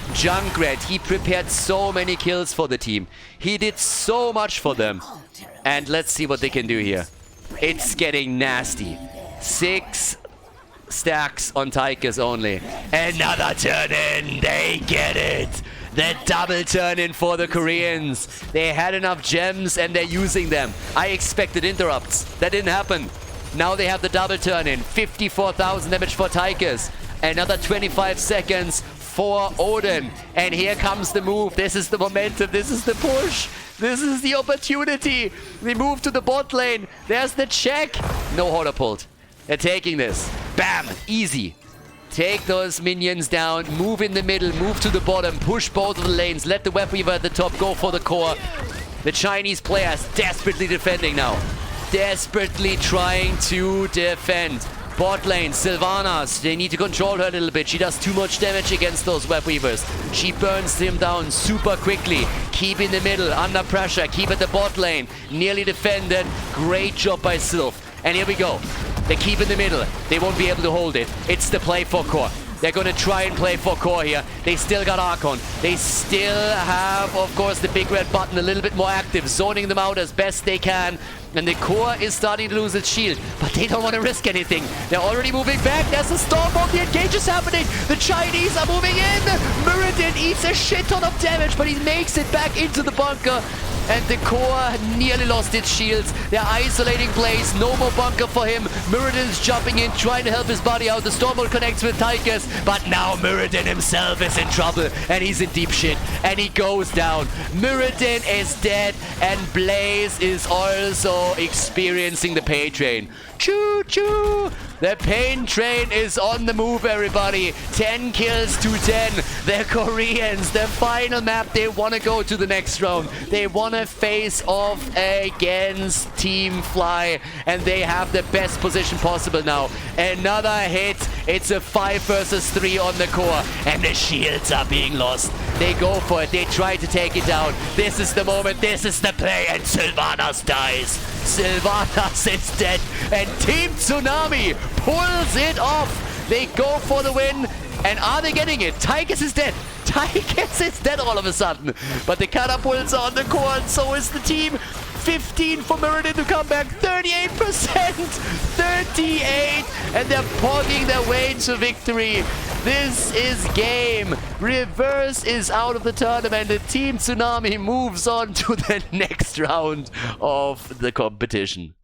Junkrat, he prepared so many kills for the team. He did so much for them. And let's see what they can do here. It's getting nasty. 6 stacks on Tychus only. Another turn in. They get it. The double turn in for the Koreans. They had enough gems and they're using them. I expected interrupts. That didn't happen. Now they have the double turn in. 54,000 damage for Tychus. Another 25 seconds for Odin. And here comes the move. This is the momentum. This is the push. This is the opportunity. They move to the bot lane. There's the check. No Horder pulled. They're taking this. Bam! Easy. Take those minions down. Move in the middle. Move to the bottom. Push both of the lanes. Let the Web Weaver at the top go for the core. The Chinese players desperately defending now. Desperately trying to defend. Bot lane, Sylvanas. They need to control her a little bit. She does too much damage against those Web Weavers. She burns him down super quickly. Keep in the middle. Under pressure. Keep at the bot lane. Nearly defended. Great job by Sylv. And here we go. They keep in the middle. They won't be able to hold it. It's the play for core. They're going to try and play for core here. They still got Archon. They still have, of course, the big red button a little bit more active, zoning them out as best they can. And the core is starting to lose its shield, but they don't want to risk anything. They're already moving back. There's a stormbolt. The engage is happening. The Chinese are moving in. Mirrodin eats a shit ton of damage, but he makes it back into the bunker. And the core nearly lost its shields. They're isolating Blaze. No more bunker for him. Mirrodin's jumping in, trying to help his buddy out. The Stormbolt connects with Tychus. But now Mirrodin himself is in trouble. And he's in deep shit. And he goes down. Mirrodin is dead. And Blaze is also experiencing the pain train. Choo-choo! The pain train is on the move, everybody. 10 kills to 10. The Koreans, the final map, they want to go to the next round. They want to face off against Team Fly. And they have the best position possible now. Another hit. It's a 5 versus 3 on the core. And the shields are being lost. They go for it. They try to take it down. This is the moment. This is the play. And Sylvanas dies. Sylvanas is dead. And Team Tsunami pulls it off. They go for the win. And are they getting it? Tychus is dead. Tychus is dead all of a sudden. But the catapults are on the core, and so is the team. 15 for Meridian to come back. 38%. 38. And they're pogging their way to victory. This is game. Reverse is out of the tournament. The Team Tsunami moves on to the next round of the competition.